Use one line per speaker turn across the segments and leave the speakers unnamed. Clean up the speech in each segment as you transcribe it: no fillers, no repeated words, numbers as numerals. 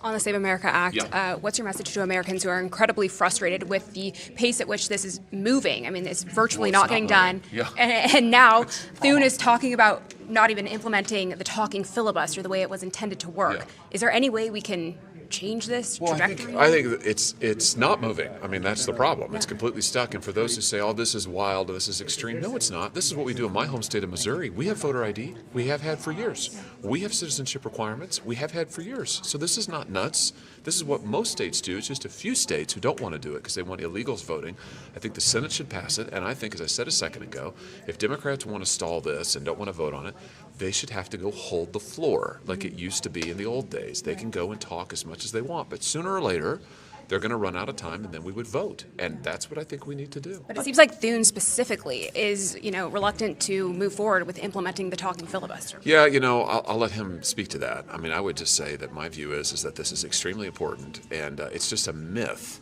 On the Save America Act,
Yeah.
what's your message to Americans who are incredibly frustrated with the pace at which this is moving? I mean, it's virtually
Well, it's
not getting
not
done.
moving. Yeah.
And now Thune is talking about not even implementing the talking filibuster the way it was intended to work.
Yeah.
Is there any way we can change this
Well,
trajectory?
I think that it's not moving. I mean, that's the problem. It's completely stuck. And for those who say, "Oh, this is wild, this is extreme," no, it's not. This is what we do in my home state of Missouri. We have voter ID. We have had for years. We have citizenship requirements. We have had for years. So this is not nuts. This is what most states do. It's just a few states who don't want to do it because they want illegals voting. I think the Senate should pass it. And I think, as I said a second ago, if Democrats want to stall this and don't want to vote on it, they should have to go hold the floor like it used to be in the old days. They can go and talk as much as they want, but sooner or later, they're going to run out of time, and then we would vote. And that's what I think we need to do.
But it seems like Thune specifically is, reluctant to move forward with implementing the talking filibuster.
Yeah, I'll let him speak to that. I mean, I would just say that my view is that this is extremely important, and it's just a myth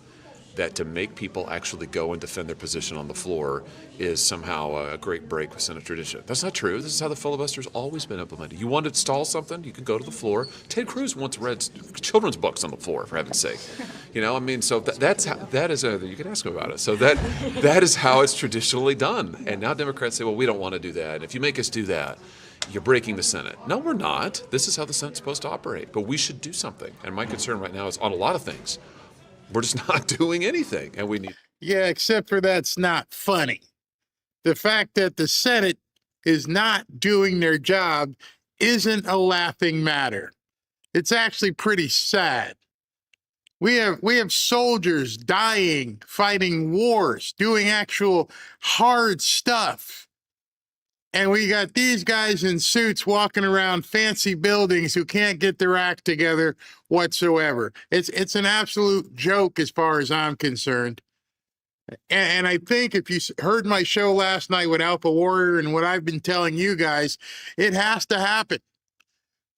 that to make people actually go and defend their position on the floor is somehow a great break with Senate tradition. That's not true. This is how the filibuster's always been implemented. You want to stall something, you can go to the floor. Ted Cruz once read children's books on the floor, for heaven's sake. So that is you can ask him about it. So that is how it's traditionally done. And now Democrats say, well, we don't want to do that. And if you make us do that, you're breaking the Senate. No, we're not. This is how the Senate's supposed to operate. But we should do something. And my concern right now is on a lot of things. We're just not doing anything, and we need.
Yeah, except for that's not funny. The fact that the Senate is not doing their job isn't a laughing matter. It's actually pretty sad. We have soldiers dying, fighting wars, doing actual hard stuff. And we got these guys in suits walking around fancy buildings who can't get their act together whatsoever. It's an absolute joke as far as I'm concerned. And I think if you heard my show last night with Alpha Warrior and what I've been telling you guys, it has to happen.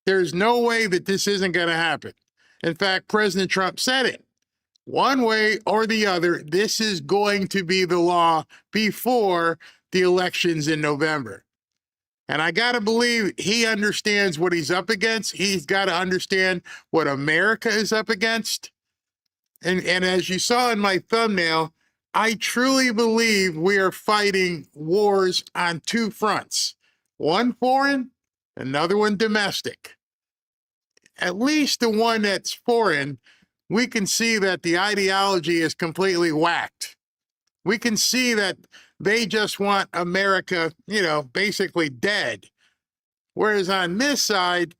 There's no way that this isn't going to happen. In fact, President Trump said it. One way or the other, this is going to be the law before the elections in November. And I got to believe he understands what he's up against. He's got to understand what America is up against. And as you saw in my thumbnail, I truly believe we are fighting wars on two fronts. One foreign, another one domestic. At least the one that's foreign, we can see that the ideology is completely whacked. We can see that they just want America, basically dead. Whereas on this side,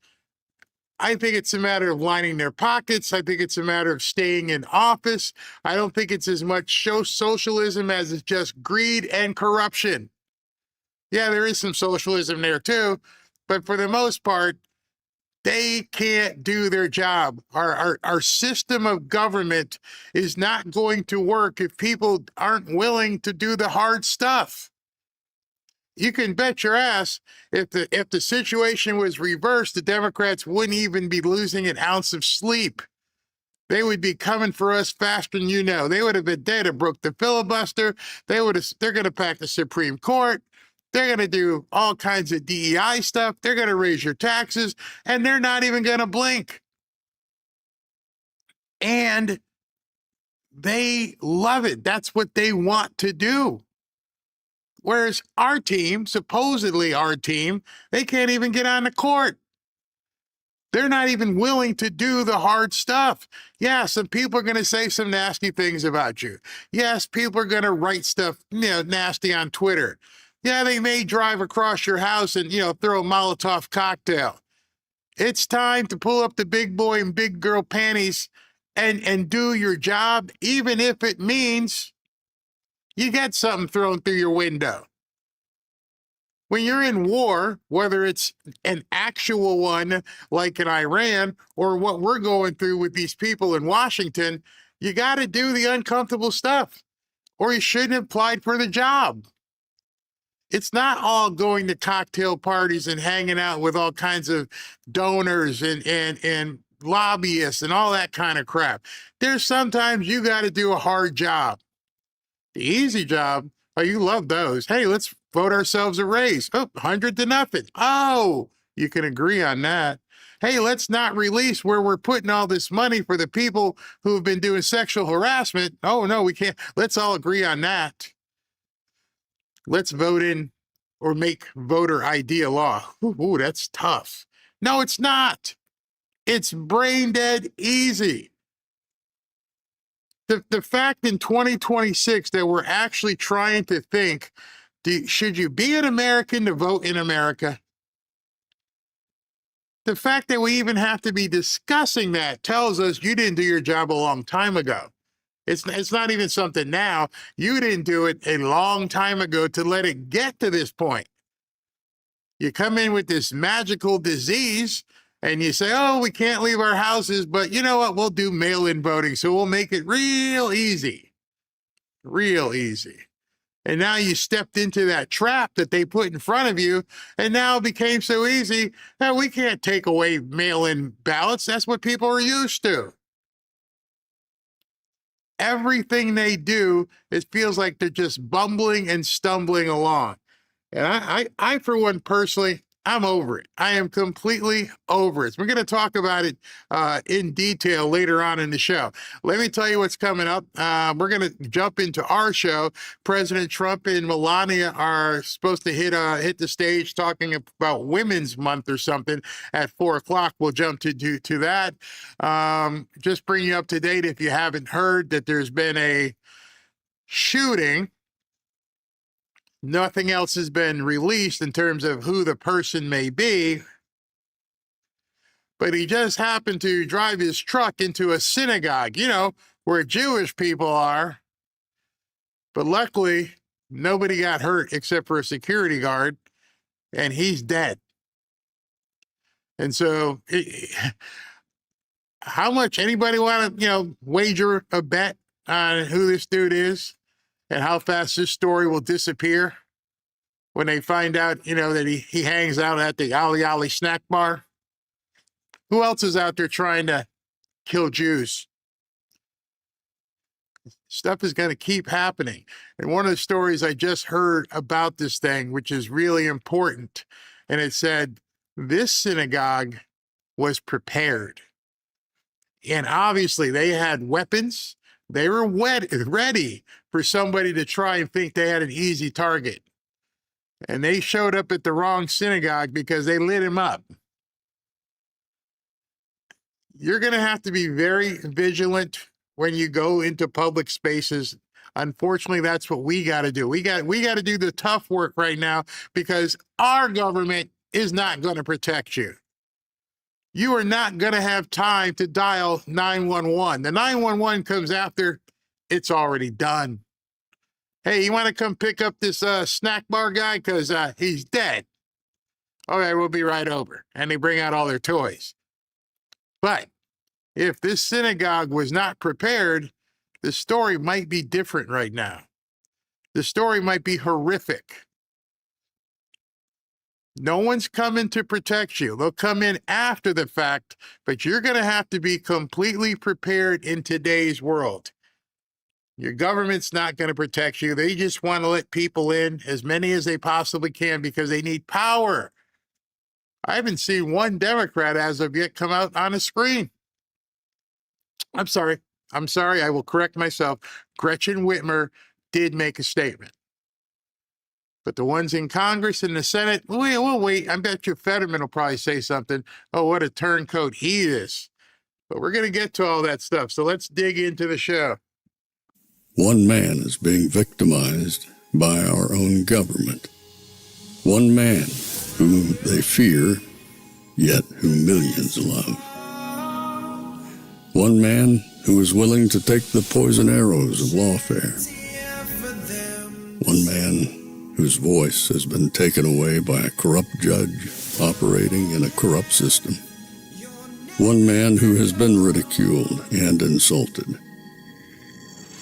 I think it's a matter of lining their pockets. I think it's a matter of staying in office. I don't think it's as much socialism as it's just greed and corruption. Yeah, there is some socialism there too, but for the most part, they can't do their job. Our system of government is not going to work if people aren't willing to do the hard stuff. You can bet your ass if the situation was reversed, the Democrats wouldn't even be losing an ounce of sleep. They would be coming for us faster than you know. They would have been dead and broke the filibuster. They're going to pack the Supreme Court. They're going to do all kinds of DEI stuff. They're going to raise your taxes, and they're not even going to blink. And they love it. That's what they want to do. Whereas our team, supposedly our team, they can't even get on the court. They're not even willing to do the hard stuff. Yeah, some people are going to say some nasty things about you. Yes, people are going to write stuff, nasty on Twitter. Yeah, they may drive across your house and, throw a Molotov cocktail. It's time to pull up the big boy and big girl panties and do your job, even if it means you get something thrown through your window. When you're in war, whether it's an actual one like in Iran or what we're going through with these people in Washington, you got to do the uncomfortable stuff or you shouldn't have applied for the job. It's not all going to cocktail parties and hanging out with all kinds of donors and lobbyists and all that kind of crap. There's sometimes you got to do a hard job. The easy job, oh, you love those. Hey, let's vote ourselves a raise. Oh, 100 to nothing. Oh, you can agree on that. hey, let's not release where we're putting all this money for the people who have been doing sexual harassment. Oh, no, we can't. Let's all agree on that. Let's vote in or make voter ID a law. Ooh, that's tough. No, it's not. It's brain dead easy. The fact in 2026 that we're actually trying to think, should you be an American to vote in America? The fact that we even have to be discussing that tells us you didn't do your job a long time ago. It's not even something now. You didn't do it a long time ago to let it get to this point. You come in with this magical disease and you say, oh, we can't leave our houses, but you know what? We'll do mail-in voting. So we'll make it real easy. Real easy. And now you stepped into that trap that they put in front of you, and now it became so easy that we can't take away mail-in ballots. That's what people are used to. Everything they do, it feels like they're just bumbling and stumbling along. And I for one, personally, I'm over it. I am completely over it. We're going to talk about it in detail later on in the show. Let me tell you what's coming up. We're going to jump into our show. President Trump and Melania are supposed to hit the stage talking about Women's Month or something at 4 o'clock. We'll jump to that. Just bring you up to date if you haven't heard that there's been a shooting. Nothing else has been released in terms of who the person may be, but he just happened to drive his truck into a synagogue, where Jewish people are. But luckily, nobody got hurt except for a security guard, and he's dead. And so, how much anybody want to, wager a bet on who this dude is? And how fast this story will disappear when they find out, that he hangs out at the Ali Ali snack bar. Who else is out there trying to kill Jews? Stuff is going to keep happening. And one of the stories I just heard about this thing, which is really important, and it said this synagogue was prepared. And obviously they had weapons. They were ready for somebody to try and think they had an easy target. And they showed up at the wrong synagogue because they lit him up. You're going to have to be very vigilant when you go into public spaces. Unfortunately, that's what we got to do. We got to do the tough work right now because our government is not going to protect you. You are not going to have time to dial 911. The 911 comes after it's already done. Hey, you want to come pick up this snack bar guy? Because he's dead. Okay, we'll be right over. And they bring out all their toys. But if this synagogue was not prepared, the story might be different right now. The story might be horrific. No one's coming to protect you. They'll come in after the fact, but you're going to have to be completely prepared in today's world. Your government's not going to protect you. They just want to let people in, as many as they possibly can, because they need power. I haven't seen one Democrat as of yet come out on a screen. I'm sorry. I will correct myself. Gretchen Whitmer did make a statement. But the ones in Congress and the Senate, we'll wait. I bet you Fetterman will probably say something. Oh, what a turncoat he is. But we're going to get to all that stuff. So let's dig into the show.
One man is being victimized by our own government. One man whom they fear, yet who millions love. One man who is willing to take the poison arrows of lawfare. One man whose voice has been taken away by a corrupt judge operating in a corrupt system. One man who has been ridiculed and insulted.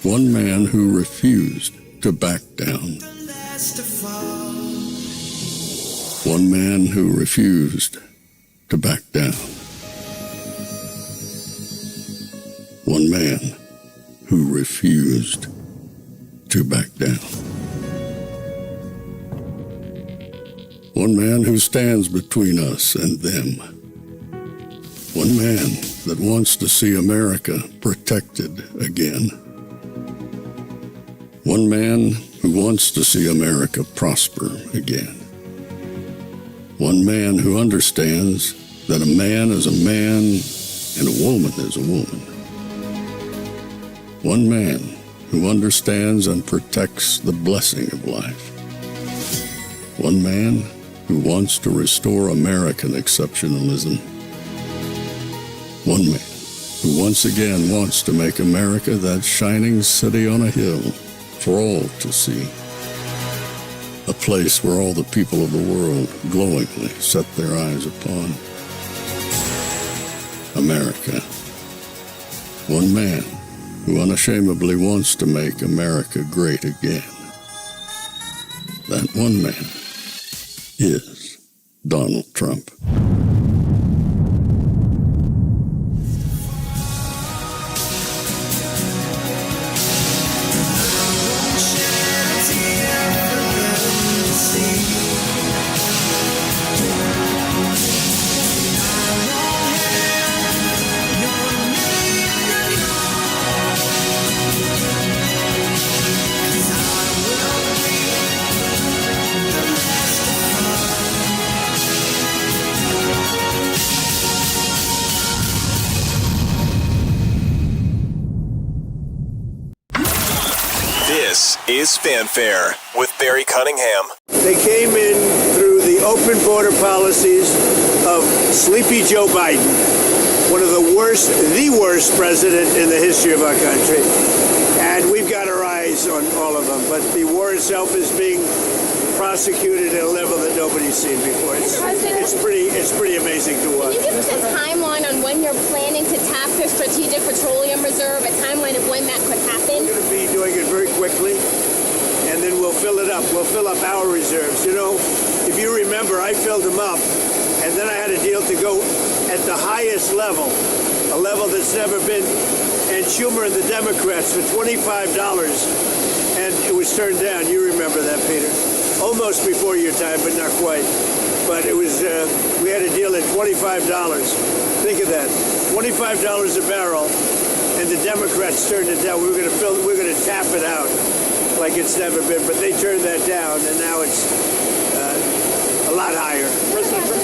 One man who refused to back down. One man who refused to back down. One man who refused to back down. One man who stands between us and them. One man that wants to see America protected again. One man who wants to see America prosper again. One man who understands that a man is a man and a woman is a woman. One man who understands and protects the blessing of life. One man who wants to restore American exceptionalism. One man who once again wants to make America that shining city on a hill for all to see. A place where all the people of the world glowingly set their eyes upon. America. One man who unashamedly wants to make America great again. That one man is Donald Trump.
This is Fanfare with Barry Cunningham.
They came in through the open border policies of Sleepy Joe Biden, one of the worst president in the history of our country. And we've got our eyes on all of them. But the war itself is being prosecuted at a level that nobody's seen before. It's pretty amazing to watch.
Can you give us a timeline on when you're planning to tap the Strategic Petroleum Reserve, a timeline of when that could happen?
We're going to be doing it very quickly, and then we'll fill it up. We'll fill up our reserves. You know, if you remember, I filled them up, and then I had a deal to go at the highest level, a level that's never been, and Schumer and the Democrats for $25, and it was turned down. You remember that, Peter? Almost before your time, but not quite. But it was, we had a deal at $25. Think of that, $25 a barrel, and the Democrats turned it down. We're going to tap it out like it's never been, but they turned that down, and now it's a lot higher.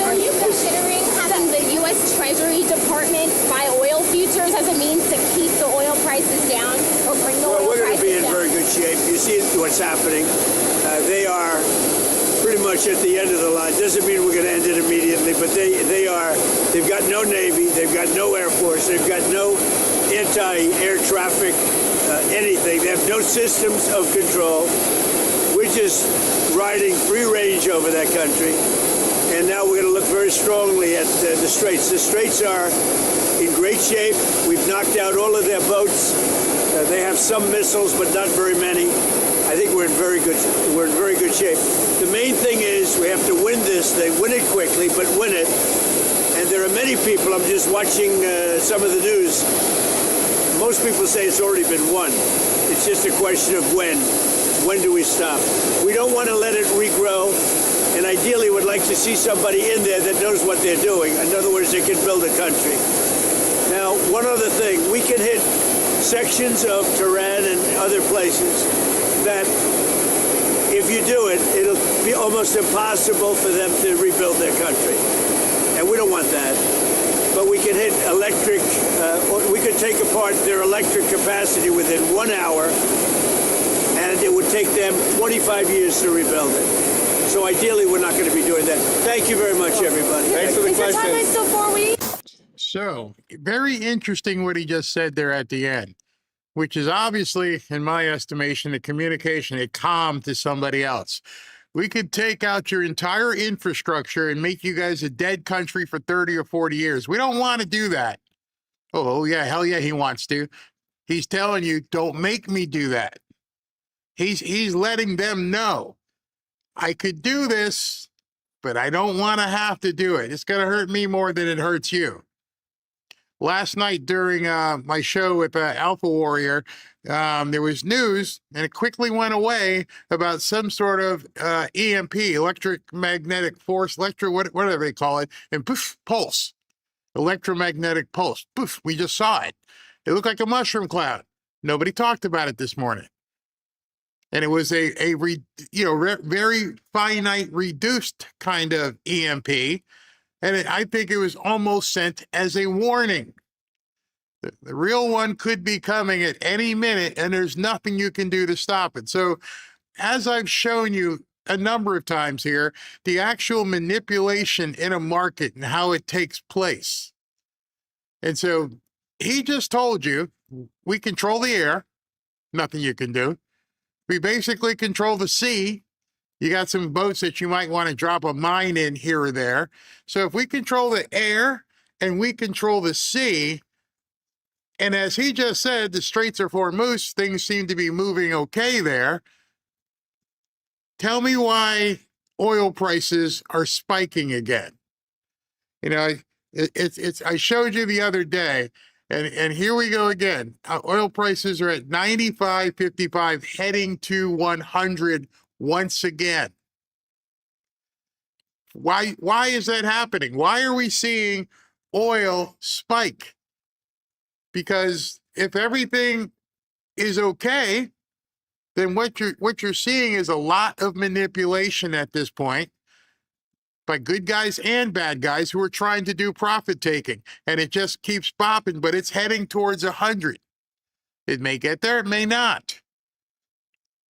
Are you considering having the U.S. Treasury Department buy oil futures as a means to keep the oil prices down or bring the oil prices down?
We're going to be in very good shape. You see what's happening. They are pretty much at the end of the line. Doesn't mean we're going to end it immediately, but they've got no Navy, they've got no Air Force, they've got no anti-air traffic, anything. They have no systems of control. We're just riding free range over that country. And now we're going to look very strongly at the Straits. The Straits are in great shape. We've knocked out all of their boats. They have some missiles, but not very many. I think we're in very good shape. The main thing is we have to win this. They win it quickly, but win it. And there are many people, I'm just watching some of the news. Most people say it's already been won. It's just a question of when. When do we stop? We don't want to let it regrow. And ideally would like to see somebody in there that knows what they're doing. In other words, they can build a country. Now, one other thing, we can hit sections of Tehran and other places that if you do it, it'll be almost impossible for them to rebuild their country. And we don't want that. But we can hit electric, we could take apart their electric capacity within 1 hour, and it would take them 25 years to rebuild it. So ideally, we're not going to be doing that. Thank you very much, everybody. Thanks for the question.
Is your timeline still 4 weeks?
So, very interesting what he just said there at the end, which is obviously, in my estimation, a communication, a comm to somebody else. We could take out your entire infrastructure and make you guys a dead country for 30 or 40 years. We don't want to do that. Oh, yeah, hell yeah, he wants to. He's telling you, don't make me do that. He's letting them know, I could do this, but I don't want to have to do it. It's going to hurt me more than it hurts you. Last night during my show with Alpha Warrior, there was news, and it quickly went away, about some sort of EMP, electric magnetic force, whatever they call it, and poof, pulse. electromagnetic pulse. Poof, we just saw it. It looked like a mushroom cloud. Nobody talked about it this morning. And it was very finite, reduced kind of EMP. And I think it was almost sent as a warning. The real one could be coming at any minute, and there's nothing you can do to stop it. So as I've shown you a number of times here, the actual manipulation in a market and how it takes place. And so he just told you, we control the air, nothing you can do. We basically control the sea. You got some boats that you might want to drop a mine in here or there. So if we control the air and we control the sea, and as he just said, the Straits of Hormuz, things seem to be moving okay there. Tell me why oil prices are spiking again. You know, I showed you the other day, and here we go again. Oil prices are at 95.55, heading to 100 once again. Why is that happening? Why are we seeing oil spike? Because if everything is okay, then what you're seeing is a lot of manipulation at this point by good guys and bad guys who are trying to do profit taking, and it just keeps popping, but it's heading towards 100. It may get there, it may not.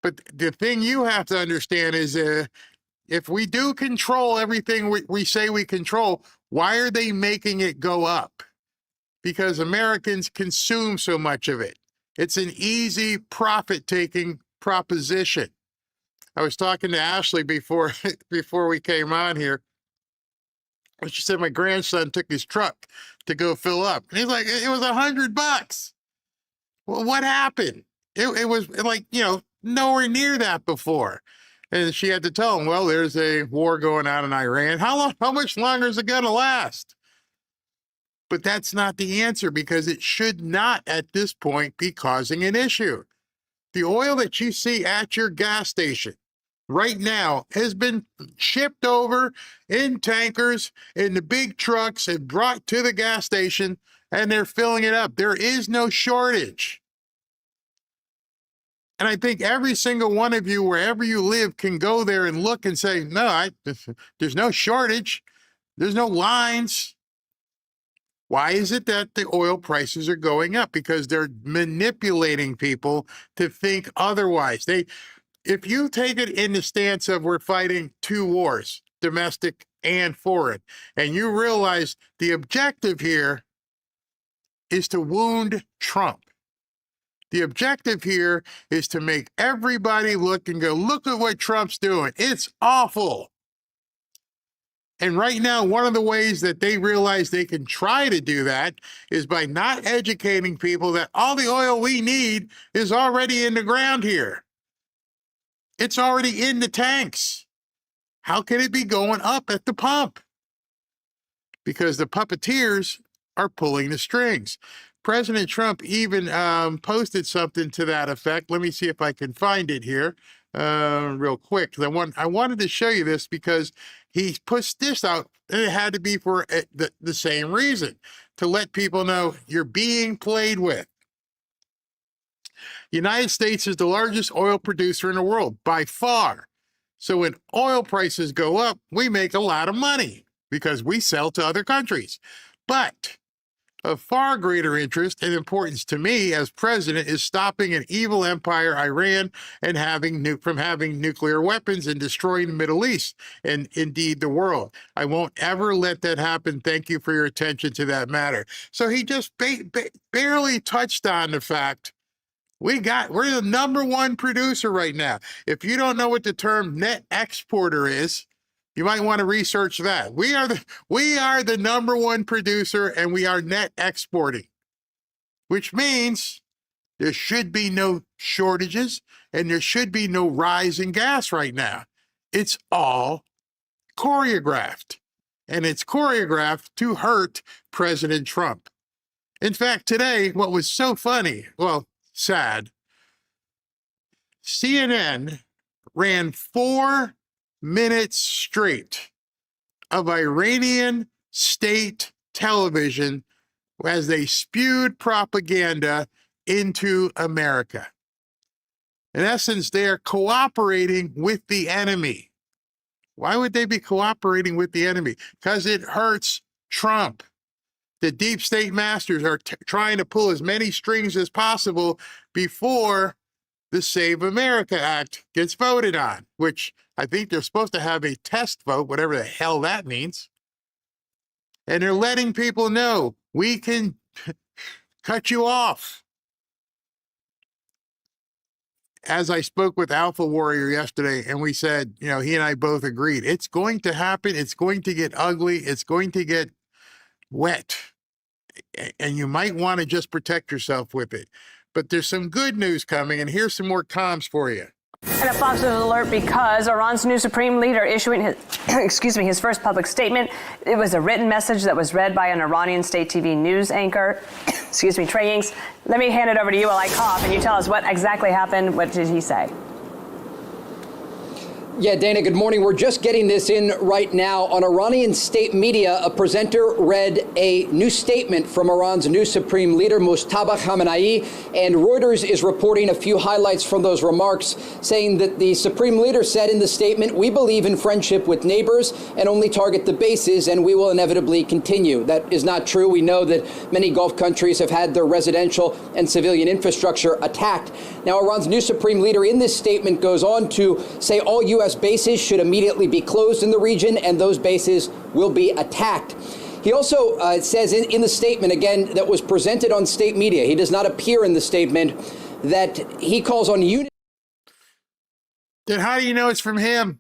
But the thing you have to understand is if we do control everything we say we control, why are they making it go up? Because Americans consume so much of it. It's an easy profit-taking proposition. I was talking to Ashley before we came on here. She said my grandson took his truck to go fill up. And he's like, it was $100. Well, what happened? It was like, nowhere near that before. And she had to tell him, well, there's a war going on in Iran. How much longer is it going to last? But that's not the answer, because it should not at this point be causing an issue. The oil that you see at your gas station right now has been shipped over in tankers in the big trucks and brought to the gas station, and they're filling it up. There is no shortage. And I think every single one of you, wherever you live, can go there and look and say, no, there's no shortage. There's no lines. Why is it that the oil prices are going up? Because they're manipulating people to think otherwise. If you take it in the stance of we're fighting two wars, domestic and foreign, and you realize the objective here is to wound Trump. The objective here is to make everybody look and go, look at what Trump's doing. It's awful. And right now, one of the ways that they realize they can try to do that is by not educating people that all the oil we need is already in the ground here. It's already in the tanks. How can it be going up at the pump? Because the puppeteers are pulling the strings. President Trump even posted something to that effect. Let me see if I can find it here real quick. I wanted to show you this because he puts this out, and it had to be for the same reason, to let people know you're being played with. The United States is the largest oil producer in the world by far. So when oil prices go up, we make a lot of money because we sell to other countries. But of far greater interest and importance to me as president is stopping an evil empire, Iran, and from having nuclear weapons and destroying the Middle East and indeed the world. I won't ever let that happen. Thank you for your attention to that matter. So he just barely touched on the fact we're the number one producer right now. If you don't know what the term net exporter is, you might want to research that. We are the number one producer, and we are net exporting, which means there should be no shortages and there should be no rise in gas right now. It's all choreographed, and it's choreographed to hurt President Trump. In fact, today, what was so funny, well, sad, CNN ran 4 minutes straight of Iranian state television as they spewed propaganda into America. In essence, they are cooperating with the enemy. Why would they be cooperating with the enemy? Because it hurts Trump. The deep state masters are trying to pull as many strings as possible before the Save America Act gets voted on, which I think they're supposed to have a test vote, whatever the hell that means. And they're letting people know we can cut you off. As I spoke with Alpha Warrior yesterday, and we said, you know, he and I both agreed, it's going to happen. It's going to get ugly. It's going to get wet. And you might want to just protect yourself with it. But there's some good news coming, and here's some more comms for you.
And a Fox News alert because Iran's new supreme leader issuing his, his first public statement. It was a written message that was read by an Iranian state TV news anchor. Trey Inks. Let me hand it over to you while I cough, and you tell us what exactly happened. What did he say?
Yeah, Dana, good morning. We're just getting this in right now. On Iranian state media, a presenter read a new statement from Iran's new supreme leader, Mojtaba Khamenei, and Reuters is reporting a few highlights from those remarks, saying that the supreme leader said in the statement, "We believe in friendship with neighbors and only target the bases, and we will inevitably continue." That is not true. We know that many Gulf countries have had their residential and civilian infrastructure attacked. Now, Iran's new supreme leader in this statement goes on to say all U.S. bases should immediately be closed in the region, and those bases will be attacked. He also says in the statement, again, that was presented on state media, he does not appear in the statement, that he calls on unity.
Then how do you know it's from him?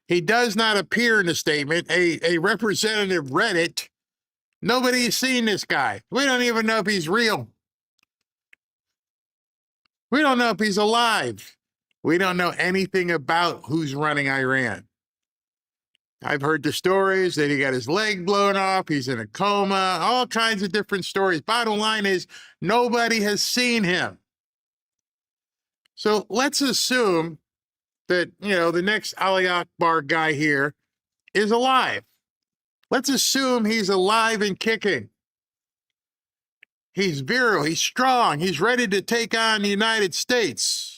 He does not appear in the statement. A representative read it. Nobody's seen this guy. We don't even know if he's real. We don't know if he's alive. We don't know anything about who's running Iran. I've heard the stories that he got his leg blown off, he's in a coma, all kinds of different stories. Bottom line is, nobody has seen him. So let's assume that, you know, the next Ali Akbar guy here is alive. Let's assume he's alive and kicking. He's virile, he's strong, he's ready to take on the United States.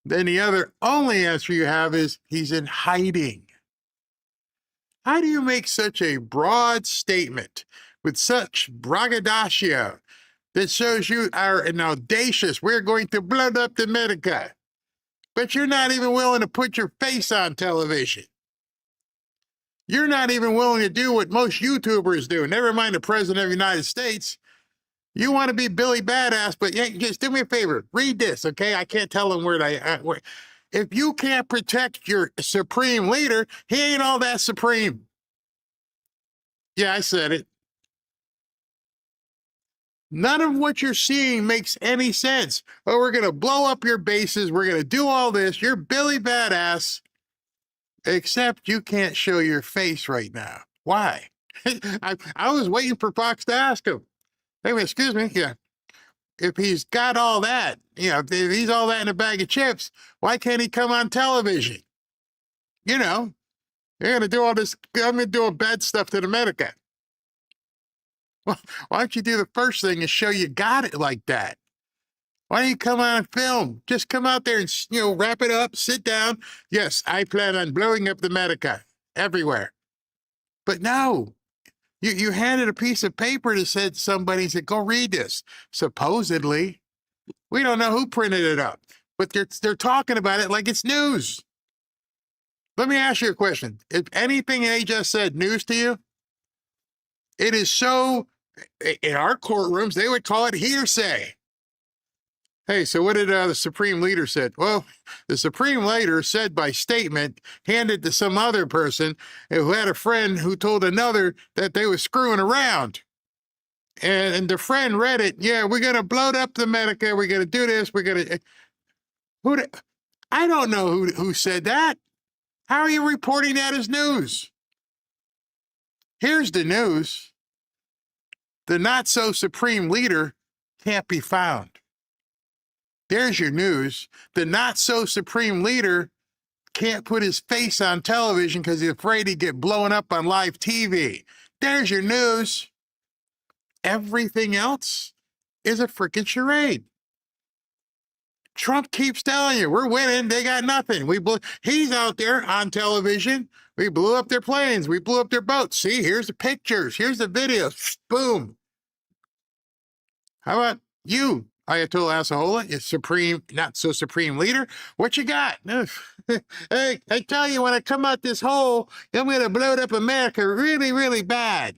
Then the other only answer you have is he's in hiding. How do you make such a broad statement with such braggadocio that shows you are an audacious, we're going to blow up America, but you're not even willing to put your face on television? You're not even willing to do what most YouTubers do, never mind the President of the United States. You want to be Billy Badass, but yeah, just do me a favor. Read this, okay? I can't tell them where if you can't protect your supreme leader, he ain't all that supreme. Yeah, I said it. None of what you're seeing makes any sense. Oh, we're going to blow up your bases. We're going to do all this. You're Billy Badass. Except you can't show your face right now. Why? I was waiting for Fox to ask him. Hey, excuse me, yeah. If he's got all that, you know, if he's all that in a bag of chips, why can't he come on television? You know, you're going to do all this, I'm going to do bad stuff to America. Well, why don't you do the first thing and show you got it like that? Why don't you come on and film? Just come out there and, you know, wrap it up, sit down. Yes, I plan on blowing up America everywhere. But no. You handed a piece of paper that said somebody said, go read this. Supposedly, we don't know who printed it up, but they're talking about it like it's news. Let me ask you a question. If anything they just said news to you, it is so, in our courtrooms, they would call it hearsay. Hey, so what did the Supreme Leader said? Well, the Supreme Leader said by statement, handed to some other person who had a friend who told another that they were screwing around. And the friend read it. Yeah, we're going to blow up America. We're going to do this. We're going to... I don't know who said that. How are you reporting that as news? Here's the news. The not-so-supreme leader can't be found. There's your news. The not-so-supreme leader can't put his face on television because he's afraid he'd get blown up on live TV. There's your news. Everything else is a freaking charade. Trump keeps telling you, we're winning. They got nothing. He's out there on television. We blew up their planes. We blew up their boats. See, here's the pictures. Here's the videos. Boom. How about you, Ayatollah Assahola, supreme, not so supreme leader? What you got? Hey, I tell you, when I come out this hole, I'm going to blow up America really, really bad.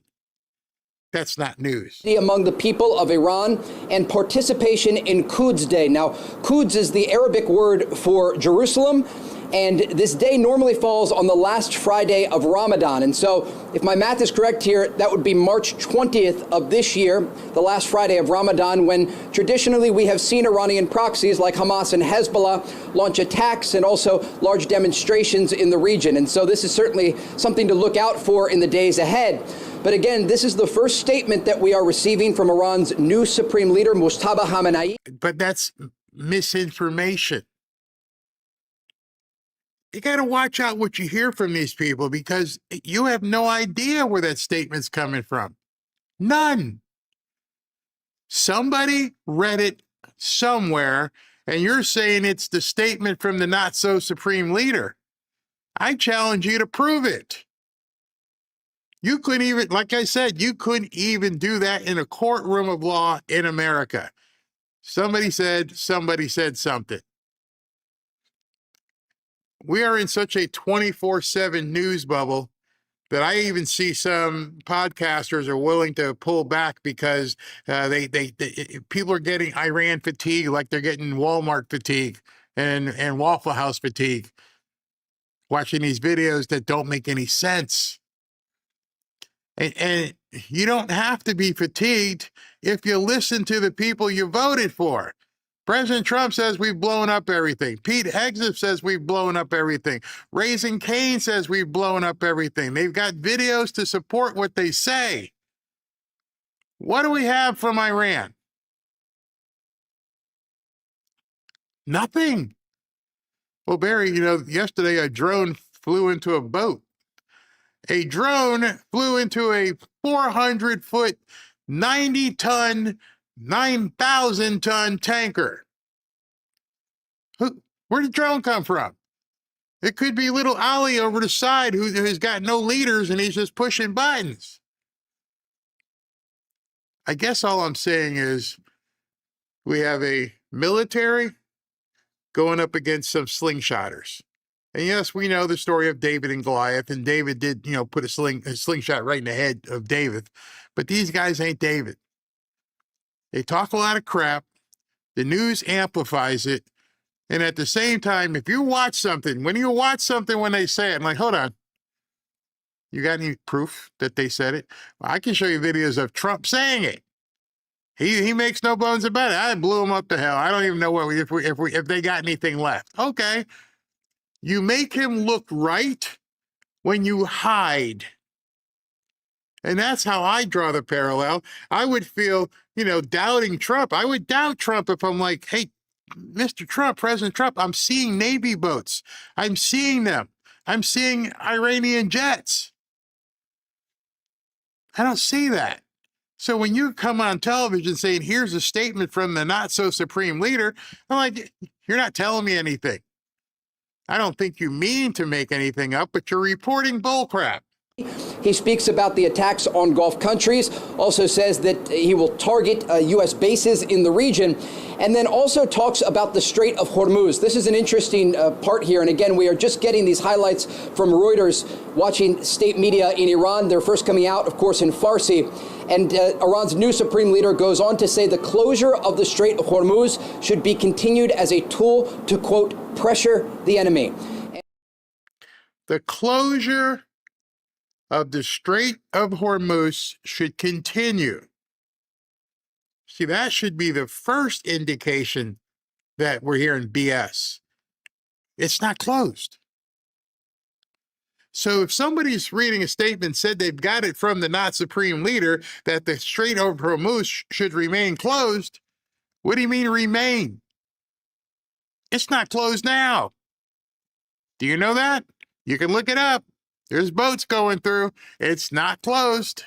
That's not news.
Among the people of Iran and participation in Quds Day. Now, Quds is the Arabic word for Jerusalem, and this day normally falls on the last Friday of Ramadan. And so, if my math is correct here, that would be March 20th of this year, the last Friday of Ramadan, when traditionally we have seen Iranian proxies like Hamas and Hezbollah launch attacks and also large demonstrations in the region. And so this is certainly something to look out for in the days ahead. But again, this is the first statement that we are receiving from Iran's new supreme leader, Mojtaba Khamenei.
But that's misinformation. You got to watch out what you hear from these people, because you have no idea where that statement's coming from. None. Somebody read it somewhere, and you're saying it's the statement from the not-so-supreme leader. I challenge you to prove it. You couldn't even, like I said, you couldn't even do that in a courtroom of law in America. Somebody said something. We are in such a 24/7 news bubble that I even see some podcasters are willing to pull back because people are getting Iran fatigue like they're getting Walmart fatigue and Waffle House fatigue, watching these videos that don't make any sense. And you don't have to be fatigued if you listen to the people you voted for. President Trump says we've blown up everything. Pete Hegseth says we've blown up everything. Raising Cane says we've blown up everything. They've got videos to support what they say. What do we have from Iran? Nothing. Well, Barry, yesterday a drone flew into a boat. A drone flew into a 400-foot, 90-ton, 9,000-ton tanker. Where did the drone come from? It could be little Ollie over the side who's got no leaders and he's just pushing buttons. I guess all I'm saying is we have a military going up against some slingshotters. And yes, we know the story of David and Goliath, and David did, put a slingshot right in the head of David. But these guys ain't David. They talk a lot of crap. The news amplifies it. And at the same time, if you watch something, when they say it, I'm like, hold on. You got any proof that they said it? Well, I can show you videos of Trump saying it. He makes no bones about it. I blew him up to hell. I don't even know if they got anything left. Okay. You make him look right when you hide. And that's how I draw the parallel. I would feel, doubting Trump. I would doubt Trump if I'm like, hey, Mr. Trump, President Trump, I'm seeing Navy boats. I'm seeing them. I'm seeing Iranian jets. I don't see that. So when you come on television saying, here's a statement from the not-so-supreme leader, I'm like, you're not telling me anything. I don't think you mean to make anything up, but you're reporting bullcrap.
He speaks about the attacks on Gulf countries, also says that he will target U.S. bases in the region, and then also talks about the Strait of Hormuz. This is an interesting part here, and again, we are just getting these highlights from Reuters, watching state media in Iran. They're first coming out, of course, in Farsi, and Iran's new supreme leader goes on to say the closure of the Strait of Hormuz should be continued as a tool to, quote, pressure the enemy.
The closure of the Strait of Hormuz should continue. See, that should be the first indication that we're hearing BS. It's not closed. So if somebody's reading a statement said they've got it from the not supreme leader that the Strait of Hormuz should remain closed, what do you mean remain? It's not closed now. Do you know that? You can look it up. There's boats going through. It's not closed.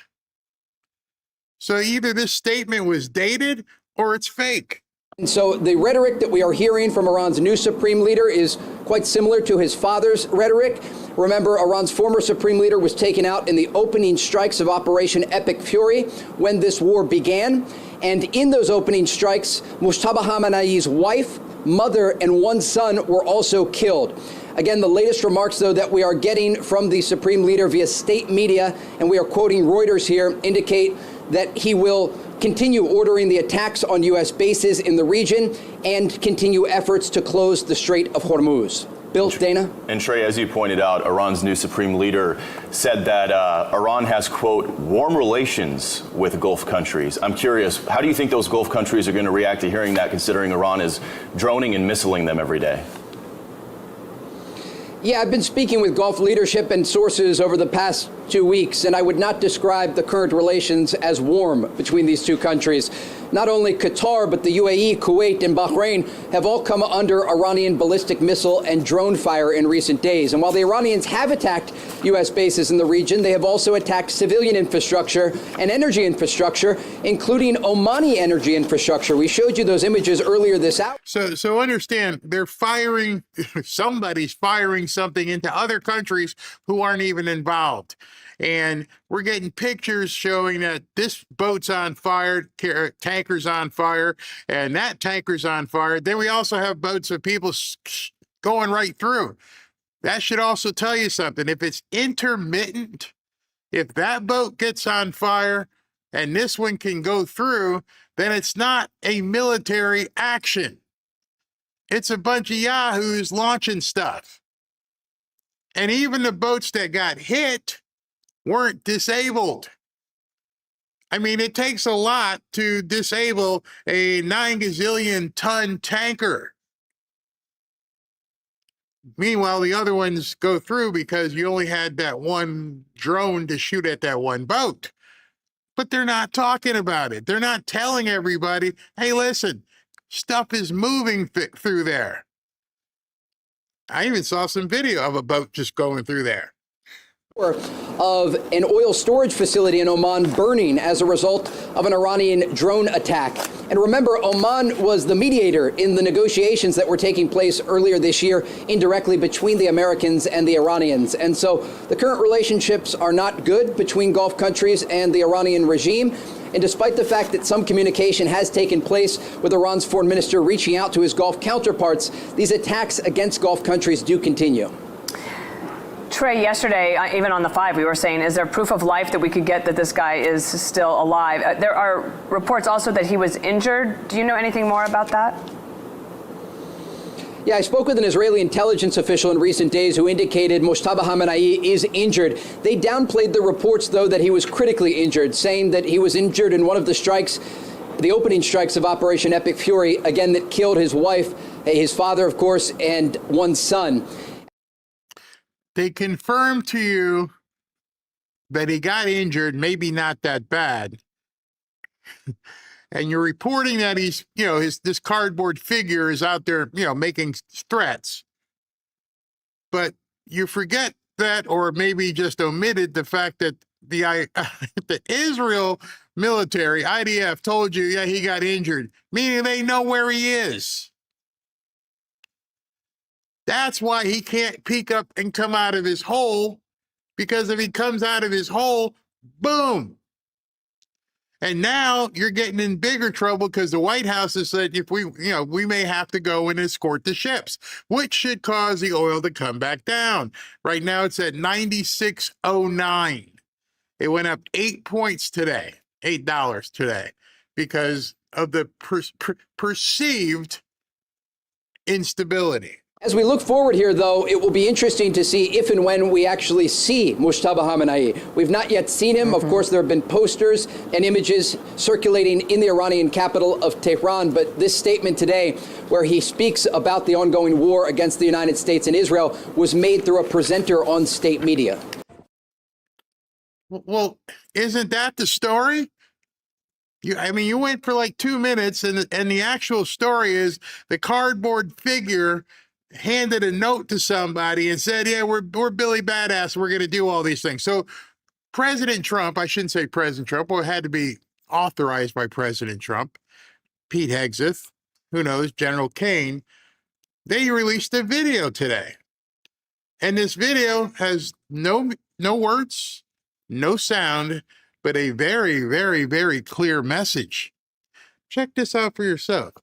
So either this statement was dated or it's fake.
And so the rhetoric that we are hearing from Iran's new supreme leader is quite similar to his father's rhetoric. Remember, Iran's former supreme leader was taken out in the opening strikes of Operation Epic Fury when this war began. And in those opening strikes, Mojtaba Khamenei's wife, mother, and one son were also killed. Again, the latest remarks, though, that we are getting from the supreme leader via state media, and we are quoting Reuters here, indicate that he will continue ordering the attacks on U.S. bases in the region and continue efforts to close the Strait of Hormuz. Bill, Dana?
And Trey, as you pointed out, Iran's new supreme leader said that Iran has, quote, warm relations with Gulf countries. I'm curious, how do you think those Gulf countries are going to react to hearing that, considering Iran is droning and missiling them every day?
Yeah, I've been speaking with Gulf leadership and sources over the past 2 weeks, and I would not describe the current relations as warm between these two countries. Not only Qatar, but the UAE, Kuwait, and Bahrain have all come under Iranian ballistic missile and drone fire in recent days. And while the Iranians have attacked U.S. bases in the region, they have also attacked civilian infrastructure and energy infrastructure, including Omani energy infrastructure. We showed you those images earlier this hour.
So understand, they're firing, somebody's firing something into other countries who aren't even involved. And we're getting pictures showing that this boat's on fire, tanker's on fire, and that tanker's on fire. Then we also have boats of people going right through. That should also tell you something. If it's intermittent, if that boat gets on fire and this one can go through, then it's not a military action. It's a bunch of yahoos launching stuff. And even the boats that got hit weren't disabled. I mean, it takes a lot to disable a 9 gazillion ton tanker. Meanwhile, the other ones go through because you only had that one drone to shoot at that one boat. But they're not talking about it. They're not telling everybody, hey, listen, stuff is moving through there. I even saw some video of a boat just going through there.
Of an oil storage facility in Oman burning as a result of an Iranian drone attack. And remember, Oman was the mediator in the negotiations that were taking place earlier this year indirectly between the Americans and the Iranians. And so the current relationships are not good between Gulf countries and the Iranian regime. And despite the fact that some communication has taken place with Iran's foreign minister reaching out to his Gulf counterparts, these attacks against Gulf countries do continue.
Trey, yesterday, even on the 5, we were saying, is there proof of life that we could get that this guy is still alive? There are reports also that he was injured. Do you know anything more about that?
Yeah, I spoke with an Israeli intelligence official in recent days who indicated Mojtaba Khamenei is injured. They downplayed the reports, though, that he was critically injured, saying that he was injured in one of the strikes, the opening strikes of Operation Epic Fury, again, that killed his wife, his father, of course, and one son.
They confirmed to you that he got injured, maybe not that bad. And you're reporting that he's, this cardboard figure is out there, making threats. But you forget that, or maybe just omitted the fact that the Israel military, IDF, told you, yeah, he got injured, meaning they know where he is. That's why he can't peek up and come out of his hole, because if he comes out of his hole, boom. And now you're getting in bigger trouble because the White House has said if we may have to go and escort the ships, which should cause the oil to come back down. Right now it's at 96.09. It went up 8 points today, $8 today, because of the perceived instability.
As we look forward here, though, it will be interesting to see if and when we actually see Mojtaba Khamenei. We've not yet seen him. Of course, there have been posters and images circulating in the Iranian capital of Tehran. But this statement today, where he speaks about the ongoing war against the United States and Israel, was made through a presenter on state media.
Well, isn't that the story? You went for like 2 minutes, and the actual story is the cardboard figure handed a note to somebody and said, yeah, we're Billy Badass. We're going to do all these things. So President Trump, I shouldn't say President Trump, or it had to be authorized by President Trump, Pete Hegseth, who knows, General Kane, they released a video today. And this video has no words, no sound, but a very, very, very clear message. Check this out for yourself.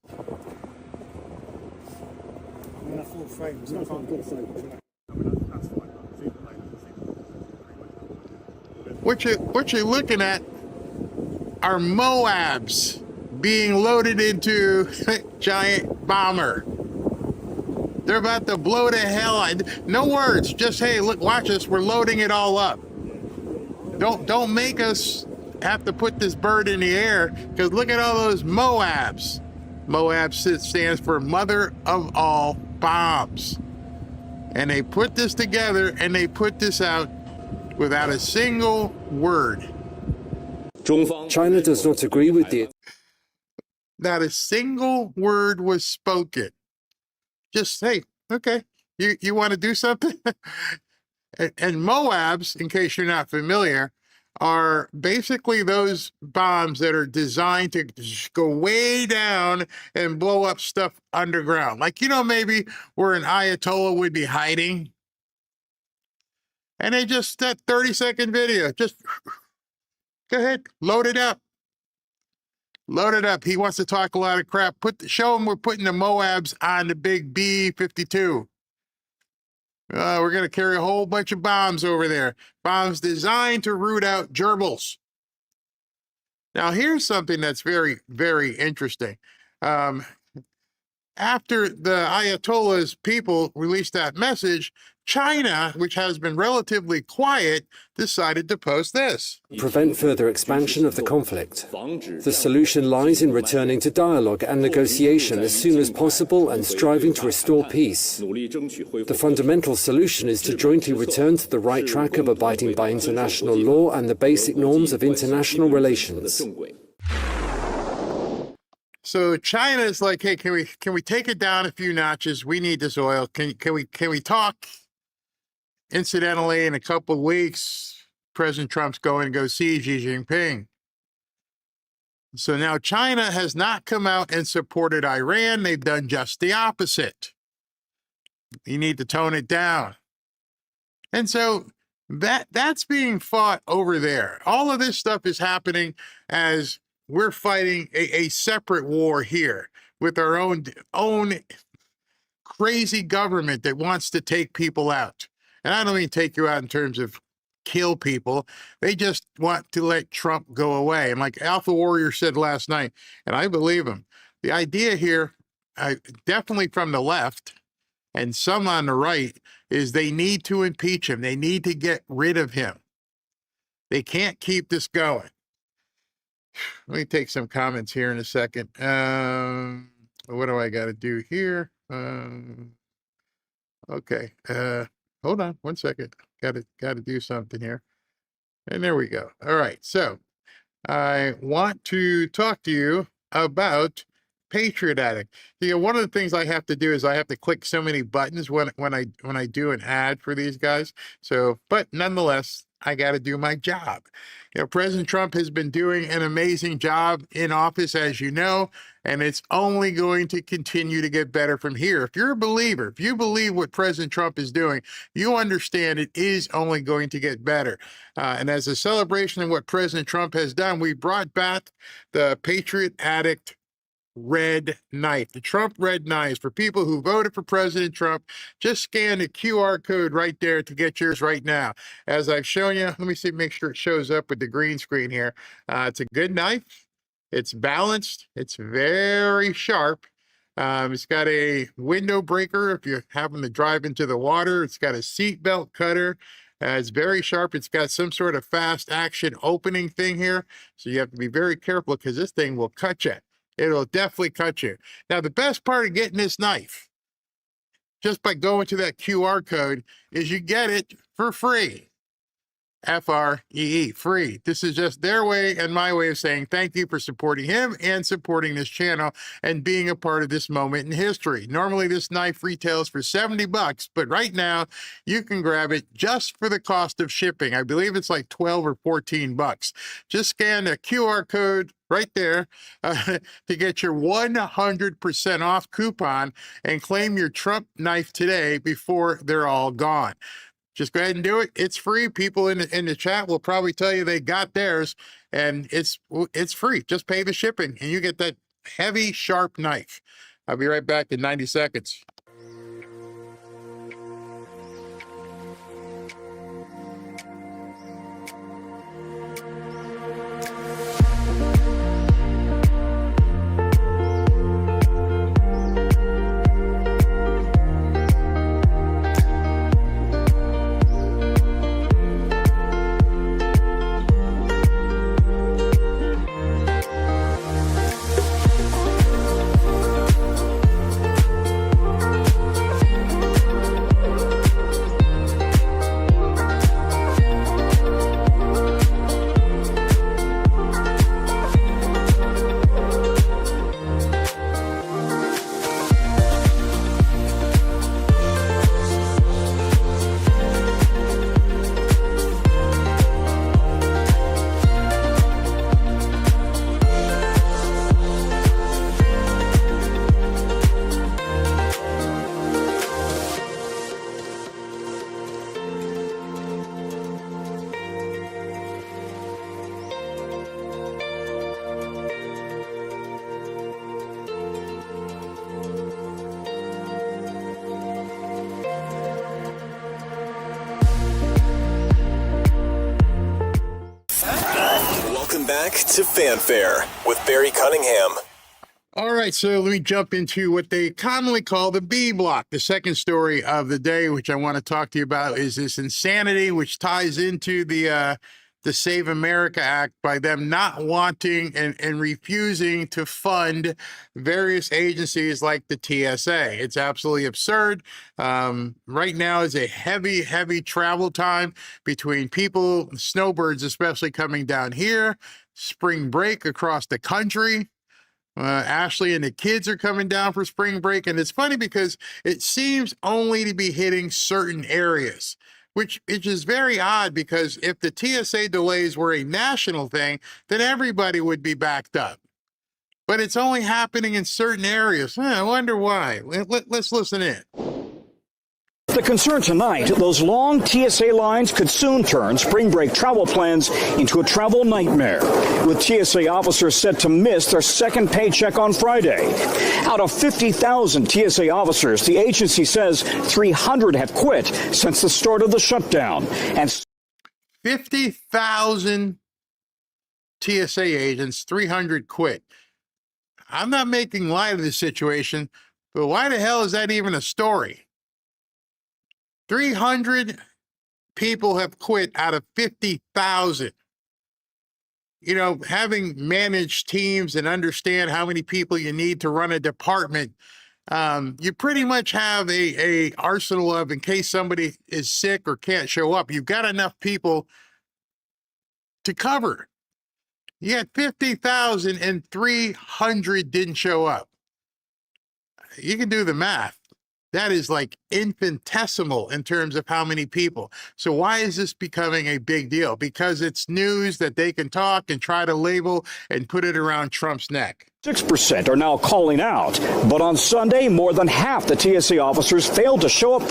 What you're looking at are Moabs being loaded into a giant bomber. They're about to blow the hell out. No words, just, hey, look, watch us. We're loading it all up. Don't make us have to put this bird in the air, because look at all those Moabs. Moab stands for Mother of All Bombs. And they put this together and they put this out without a single word.
China does not agree with the...
Not a single word was spoken. Just, hey, okay, you want to do something? And Moabs, in case you're not familiar, are basically those bombs that are designed to go way down and blow up stuff underground. Like, maybe where an Ayatollah would be hiding. And they just, that 30-second video, just go ahead, load it up. Load it up. He wants to talk a lot of crap. Show him we're putting the Moabs on the big B-52. We're going to carry a whole bunch of bombs over there. Bombs designed to root out gerbils. Now, here's something that's very, very interesting. After the Ayatollah's people released that message, China, which has been relatively quiet, decided to post this.
Prevent further expansion of the conflict. The solution lies in returning to dialogue and negotiation as soon as possible and striving to restore peace. The fundamental solution is to jointly return to the right track of abiding by international law and the basic norms of international relations.
So China's like, hey, can we take it down a few notches? We need this oil. Can we talk? Incidentally, in a couple of weeks, President Trump's going to go see Xi Jinping. So now China has not come out and supported Iran. They've done just the opposite. You need to tone it down. And so that's being fought over there. All of this stuff is happening as we're fighting a separate war here with our own crazy government that wants to take people out. And I don't mean take you out in terms of kill people. They just want to let Trump go away. And like Alpha Warrior said last night, and I believe him, the idea here, definitely from the left and some on the right, is they need to impeach him. They need to get rid of him. They can't keep this going. Let me take some comments here in a second. What do I got to do here? Okay. Hold on one second. Got to do something here. And there we go. All right. So I want to talk to you about Patriot Addict. One of the things I have to do is I have to click so many buttons when I do an ad for these guys. So, but nonetheless, I got to do my job. President Trump has been doing an amazing job in office, as you know, and it's only going to continue to get better from here. If you're a believer, if you believe what President Trump is doing, you understand it is only going to get better. And as a celebration of what President Trump has done, we brought back the Patriot Addict red knife, the Trump red knife. For people who voted for President Trump, just scan the QR code right there to get yours right now. As I've shown you, let me see, make sure it shows up with the green screen here. It's a good knife. It's balanced. It's very sharp. It's got a window breaker if you're having to drive into the water. It's got a seatbelt cutter. It's very sharp. It's got some sort of fast action opening thing here. So you have to be very careful because this thing will cut you. It'll definitely cut you. Now, the best part of getting this knife, just by going to that QR code, is you get it for free. Free, free. This is just their way and my way of saying thank you for supporting him and supporting this channel and being a part of this moment in history. Normally this knife retails for $70, but right now you can grab it just for the cost of shipping. I believe it's like 12 or 14 bucks. Just scan the QR code right there to get your 100% off coupon and claim your Trump knife today before they're all gone. Just go ahead and do it. It's free. People in the chat will probably tell you they got theirs, and it's free. Just pay the shipping, and you get that heavy, sharp knife. I'll be right back in 90 seconds.
Welcome back to Fanfare with Barry Cunningham.
All right, so let me jump into what they commonly call the B block. The second story of the day, which I want to talk to you about, is this insanity, which ties into the Save America Act by them not wanting and refusing to fund various agencies like the TSA. It's absolutely absurd. Right now is a heavy, heavy travel time between people, snowbirds especially, coming down here, spring break across the country. Ashley and the kids are coming down for spring break. And it's funny because it seems only to be hitting certain areas, which is very odd, because if the TSA delays were a national thing, then everybody would be backed up. But it's only happening in certain areas. I wonder why. Let's listen in.
The concern tonight, those long TSA lines could soon turn spring break travel plans into a travel nightmare, with TSA officers set to miss their second paycheck on Friday. Out of 50,000 TSA officers, the agency says 300 have quit since the start of the shutdown. And
50,000 TSA agents, 300 quit. I'm not making light of the situation, but why the hell is that even a story? 300 people have quit out of 50,000. You know, having managed teams and understand how many people you need to run a department, you pretty much have a arsenal of, in case somebody is sick or can't show up, you've got enough people to cover. You had 50,000 and 300 didn't show up. You can do the math. That is like infinitesimal in terms of how many people. So why is this becoming a big deal? Because it's news that they can talk and try to label and put it around Trump's neck.
6% are now calling out, but on Sunday, more than half the TSA officers failed to show up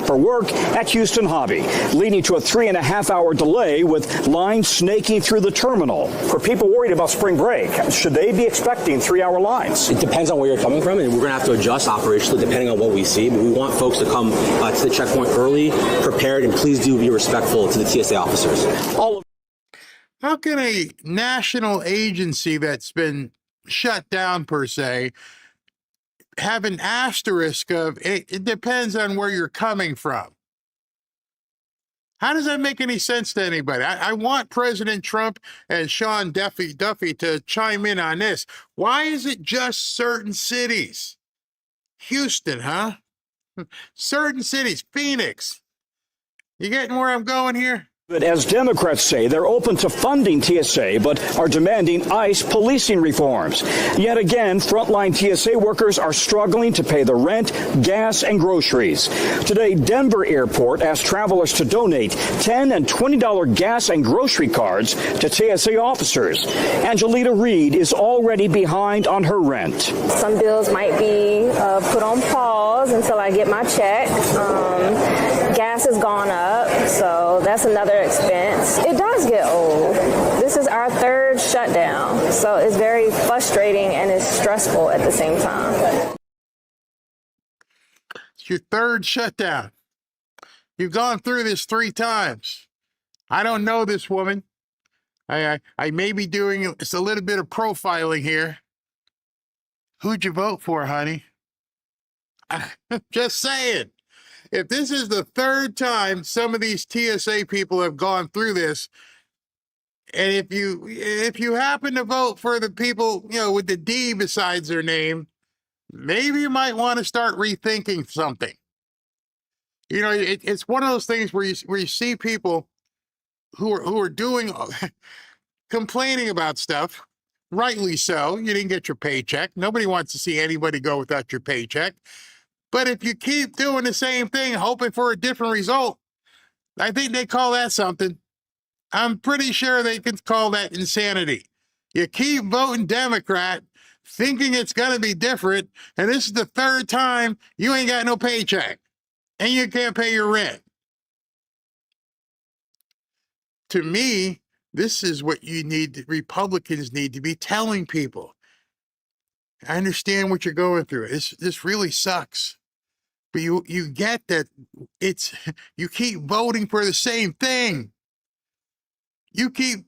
for work at Houston Hobby, leading to a 3.5-hour delay with lines snaking through the terminal. For people worried about spring break, should they be expecting 3-hour lines?
It depends on where you're coming from, and we're going to have to adjust operationally depending on what we see. But we want folks to come to the checkpoint early, prepared, and please do be respectful to the TSA officers.
How can a national agency that's been shut down per se have an asterisk of it depends on where you're coming from? How does that make any sense to anybody? I want President Trump and Sean Duffy to chime in on this. Why is it just certain cities? Houston, huh? Certain cities, Phoenix. You getting where I'm going here?
But as Democrats say, they're open to funding TSA, but are demanding ICE policing reforms. Yet again, frontline TSA workers are struggling to pay the rent, gas, and groceries. Today, Denver Airport asked travelers to donate $10 and $20 gas and grocery cards to TSA officers. Angelita Reed is already behind on her rent.
Some bills might be put on pause until I get my check. Gas has gone up, so that's another expense. It does get old. This is our third shutdown, so it's very frustrating and it's stressful at the same time.
It's your third shutdown. You've gone through this 3 times. I don't know this woman. I may be doing just a little bit of profiling here. Who'd you vote for, honey? Just saying. If this is the 3rd time some of these TSA people have gone through this, and if you happen to vote for the people, with the D besides their name, maybe you might want to start rethinking something. It's one of those things where you see people who are doing complaining about stuff, rightly so. You didn't get your paycheck. Nobody wants to see anybody go without your paycheck. But if you keep doing the same thing, hoping for a different result, I think they call that something. I'm pretty sure they can call that insanity. You keep voting Democrat, thinking it's going to be different, and this is the 3rd time you ain't got no paycheck, and you can't pay your rent. To me, this is what Republicans need to be telling people. I understand what you're going through. This really sucks. But you get that you keep voting for the same thing. You keep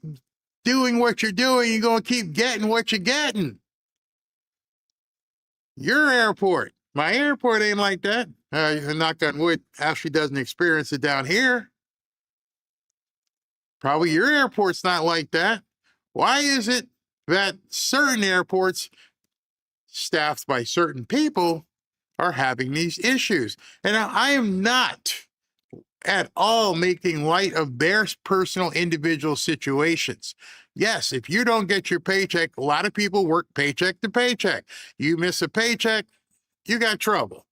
doing what you're doing, you're going to keep getting what you're getting. Your airport. My airport ain't like that. Knock on wood, Ashley doesn't experience it down here. Probably your airport's not like that. Why is it that certain airports staffed by certain people are having these issues? And I am not at all making light of their personal individual situations. Yes, if you don't get your paycheck, a lot of people work paycheck to paycheck. You miss a paycheck, you got trouble.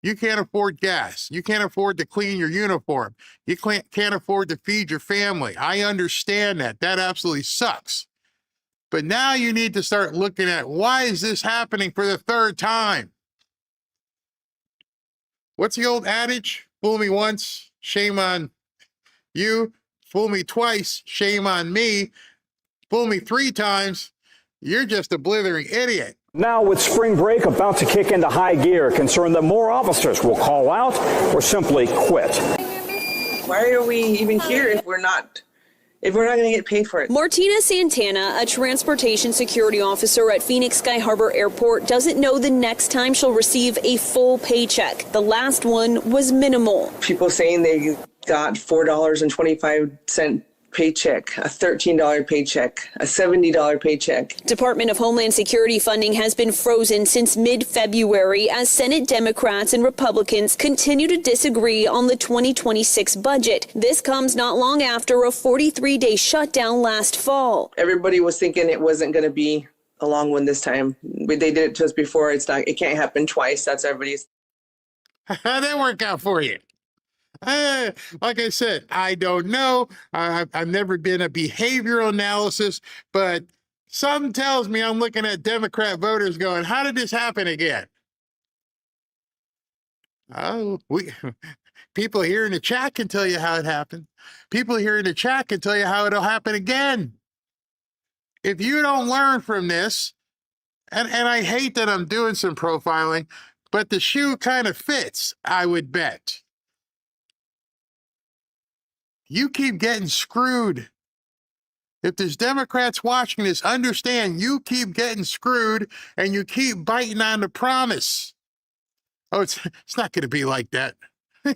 You can't afford gas. You can't afford to clean your uniform. You can't afford to feed your family. I understand that. That absolutely sucks. But now you need to start looking at, why is this happening for the 3rd time? What's the old adage? Fool me once, shame on you. Fool me twice, shame on me. Fool me 3 times, you're just a blithering idiot.
Now, with spring break about to kick into high gear, concerned that more officers will call out or simply quit.
Why are we even here if we're not going to get paid for it?
Martina Santana, a transportation security officer at Phoenix Sky Harbor Airport, doesn't know the next time she'll receive a full paycheck. The last one was minimal.
People saying they got $4.25 paycheck, a $13 paycheck, a $70 paycheck.
Department of Homeland Security funding has been frozen since mid-February as Senate Democrats and Republicans continue to disagree on the 2026 budget. This comes not long after a 43-day shutdown last fall.
Everybody was thinking it wasn't going to be a long one this time. They did it to us before. It can't happen twice. That's everybody's.
How'd that work out for you? Like I said, I don't know. I've never been a behavioral analysis, but something tells me I'm looking at Democrat voters going, how did this happen again? Oh, people here in the chat can tell you how it happened. People here in the chat can tell you how it'll happen again. If you don't learn from this, and I hate that I'm doing some profiling, but the shoe kind of fits, I would bet. You keep getting screwed. If there's Democrats watching this, understand you keep getting screwed and you keep biting on the promise. Oh, it's not going to be like that.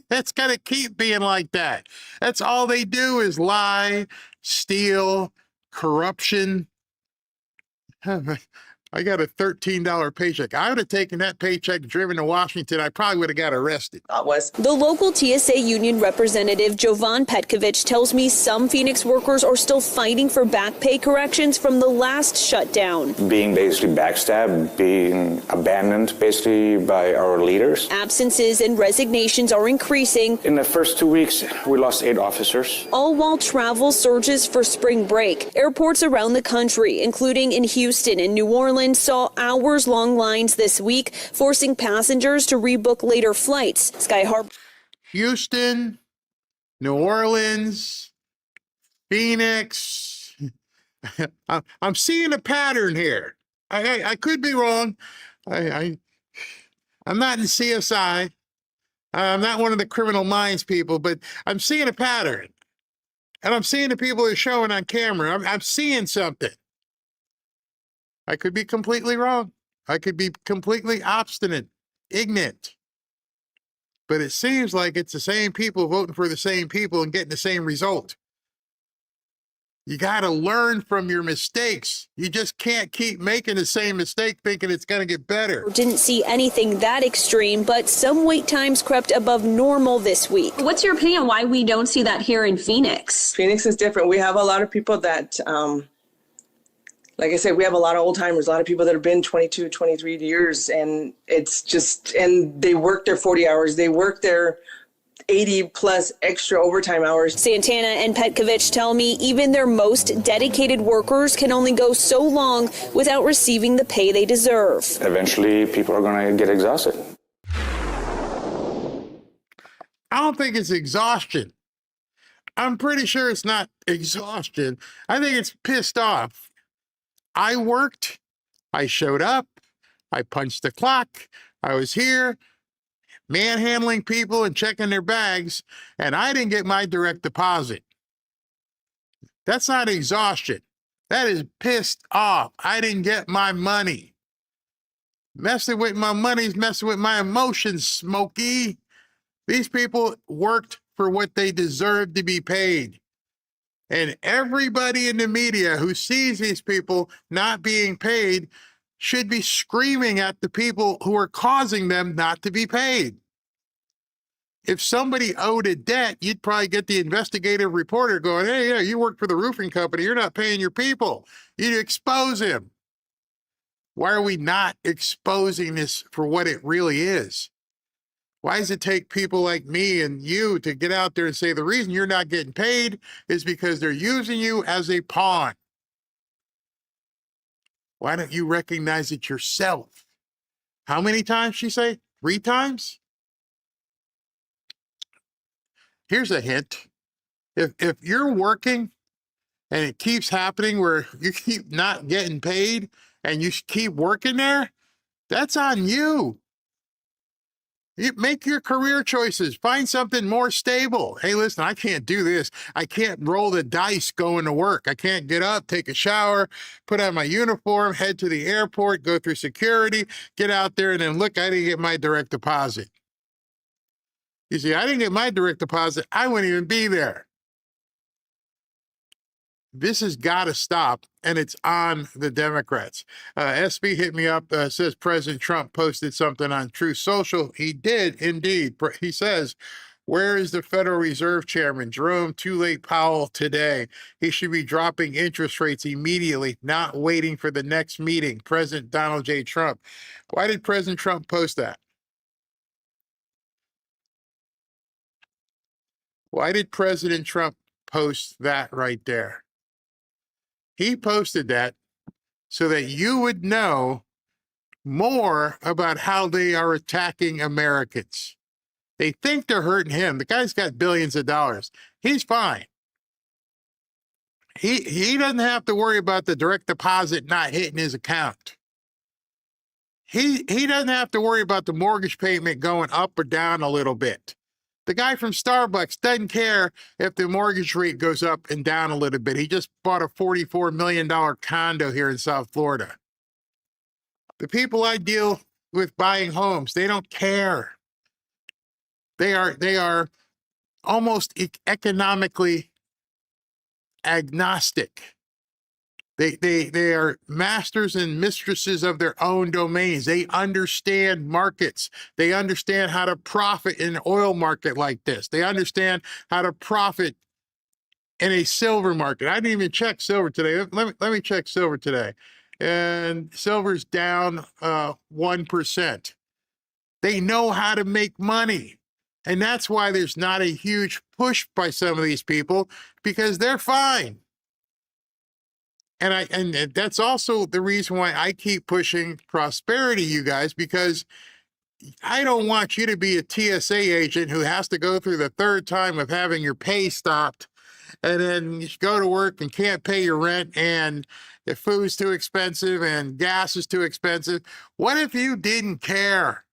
It's going to keep being like that. That's all they do is lie, steal, corruption. I got a $13 paycheck. I would have taken that paycheck, driven to Washington. I probably would have got arrested.
The local TSA union representative, Jovan Petkovic, tells me some Phoenix workers are still fighting for back pay corrections from the last shutdown.
Being basically backstabbed, being abandoned basically by our leaders.
Absences and resignations are increasing.
In the first 2 weeks, we lost 8 officers.
All while travel surges for spring break. Airports around the country, including in Houston and New Orleans, saw hours-long lines this week, forcing passengers to rebook later flights. Sky Harbor.
Houston, New Orleans, Phoenix. I'm seeing a pattern here. I could be wrong. I'm not in CSI. I'm not one of the criminal minds people, but I'm seeing a pattern. And I'm seeing the people that are showing on camera. I'm seeing something. I could be completely wrong. I could be completely obstinate, ignorant. But it seems like it's the same people voting for the same people and getting the same result. You got to learn from your mistakes. You just can't keep making the same mistake thinking it's going to get better.
Didn't see anything that extreme, but some wait times crept above normal this week. What's your opinion why we don't see that here in Phoenix?
Phoenix is different. We have a lot of people that, like I said, we have a lot of old timers, a lot of people that have been 22, 23 years, and it's just, and they work their 40 hours, they work their 80 plus extra overtime hours.
Santana and Petkovic tell me even their most dedicated workers can only go so long without receiving the pay they deserve.
Eventually, people are going to get exhausted.
I don't think it's exhaustion. I'm pretty sure it's not exhaustion. I think it's pissed off. I worked, I showed up, I punched the clock, I was here, manhandling people and checking their bags, and I didn't get my direct deposit. That's not exhaustion. That is pissed off. I didn't get my money. Messing with my money is messing with my emotions, Smokey. These people worked for what they deserved to be paid. And everybody in the media who sees these people not being paid should be screaming at the people who are causing them not to be paid. If somebody owed a debt, you'd probably get the investigative reporter going, hey, yeah, you work for the roofing company. You're not paying your people. You'd expose him. Why are we not exposing this for what it really is? Why does it take people like me and you to get out there and say the reason you're not getting paid is because they're using you as a pawn? Why don't you recognize it yourself? How many times, she say? 3 times? Here's a hint. If you're working and it keeps happening where you keep not getting paid and you keep working there, that's on you. You make your career choices. Find something more stable. Hey, listen, I can't do this. I can't roll the dice going to work. I can't get up, take a shower, put on my uniform, head to the airport, go through security, get out there, and then look, I didn't get my direct deposit. You see, I didn't get my direct deposit. I wouldn't even be there. This has got to stop, and it's on the Democrats. SB hit me up, says President Trump posted something on Truth Social. He did, indeed. He says, where is the Federal Reserve Chairman, Jerome Too Late Powell, today? He should be dropping interest rates immediately, not waiting for the next meeting. President Donald J. Trump. Why did President Trump post that? Why did President Trump post that right there? He posted that so that you would know more about how they are attacking Americans. They think they're hurting him. The guy's got billions of dollars. He's fine. He doesn't have to worry about the direct deposit not hitting his account. He doesn't have to worry about the mortgage payment going up or down a little bit. The guy from Starbucks doesn't care if the mortgage rate goes up and down a little bit. He just bought a $44 million condo here in South Florida. The people I deal with buying homes, they don't care. They are almost economically agnostic. They are masters and mistresses of their own domains. They understand markets. They understand how to profit in an oil market like this. They understand how to profit in a silver market. I didn't even check silver today. Let me check silver today. And silver's down 1%. They know how to make money. And that's why there's not a huge push by some of these people, because they're fine. And that's also the reason why I keep pushing prosperity, you guys, because I don't want you to be a TSA agent who has to go through the third time of having your pay stopped, and then you go to work and can't pay your rent, and the food's too expensive and gas is too expensive. What if you didn't care?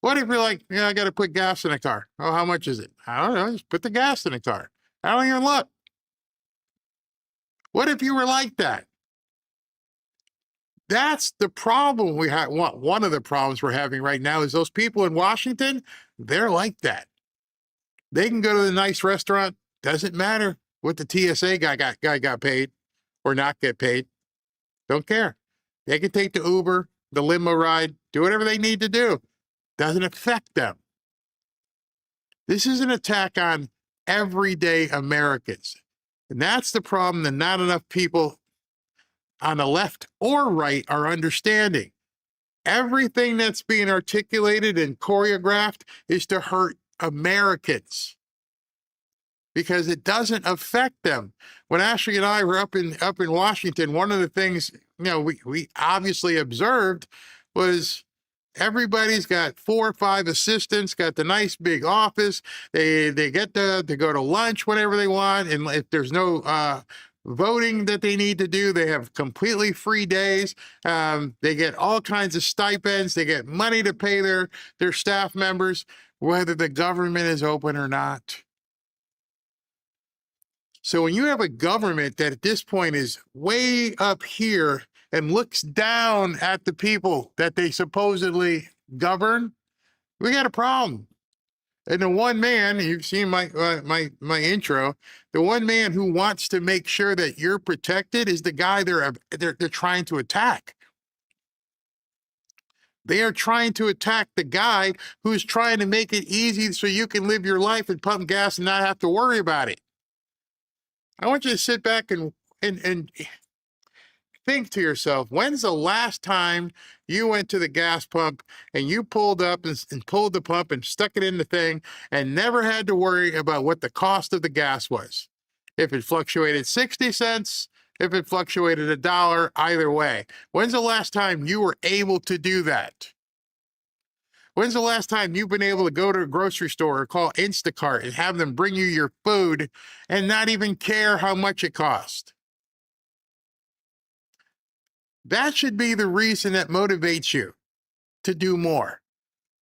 What if you're like, I got to put gas in a car. Oh, how much is it? I don't know. Just put the gas in the car. I don't even look. What if you were like that? That's the problem we have. One of the problems we're having right now is those people in Washington, they're like that. They can go to the nice restaurant. Doesn't matter what the TSA guy got paid or not get paid. Don't care. They can take the Uber, the limo ride, do whatever they need to do. Doesn't affect them. This is an attack on everyday Americans. And that's the problem that not enough people on the left or right are understanding. Everything that's being articulated and choreographed is to hurt Americans because it doesn't affect them. When Ashley and I were up in Washington, one of the things we obviously observed was everybody's got 4 or 5 assistants, got the nice big office. They get to go to lunch whenever they want. And if there's no voting that they need to do, they have completely free days. They get all kinds of stipends. They get money to pay their staff members, whether the government is open or not. So when you have a government that at this point is way up here and looks down at the people that they supposedly govern, we got a problem. And the one man, you've seen my intro, the one man who wants to make sure that you're protected is the guy they're trying to attack. They are trying to attack the guy who's trying to make it easy so you can live your life and pump gas and not have to worry about it. I want you to sit back and think to yourself, when's the last time you went to the gas pump and you pulled up and pulled the pump and stuck it in the thing and never had to worry about what the cost of the gas was? If it fluctuated 60 cents, if it fluctuated $1, either way. When's the last time you were able to do that? When's the last time you've been able to go to a grocery store or call Instacart and have them bring you your food and not even care how much it cost? That should be the reason that motivates you to do more.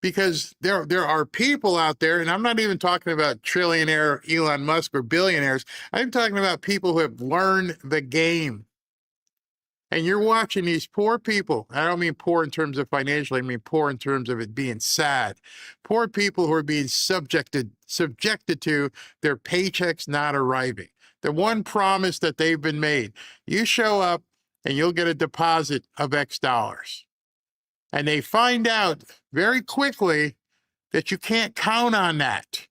Because there are people out there, and I'm not even talking about trillionaire Elon Musk or billionaires. I'm talking about people who have learned the game. And you're watching these poor people. I don't mean poor in terms of financially, I mean poor in terms of it being sad. Poor people who are being subjected to their paychecks not arriving. The one promise that they've been made, you show up and you'll get a deposit of X dollars. And they find out very quickly that you can't count on that.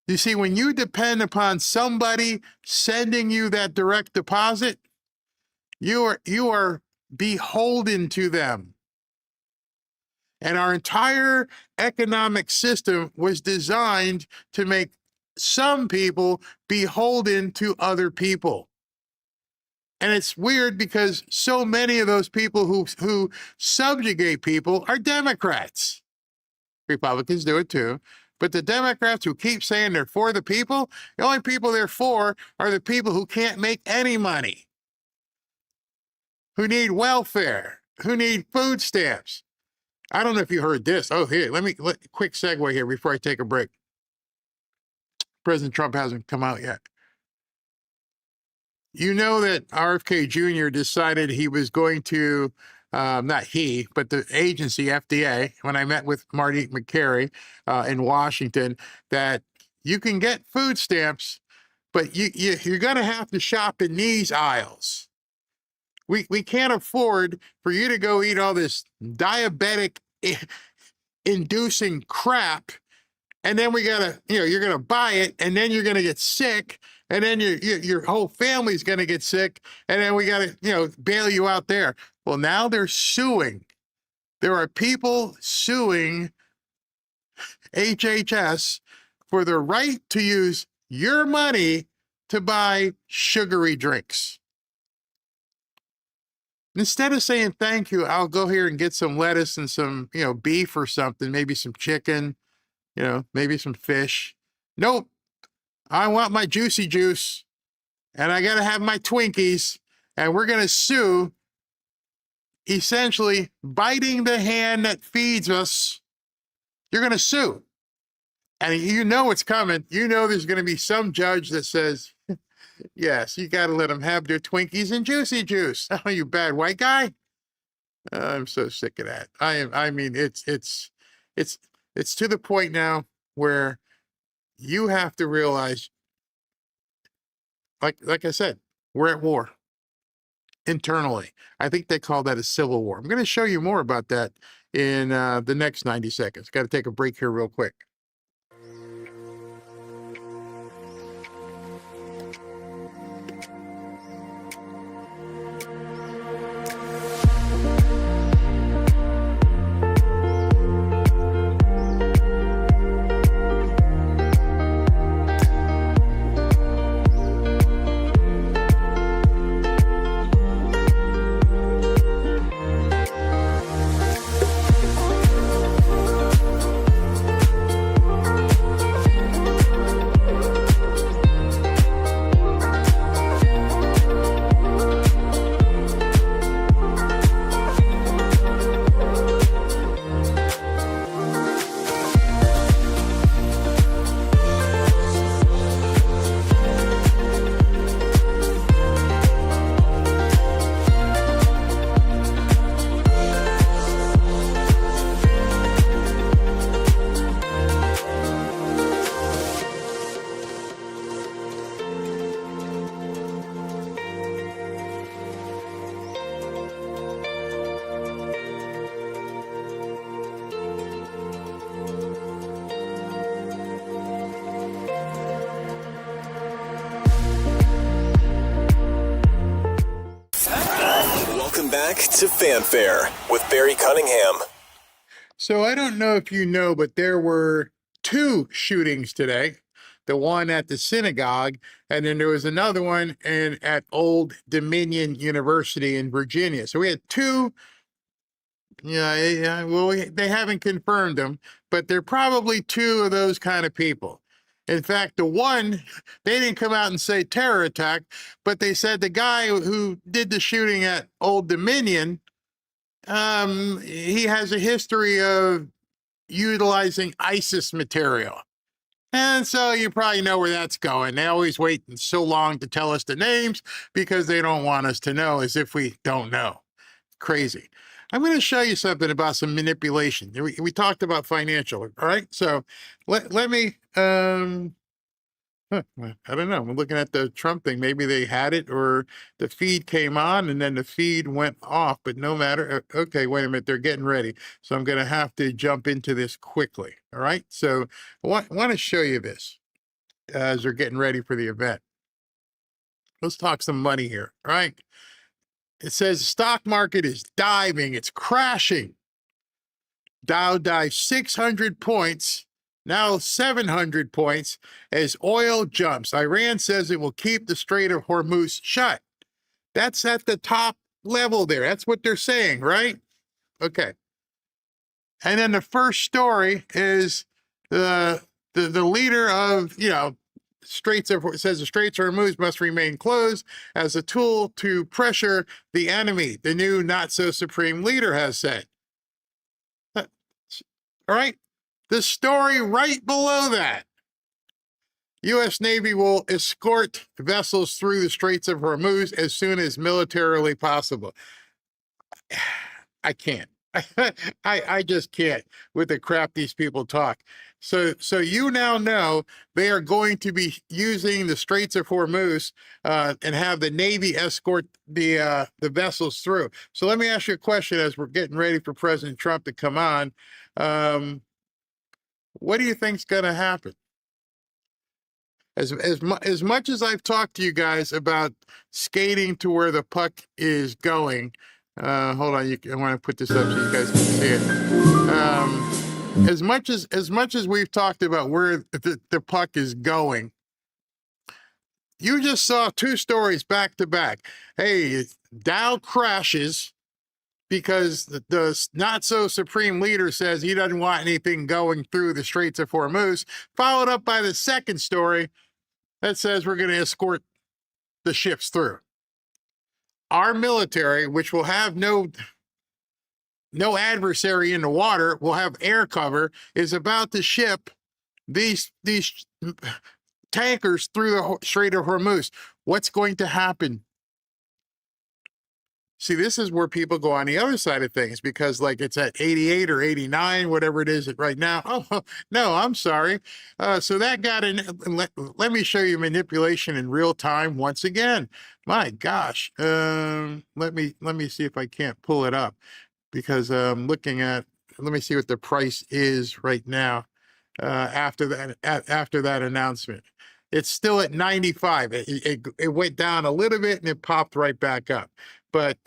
You see, when you depend upon somebody sending you that direct deposit, you are beholden to them. And our entire economic system was designed to make some people beholden to other people. And it's weird because so many of those people who subjugate people are Democrats. Republicans do it too. But the Democrats who keep saying they're for the people, the only people they're for are the people who can't make any money, who need welfare, who need food stamps. I don't know if you heard this. Oh, here, quick segue here before I take a break. President Trump hasn't come out yet. You know that RFK Jr. decided he was going to, not he, but the agency, FDA, when I met with Marty McCary in Washington, that you can get food stamps, but you're going to have to shop in these aisles. We can't afford for you to go eat all this diabetic inducing crap, and then we gotta, you're gonna buy it, and then you're gonna get sick, and then your whole family's gonna get sick, and then we gotta, bail you out there. Well, now they're suing. There are people suing HHS for the right to use your money to buy sugary drinks. Instead of saying thank you, I'll go here and get some lettuce and some, beef or something, maybe some chicken, maybe some fish. Nope. I want my juicy juice, and I got to have my Twinkies, and we're going to sue, essentially biting the hand that feeds us. You're going to sue. And you know it's coming. You know there's going to be some judge that says, yes, you got to let them have their Twinkies and juicy juice. Oh, you bad white guy. I'm so sick of that. I mean, it's to the point now where you have to realize, like I said, we're at war internally. I think they call that a civil war. I'm going to show you more about that in the next 90 seconds. Got to take a break here real quick.
Welcome back to Fanfare with Barry Cunningham.
So I don't know if you know, but there were 2 shootings today. The one at the synagogue, and then there was another one at Old Dominion University in Virginia. So we had 2. Well, they haven't confirmed them, but they're probably 2 of those kind of people. In fact, the one, they didn't come out and say terror attack, but they said the guy who did the shooting at Old Dominion, he has a history of utilizing ISIS material. And so you probably know where that's going. They always wait so long to tell us the names because they don't want us to know, as if we don't know. Crazy. I'm going to show you something about some manipulation. We talked about financial, all right? So let me, I don't know. I'm looking at the Trump thing. Maybe they had it or the feed came on and then the feed went off, but no matter. Okay, wait a minute. They're getting ready. So I'm going to have to jump into this quickly, all right? So I want to show you this as they're getting ready for the event. Let's talk some money here, all right? It says the stock market is diving. It's crashing. Dow dives 600 points, now 700 points as oil jumps. Iran says it will keep the Strait of Hormuz shut. That's at the top level there. That's what they're saying, right? Okay. And then the first story is the leader of, Straits of, it says the Straits of Hormuz must remain closed as a tool to pressure the enemy, the new not-so-supreme leader has said. All right? The story right below that. U.S. Navy will escort vessels through the Straits of Hormuz as soon as militarily possible. I can't. I just can't with the crap these people talk. So you now know they are going to be using the Straits of Hormuz and have the Navy escort the vessels through. So let me ask you a question as we're getting ready for President Trump to come on. What do you think's going to happen? As much as I've talked to you guys about skating to where the puck is going, hold on, I want to put this up so you guys can see it. As much as we've talked about where the puck is going, you just saw two stories back to back. Hey, Dow crashes because the not so supreme leader says he doesn't want anything going through the Straits of Hormuz, followed up by the second story that says we're going to escort the ships through. Our military, which will have no adversary in the water, will have air cover, is about to ship these tankers through the Strait of Hormuz. What's going to happen? See, this is where people go on the other side of things because, like, it's at 88 or 89, whatever it is right now. Oh, no, I'm sorry. So that got in. Let me show you manipulation in real time once again. My gosh. Let me see if I can't pull it up because I'm looking at. Let me see what the price is right now after that announcement. It's still at 95. It went down a little bit and it popped right back up. But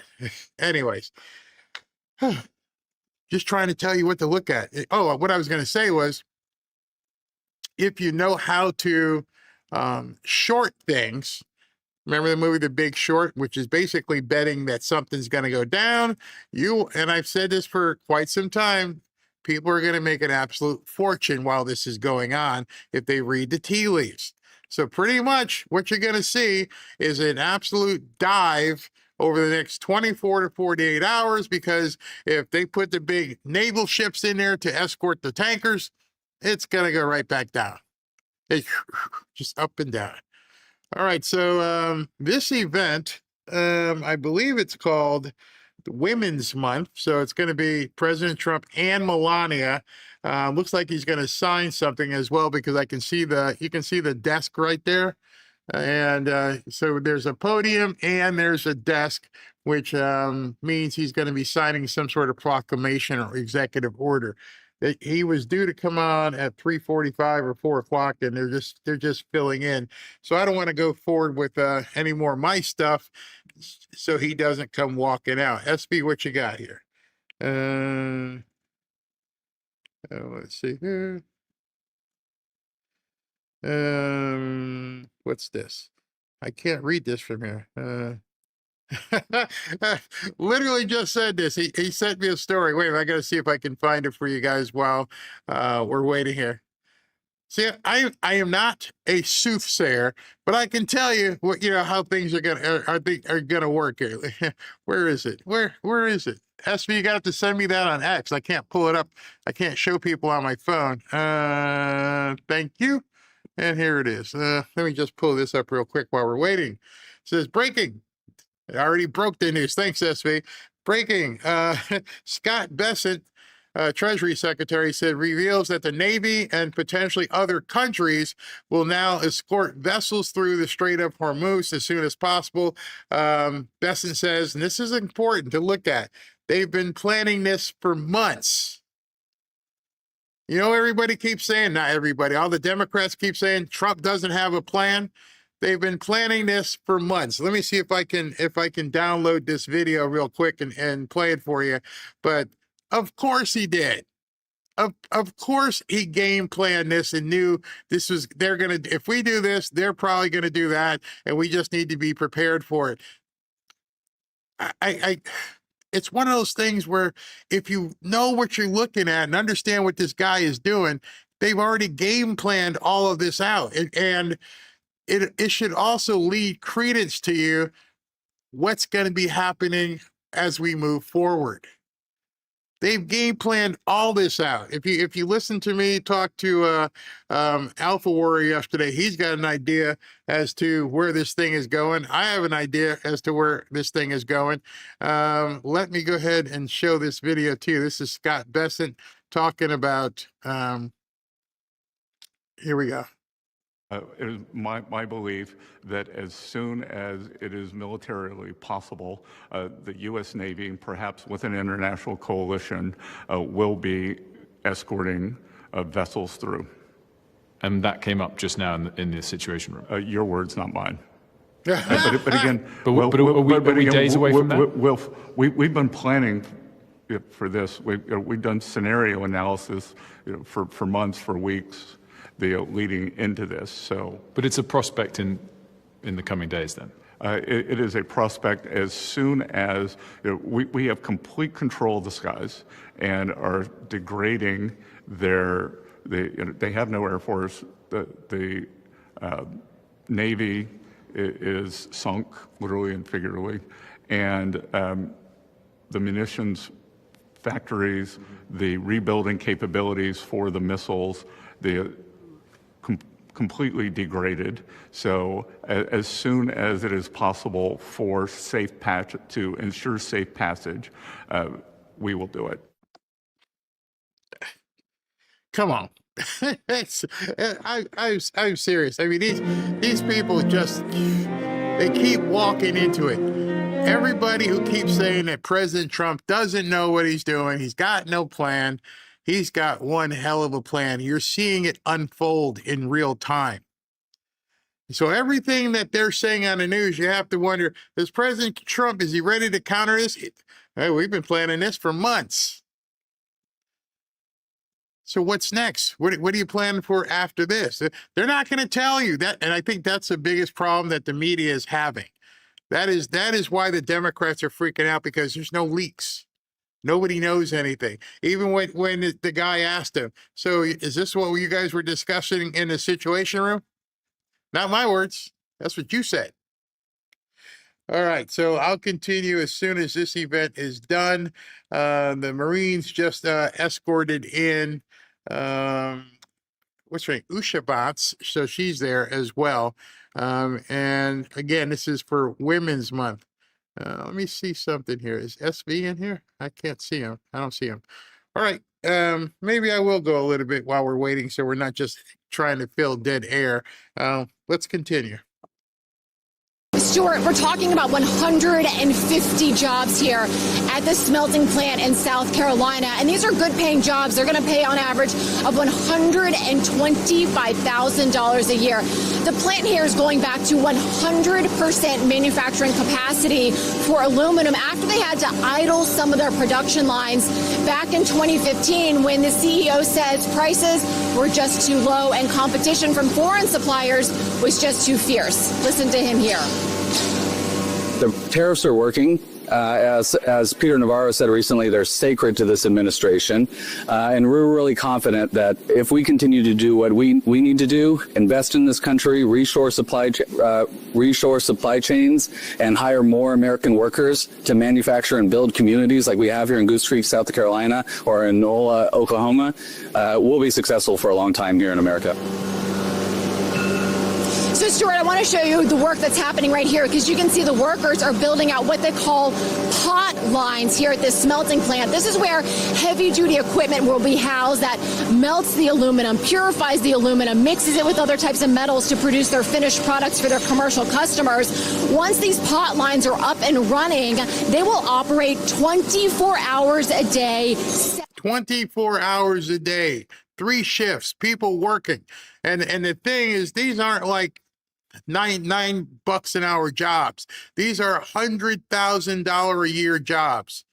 anyways, just trying to tell you what to look at. Oh, what I was going to say was, if you know how to short things, remember the movie The Big Short, which is basically betting that something's going to go down. And I've said this for quite some time, people are going to make an absolute fortune while this is going on if they read the tea leaves. So pretty much what you're going to see is an absolute dive over the next 24 to 48 hours, because if they put the big naval ships in there to escort the tankers, it's going to go right back down. Just up and down. All right, so this event, I believe it's called Women's Month. So it's going to be President Trump and Melania. Looks like he's going to sign something as well, because you can see the desk right there. And so there's a podium and there's a desk, which means he's going to be signing some sort of proclamation or executive order. He was due to come on at 3:45 or 4 o'clock, and they're just filling in. So I don't want to go forward with any more of my stuff, so he doesn't come walking out. SB, what you got here? Let's see here. What's this? I can't read this from here. Literally just said this. He sent me a story. Wait a minute, I gotta see if I can find it for you guys while we're waiting here. See, I am not a soothsayer, but I can tell you what how things are gonna work here. Where is it? Where is it? SB, you got to send me that on X. I can't pull it up. I can't show people on my phone. Thank you. And here it is. Let me just pull this up real quick while we're waiting. It says breaking. I already broke the news. Thanks, SV. Breaking. Scott Bessent, Treasury Secretary, said reveals that the Navy and potentially other countries will now escort vessels through the Strait of Hormuz as soon as possible. Bessent says, and this is important to look at, they've been planning this for months. Everybody keeps saying, not everybody, all the Democrats keep saying Trump doesn't have a plan. They've been planning this for months. Let me see if I can download this video real quick and play it for you. But of course he did. Of course he game planned this and knew if we do this, they're probably gonna do that, and we just need to be prepared for it. It's one of those things where if you know what you're looking at and understand what this guy is doing, they've already game planned all of this out. And it should also lead credence to you what's going to be happening as we move forward. They've game planned all this out. If you listen to me talk to Alpha Warrior yesterday, he's got an idea as to where this thing is going. I have an idea as to where this thing is going. Let me go ahead and show this video to you. This is Scott Bessent talking about. Here we go.
It is my belief that as soon as it is militarily possible, the U.S. Navy, perhaps with an international coalition, will be escorting vessels through.
And that came up just now in the Situation Room.
Your words, not mine. But again,
are we days away from that?
We've been planning for this. We've done scenario analysis for months, for weeks. Leading into this,
but it's a prospect in the coming days. Then
it is a prospect as soon as we have complete control of the skies and are degrading they have no air force. The Navy is sunk, literally and figuratively, and the munitions factories, the rebuilding capabilities for the missiles, completely degraded. So as soon as it is possible for to ensure safe passage, we will do it.
Come on. I'm serious. I mean, these people just, they keep walking into it. Everybody who keeps saying that President Trump doesn't know what he's doing, he's got no plan, he's got one hell of a plan. You're seeing it unfold in real time. So everything that they're saying on the news, you have to wonder, is President Trump, is he ready to counter this? Hey, we've been planning this for months. So what's next? What are you planning for after this? They're not going to tell you that. And I think that's the biggest problem that the media is having. That is why the Democrats are freaking out, because there's no leaks. Nobody knows anything. Even when the guy asked him, so is this what you guys were discussing in the Situation Room? Not my words. That's what you said. All right, so I'll continue as soon as this event is done. The Marines just escorted in, what's her name? Usha Bats, so she's there as well. And again, this is for Women's Month. Let me see something here. Is SB in here? I can't see him. I don't see him. All right. Maybe I will go a little bit while we're waiting, so we're not just trying to fill dead air. Let's continue.
Stuart, we're talking about 150 jobs here at the smelting plant in South Carolina, and these are good paying jobs. They're going to pay on average of $125,000 a year. The plant here is going back to 100% manufacturing capacity for aluminum after they had to idle some of their production lines back in 2015 when the CEO says prices were just too low and competition from foreign suppliers was just too fierce. Listen to him here.
The tariffs are working. As Peter Navarro said recently, they're sacred to this administration. And we're really confident that if we continue to do what we need to do, invest in this country, reshore supply chains, and hire more American workers to manufacture and build communities like we have here in Goose Creek, South Carolina, or in NOLA, Oklahoma, we'll be successful for a long time here in America.
So, Stuart, I want to show you the work that's happening right here, because you can see the workers are building out what they call pot lines here at this smelting plant. This is where heavy-duty equipment will be housed that melts the aluminum, purifies the aluminum, mixes it with other types of metals to produce their finished products for their commercial customers. Once these pot lines are up and running, they will operate 24 hours a day.
24 hours a day, 3 shifts, people working. And the thing is, these aren't like $9 an hour jobs. These are $100,000 a year jobs.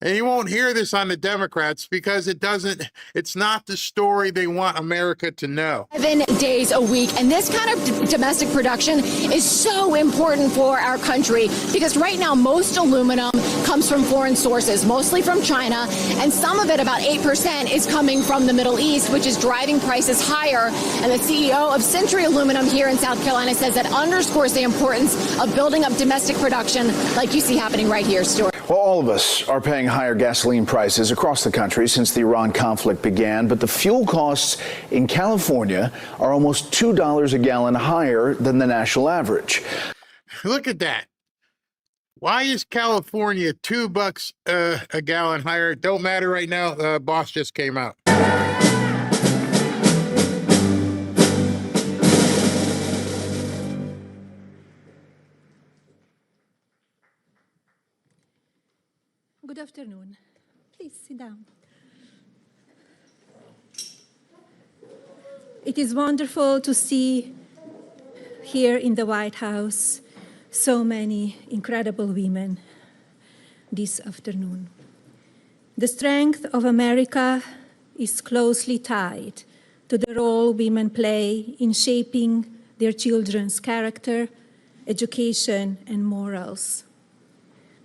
And you won't hear this on the Democrats because it's not the story they want America to know. 7
days a week. And this kind of domestic production is so important for our country because right now most aluminum comes from foreign sources, mostly from China. And some of it, about 8%, is coming from the Middle East, which is driving prices higher. And the CEO of Century Aluminum here in South Carolina says that underscores the importance of building up domestic production like you see happening right here, Stuart.
Well, all of us are paying higher gasoline prices across the country since the Iran conflict began, but the fuel costs in California are almost $2 a gallon higher than the national average.
Look at that. Why is California $2 a gallon higher? It don't matter right now. Boss just came out.
Good afternoon. Please sit down. It is wonderful to see here in the White House so many incredible women this afternoon. The strength of America is closely tied to the role women play in shaping their children's character, education, and morals.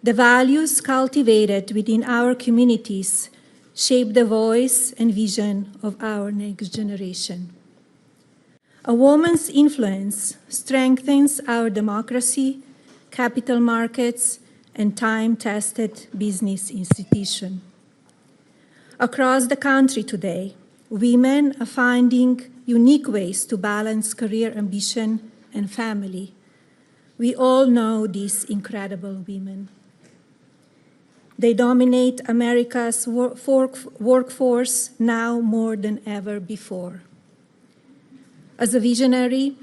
The values cultivated within our communities shape the voice and vision of our next generation. A woman's influence strengthens our democracy, capital markets, and time-tested business institutions. Across the country today, women are finding unique ways to balance career ambition and family. We all know these incredible women. They dominate America's workforce now more than ever before. As a visionary,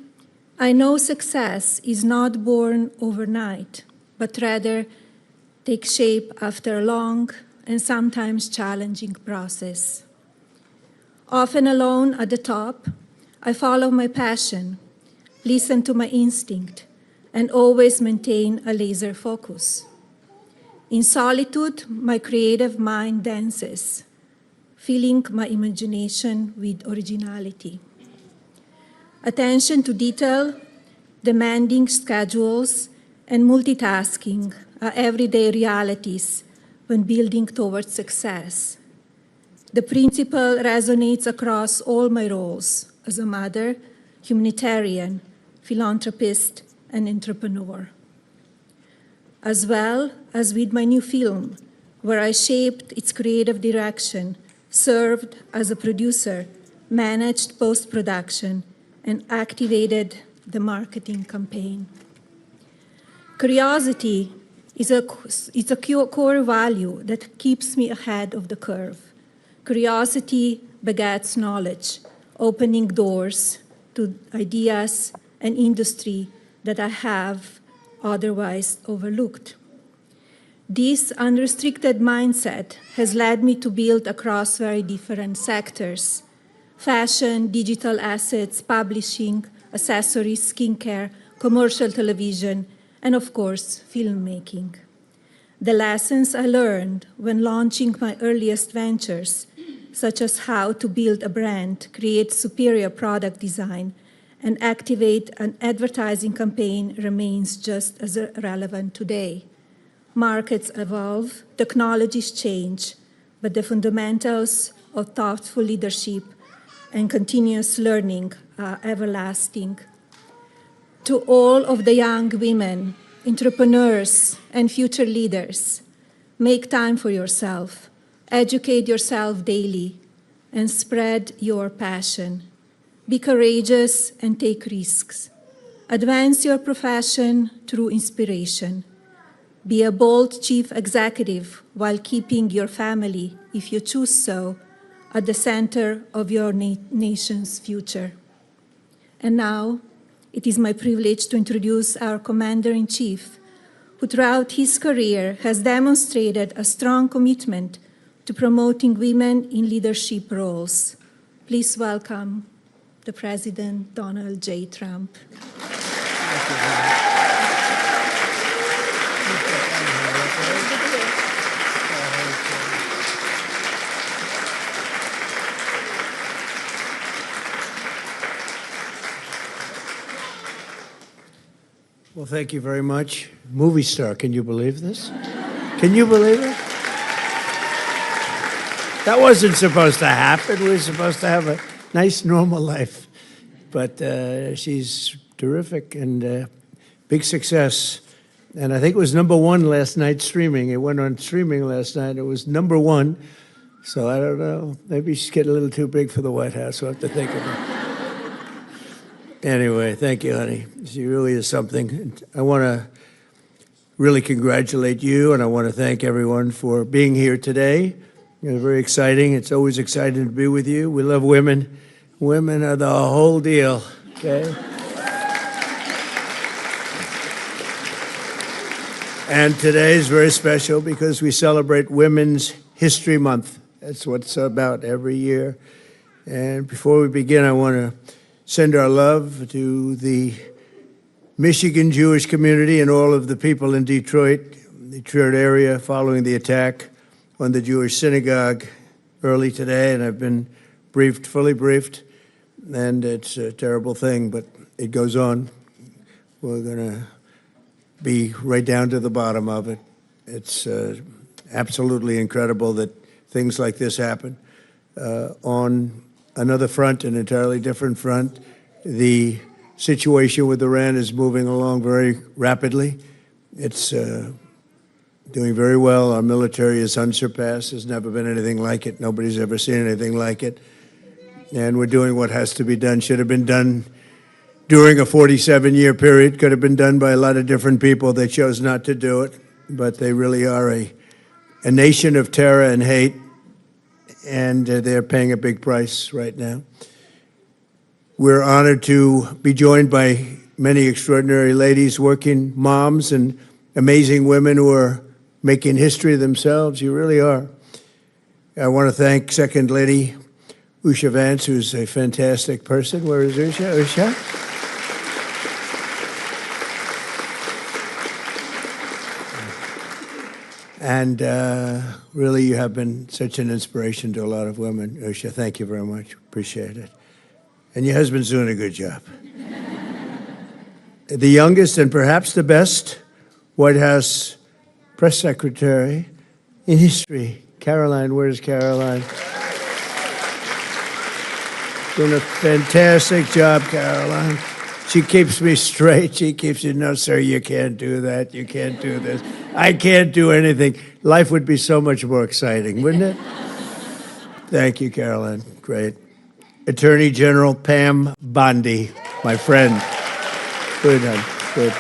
I know success is not born overnight, but rather takes shape after a long and sometimes challenging process. Often alone at the top, I follow my passion, listen to my instinct, and always maintain a laser focus. In solitude, my creative mind dances, filling my imagination with originality. Attention to detail, demanding schedules, and multitasking are everyday realities when building towards success. The principle resonates across all my roles as a mother, humanitarian, philanthropist, and entrepreneur. As well as with my new film, where I shaped its creative direction, served as a producer, managed post-production, and activated the marketing campaign. Curiosity is a core value that keeps me ahead of the curve. Curiosity begets knowledge, opening doors to ideas and industry that I have otherwise overlooked. This unrestricted mindset has led me to build across very different sectors: fashion, digital assets, publishing, accessories, skincare, commercial television, and of course, filmmaking. The lessons I learned when launching my earliest ventures, such as how to build a brand, create superior product design, and activate an advertising campaign, remains just as relevant today. Markets evolve, technologies change, but the fundamentals of thoughtful leadership and continuous learning are everlasting. To all of the young women, entrepreneurs, and future leaders, make time for yourself, educate yourself daily, and spread your passion. Be courageous and take risks. Advance your profession through inspiration. Be a bold chief executive while keeping your family, if you choose so, at the center of your nation's future. And now, it is my privilege to introduce our Commander-in-Chief, who throughout his career has demonstrated a strong commitment to promoting women in leadership roles. Please welcome the President, Donald J. Trump.
Well, thank you very much. Movie star, can you believe this? Can you believe it? That wasn't supposed to happen. We were supposed to have a nice, normal life. But she's terrific and big success
And I think it was #1 last night streaming. It went on streaming last night. It was #1. So I don't know. Maybe she's getting a little too big for the White House. We'll have to think about it. Anyway, thank you, honey. She really is something. I want to really congratulate you, and I want to thank everyone for being here today. It's very exciting. It's always exciting to be with you. We love women. Women are the whole deal, okay? And today is very special because we celebrate Women's History Month. That's what it's about every year. And before we begin, I want to send our love to the Michigan Jewish community and all of the people in Detroit area following the attack on the Jewish synagogue early today. And I've been briefed, fully briefed, and it's a terrible thing, but it goes on. We're going to be right down to the bottom of it. It's absolutely incredible that things like this happen. On another front, an entirely different front, the situation with Iran is moving along very rapidly. It's doing very well. Our military is unsurpassed. There's never been anything like it. Nobody's ever seen anything like it. And we're doing what has to be done, should have been done during a 47-year period, could have been done by a lot of different people. They chose not to do it, but they really are a nation of terror and hate, and they're paying a big price right now. We're honored to be joined by many extraordinary ladies, working moms, and amazing women who are making history themselves. You really are. I want to thank Second Lady Usha Vance, who's a fantastic person. Where is Usha? Usha? And really, you have been such an inspiration to a lot of women. Usha, thank you very much. Appreciate it. And your husband's doing a good job. The youngest and perhaps the best White House press secretary in history. Caroline, where's Caroline? Doing a fantastic job, Caroline. She keeps me straight. She keeps you, no, sir, you can't do that. You can't do this. I can't do anything. Life would be so much more exciting, wouldn't it? Thank you, Caroline. Great. Attorney General Pam Bondi, my friend. Good, good.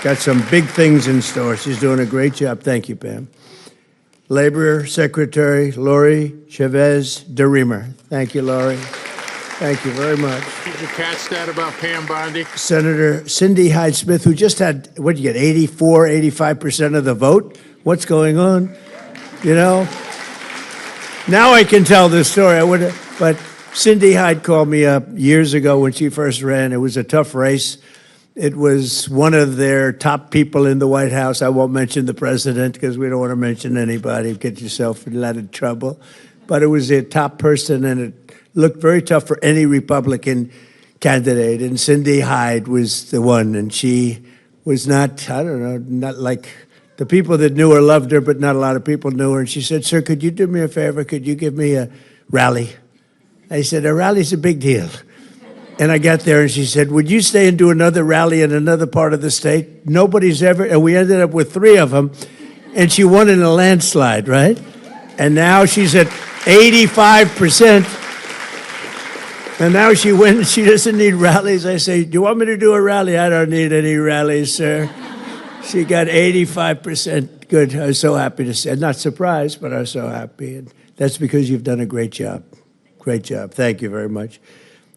Got some big things in store. She's doing a great job. Thank you, Pam. Labor Secretary Lori Chavez DeRemer. Thank you, Lori. Thank you very much.
Did you catch that about Pam Bondi?
Senator Cindy Hyde-Smith, who just had, what did you get, 84, 85% of the vote? What's going on? You know? Now I can tell this story. I would have, but Cindy Hyde called me up years ago when she first ran. It was a tough race. It was one of their top people in the White House. I won't mention the president because we don't want to mention anybody. Get yourself in a lot of trouble. But it was a top person, and it looked very tough for any Republican candidate. And Cindy Hyde was the one, and she was not, I don't know, not like the people that knew her loved her, but not a lot of people knew her. And she said, sir, could you do me a favor? Could you give me a rally? I said, a rally's a big deal. And I got there and she said, would you stay and do another rally in another part of the state? Nobody's ever, and we ended up with 3 of them. And she won in a landslide, right? And now she's at 85%. And now she wins. She doesn't need rallies. I say, do you want me to do a rally? I don't need any rallies, sir. She got 85%. Good. I was so happy to say. Not surprised, but I was so happy. And that's because you've done a great job. Great job. Thank you very much.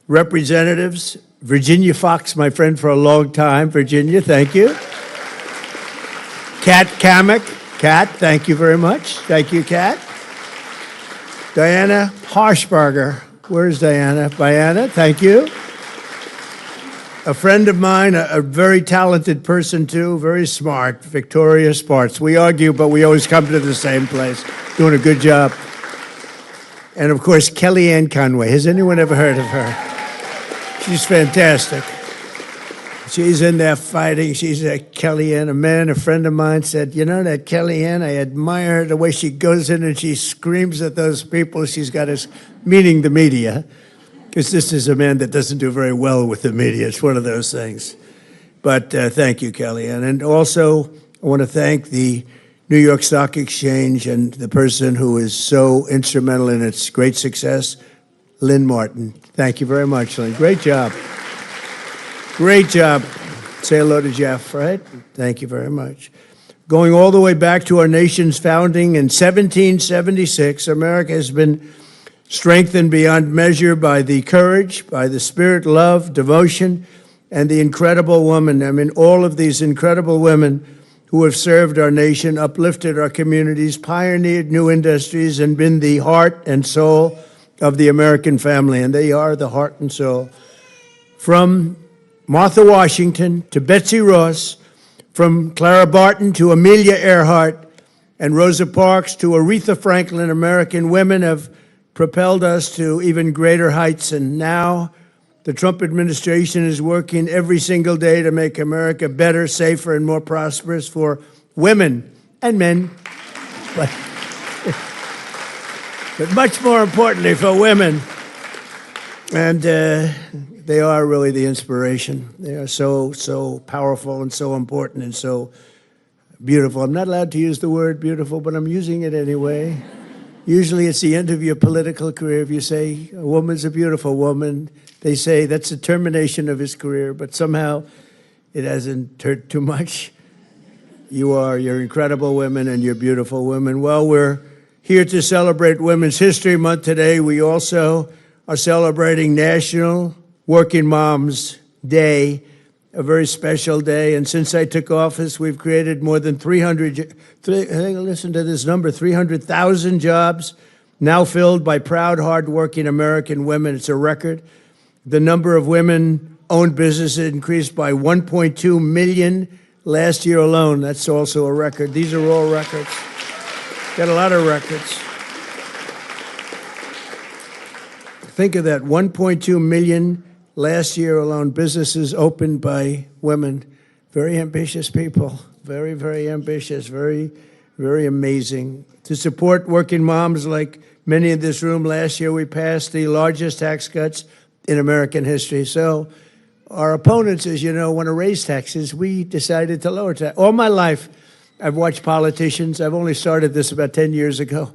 Representatives, Virginia Fox, my friend for a long time. Virginia, thank you. Kat Kamek. Kat, thank you very much. Thank you, Kat. Diana Harshbarger. Where's Diana? Diana, thank you. A friend of mine, a very talented person too, very smart, Victoria Sparks. We argue, but we always come to the same place. Doing a good job. And of course, Kellyanne Conway. Has anyone ever heard of her? She's fantastic. She's in there fighting. She's a Kellyanne. A friend of mine said, you know that Kellyanne, I admire her, the way she goes in and she screams at those people she's got us, meaning the media, because this is a man that doesn't do very well with the media. It's one of those things. But thank you, Kellyanne. And also, I want to thank the New York Stock Exchange and the person who is so instrumental in its great success, Lynn Martin. Thank you very much, Lynn. Great job. Great job. Say hello to Jeff, right? Thank you very much. Going all the way back to our nation's founding in 1776, America has been strengthened beyond measure by the courage, by the spirit, love, devotion, and the incredible woman. I mean, all of these incredible women who have served our nation, uplifted our communities, pioneered new industries, and been the heart and soul of the American family. And they are the heart and soul. From Martha Washington to Betsy Ross, from Clara Barton to Amelia Earhart and Rosa Parks to Aretha Franklin, American women have propelled us to even greater heights. And now the Trump administration is working every single day to make America better, safer, and more prosperous for women and men, but much more importantly for women. And they are really the inspiration. They are so powerful and so important and so beautiful. I'm not allowed to use the word beautiful, but I'm using it anyway. Usually it's the end of your political career. If you say a woman's a beautiful woman, they say that's the termination of his career, but somehow it hasn't hurt too much. You're incredible women and you're beautiful women. Well, we're here to celebrate Women's History Month today. We also are celebrating National Working Moms Day, a very special day. And since I took office, we've created more than 300,000 jobs now filled by proud, hardworking American women. It's a record. The number of women-owned businesses increased by 1.2 million last year alone. That's also a record. These are all records. Got a lot of records. Think of that, 1.2 million last year alone, businesses opened by women. Very ambitious people, very, very ambitious, very, very amazing. To support working moms like many in this room, last year we passed the largest tax cuts in American history. So our opponents, as you know, want to raise taxes. We decided to lower taxes. All my life, I've watched politicians. I've only started this about 10 years ago.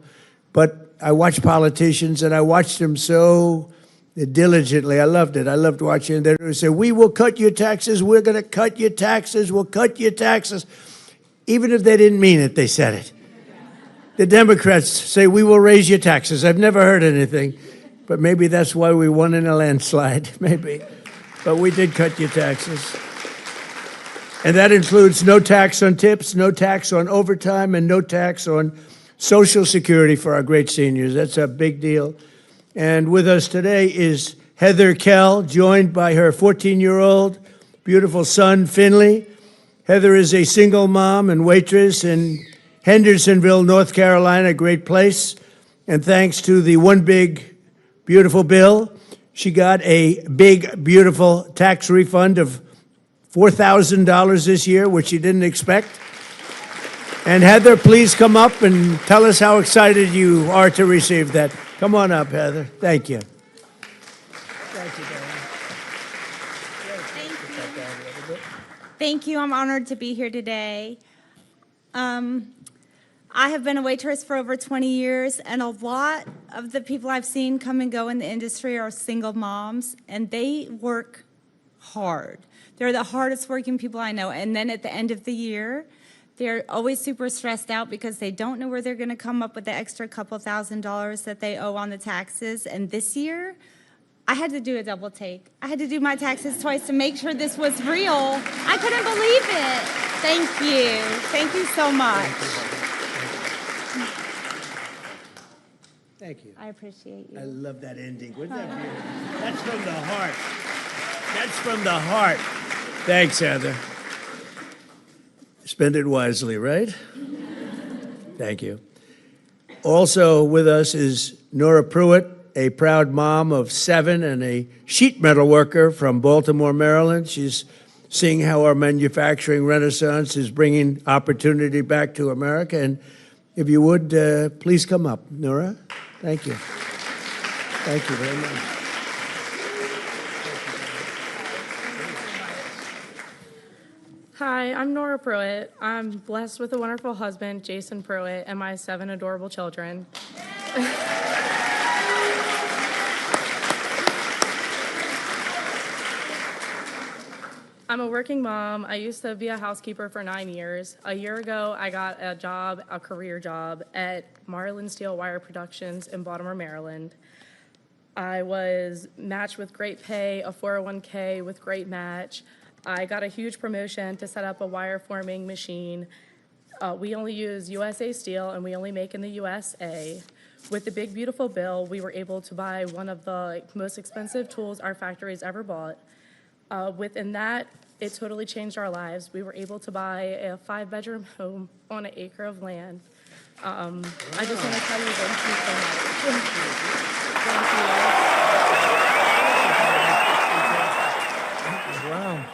But I watched politicians, and I watched them so diligently. I loved it. I loved watching them. They would say, we will cut your taxes. We're going to cut your taxes. We'll cut your taxes. Even if they didn't mean it, they said it. The Democrats say, we will raise your taxes. I've never heard anything. But maybe that's why we won in a landslide, maybe. But we did cut your taxes. And that includes no tax on tips, no tax on overtime, and no tax on Social Security for our great seniors. That's a big deal. And with us today is Heather Kell, joined by her 14-year-old beautiful son, Finley. Heather is a single mom and waitress in Hendersonville, North Carolina, a great place. And thanks to the One Big Beautiful Bill, she got a big, beautiful tax refund of $4,000 this year, which she didn't expect. And Heather, please come up and tell us how excited you are to receive that. Come on up, Heather. Thank you. Thank you, darling.
Thank you. I'm honored to be here today. I have been a waitress for over 20 years, and a lot of the people I've seen come and go in the industry are single moms, and they work hard. They're the hardest working people I know. And then at the end of the year, they're always super stressed out because they don't know where they're going to come up with the extra couple $1,000s that they owe on the taxes. And this year, I had to do a double take. I had to do my taxes twice to make sure this was real. I couldn't believe it. Thank you. Thank you so much.
Thank you.
I appreciate you.
I love that ending. Wasn't that beautiful? That's from the heart. That's from the heart. Thanks, Heather. Spend it wisely, right? Thank you. Also with us is Nora Pruitt, a proud mom of 7 and a sheet metal worker from Baltimore, Maryland. She's seeing how our manufacturing renaissance is bringing opportunity back to America. And if you would, please come up, Nora. Thank you. Thank you very much.
Hi, I'm Nora Pruitt. I'm blessed with a wonderful husband, Jason Pruitt, and my 7 adorable children. I'm a working mom. I used to be a housekeeper for 9 years. A year ago, I got a career job at Marlin Steel Wire Productions in Baltimore, Maryland. I was matched with great pay, a 401k with great match. I got a huge promotion to set up a wire forming machine. We only use USA steel and we only make in the USA. With the big beautiful bill, we were able to buy one of the most expensive tools our factory's ever bought. Within that, it totally changed our lives. We were able to buy a 5-bedroom home on an acre of land. I just want to tell you thank you so much. Thank you.
Wow.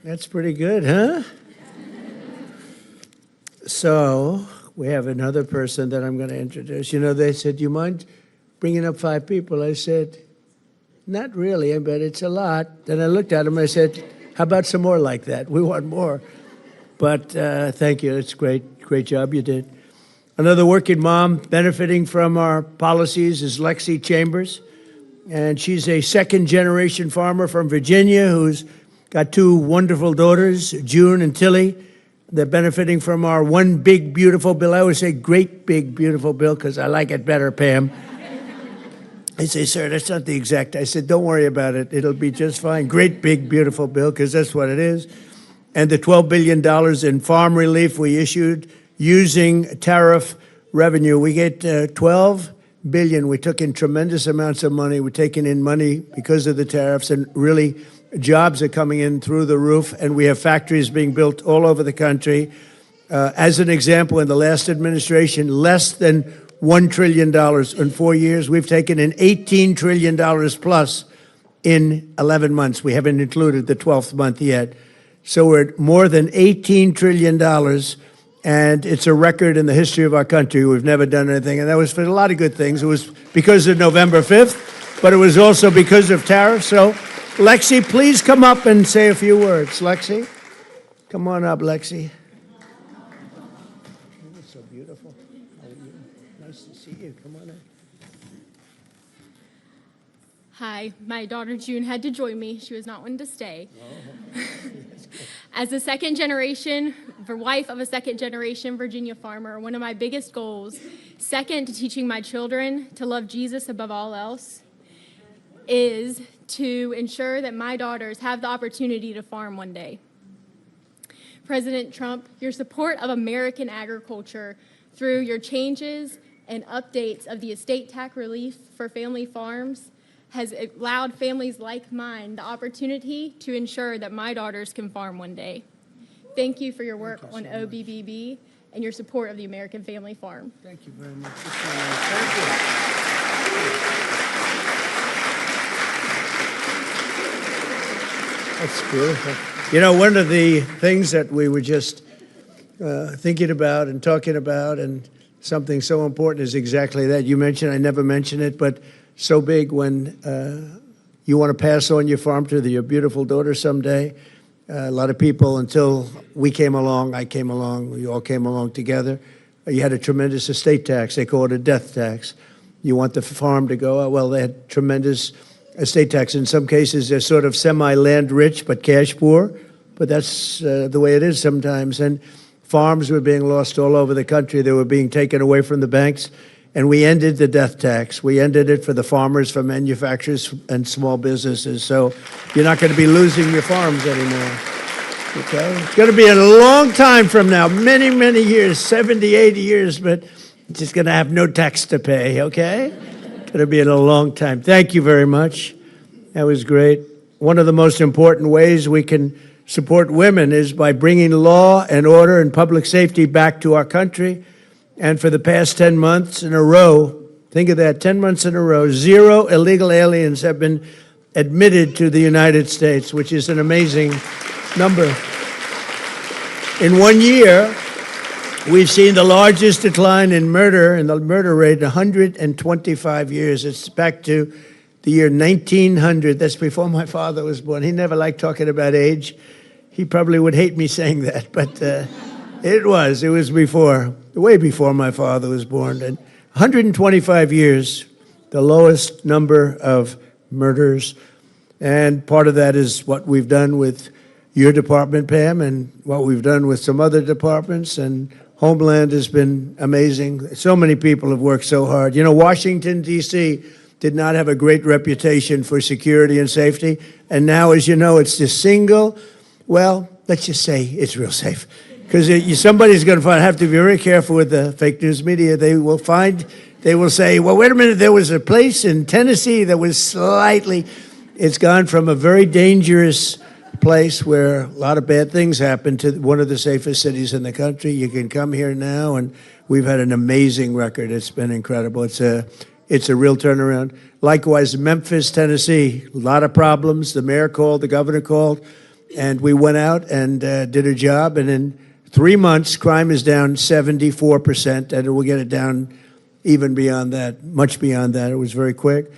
That's pretty good, huh? So we have another person that I'm going to introduce. You know, they said, "You mind bringing up 5 people?" I said, "Not really, but it's a lot." Then I looked at him and I said, "How about some more like that? We want more." But thank you. It's great. Great job you did. Another working mom benefiting from our policies is Lexi Chambers. And she's a second-generation farmer from Virginia who's got 2 wonderful daughters, June and Tilly. They're benefiting from our one big, beautiful bill. I always say great, big, beautiful bill because I like it better, Pam. They say, "Sir, that's not the exact." I said, "Don't worry about it. It'll be just fine. Great, big, beautiful bill," because that's what it is. And the $12 billion in farm relief we issued using tariff revenue. We get $12 billion. We took in tremendous amounts of money. We're taking in money because of the tariffs, and really jobs are coming in through the roof, and we have factories being built all over the country. As an example, in the last administration, less than $1 trillion in 4 years. We've taken in $18 trillion plus in 11 months. We haven't included the 12th month yet. So we're at more than $18 trillion, and it's a record in the history of our country. We've never done anything, and that was for a lot of good things. It was because of November 5th, but it was also because of tariffs. So, Lexi, please come up and say a few words. Lexi, come on up, Lexi. It's so beautiful. Nice to see you. Come on in.
Hi, my daughter June had to join me. She was not one to stay. As a wife of a second-generation Virginia farmer, one of my biggest goals, second to teaching my children to love Jesus above all else, is to ensure that my daughters have the opportunity to farm one day. President Trump, your support of American agriculture through your changes and updates of the estate tax relief for family farms has allowed families like mine the opportunity to ensure that my daughters can farm one day. Thank you for your work on OBBB and your support of the American family farm.
Thank you very much. Thank you. That's beautiful. You know, one of the things that we were just thinking about and talking about, and something so important is exactly that. You mentioned, I never mentioned it, but so big when you want to pass on your farm to your beautiful daughter someday. A lot of people, until we came along, I came along, we all came along together, you had a tremendous estate tax. They call it a death tax. You want the farm to go, well, they had tremendous estate tax. In some cases, they're sort of semi-land rich but cash poor, but that's the way it is sometimes. And farms were being lost all over the country. They were being taken away from the banks. And we ended the death tax. We ended it for the farmers, for manufacturers, and small businesses. So you're not going to be losing your farms anymore. Okay? It's going to be a long time from now, many, many years, 70, 80 years, but it's just going to have no tax to pay, okay? It's going to be in a long time. Thank you very much. That was great. One of the most important ways we can support women is by bringing law and order and public safety back to our country. And for the past 10 months in a row, think of that, 10 months in a row, 0 illegal aliens have been admitted to the United States, which is an amazing number. In 1 year, we've seen the largest decline in the murder rate in 125 years. It's back to the year 1900. That's before my father was born. He never liked talking about age. He probably would hate me saying that, but it was before, way before my father was born. And 125 years, the lowest number of murders. And part of that is what we've done with your department, Pam, and what we've done with some other departments. And Homeland has been amazing. So many people have worked so hard. You know, Washington, D.C. did not have a great reputation for security and safety. And now, as you know, it's the single, well, let's just say it's real safe. Because somebody's going to have to be very careful with the fake news media. They will say, well, wait a minute, there was a place in Tennessee that was slightly, it's gone from a very dangerous place where a lot of bad things happen to one of the safest cities in the country. You can come here now, and we've had an amazing record. It's been incredible. It's a real turnaround. Likewise, Memphis, Tennessee, a lot of problems. The mayor called, the governor called, and we went out and did a job. And in 3 months, crime is down 74%, and we'll get it down even beyond that, much beyond that. It was very quick.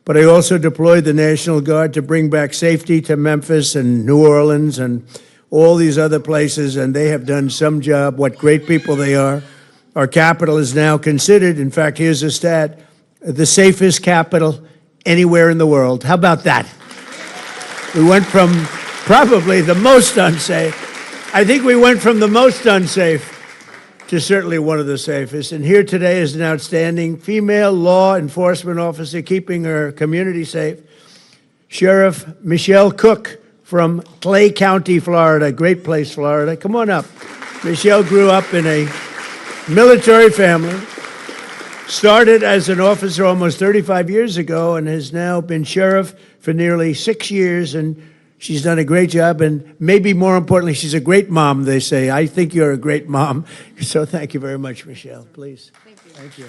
But I also deployed the National Guard to bring back safety to Memphis and New Orleans and all these other places, and they have done some job. What great people they are. Our capital is now considered, in fact, here's a stat, the safest capital anywhere in the world. How about that? We went from probably the most unsafe. I think we went from the most unsafe to certainly one of the safest. And here today is an outstanding female law enforcement officer keeping her community safe, Sheriff Michelle Cook from Clay County, Florida. Great place, Florida. Come on up. Michelle grew up in a military family, started as an officer almost 35 years ago, and has now been sheriff for nearly 6 years, and she's done a great job, and maybe more importantly, she's a great mom, they say. I think you're a great mom. So thank you very much, Michelle. Please. Thank you. Thank you.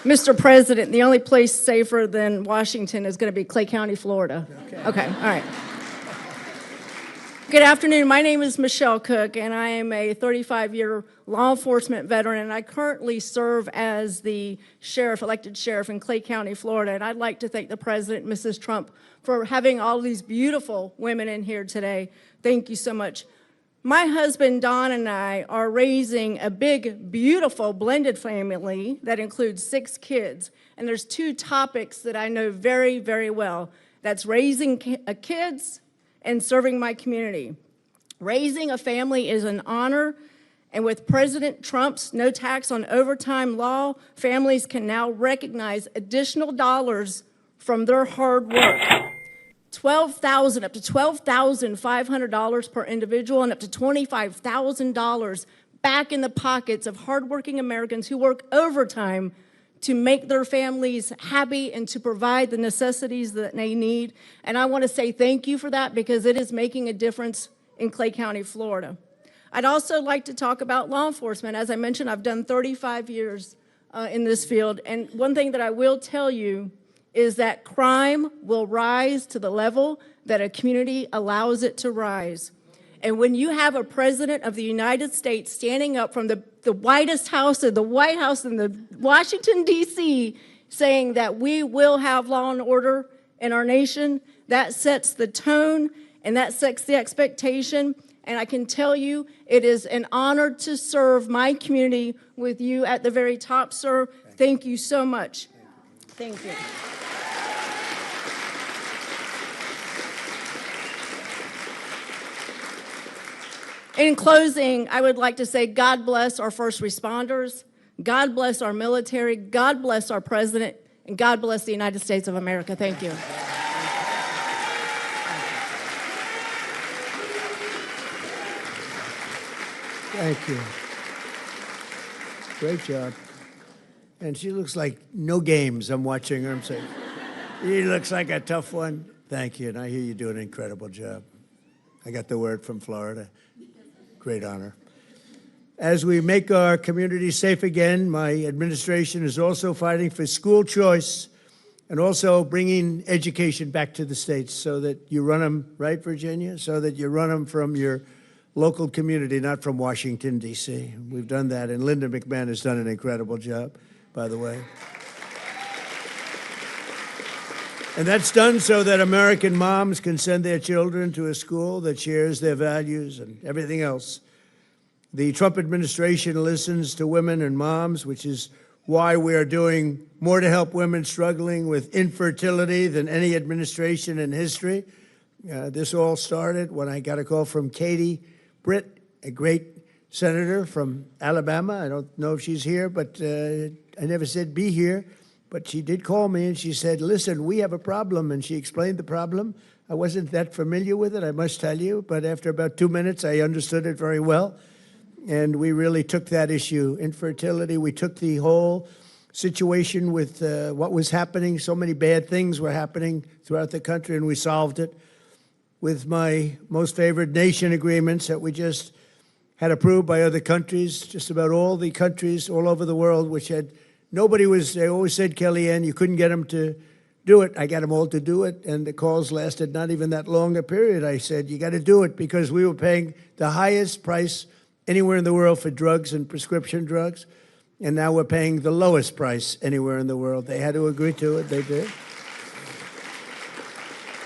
Mr. President, the only place safer than Washington is going to be Clay County, Florida. Okay, all right. Good afternoon. My name is Michelle Cook, and I am a 35-year law enforcement veteran, and I currently serve as the elected sheriff in Clay County, Florida. And I'd like to thank the President, Mrs. Trump, for having all these beautiful women in here today. Thank you so much. My husband, Don, and I are raising a big, beautiful blended family that includes 6 kids. And there's 2 topics that I know very, very well. That's raising kids and serving my community. Raising a family is an honor, and with President Trump's no tax on overtime law, families can now recognize additional dollars from their hard work. Up to $12,500 per individual, and up to $25,000 back in the pockets of hardworking Americans who work overtime to make their families happy and to provide the necessities that they need. And I want to say thank you for that, because it is making a difference in Clay County, Florida. I'd also like to talk about law enforcement. As I mentioned, I've done 35 years in this field. And one thing that I will tell you is that crime will rise to the level that a community allows it to rise. And when you have a president of the United States standing up from the Whitest House, or the White House in the Washington, D.C., saying that we will have law and order in our nation, that sets the tone and that sets the expectation. And I can tell you, it is an honor to serve my community with you at the very top, sir. Thank you so much. Thank you. In closing, I would like to say God bless our first responders, God bless our military, God bless our president, and God bless the United States of America. Thank you.
Thank you. Great job. And she looks like no games. I'm watching her. I'm saying, she looks like a tough one. Thank you. And I hear you do an incredible job. I got the word from Florida. Great honor. As we make our communities safe again, my administration is also fighting for school choice and also bringing education back to the states so that you run them, right, Virginia? So that you run them from your local community, not from Washington, D.C. We've done that, and Linda McMahon has done an incredible job, by the way. And that's done so that American moms can send their children to a school that shares their values and everything else. The Trump administration listens to women and moms, which is why we are doing more to help women struggling with infertility than any administration in history. This all started when I got a call from Katie Britt, a great senator from Alabama. I don't know if she's here, but I never said be here. But she did call me and she said, listen, we have a problem. And she explained the problem. I wasn't that familiar with it, I must tell you. But after about 2 minutes, I understood it very well. And we really took that issue, infertility. We took the whole situation with what was happening. So many bad things were happening throughout the country, and we solved it with my most favored nation agreements that we just had approved by other countries, just about all the countries all over the world, which had they always said, Kellyanne, you couldn't get them to do it. I got them all to do it, and the calls lasted not even that long a period. I said, you got to do it, because we were paying the highest price anywhere in the world for drugs and prescription drugs, and now we're paying the lowest price anywhere in the world. They had to agree to it. They did.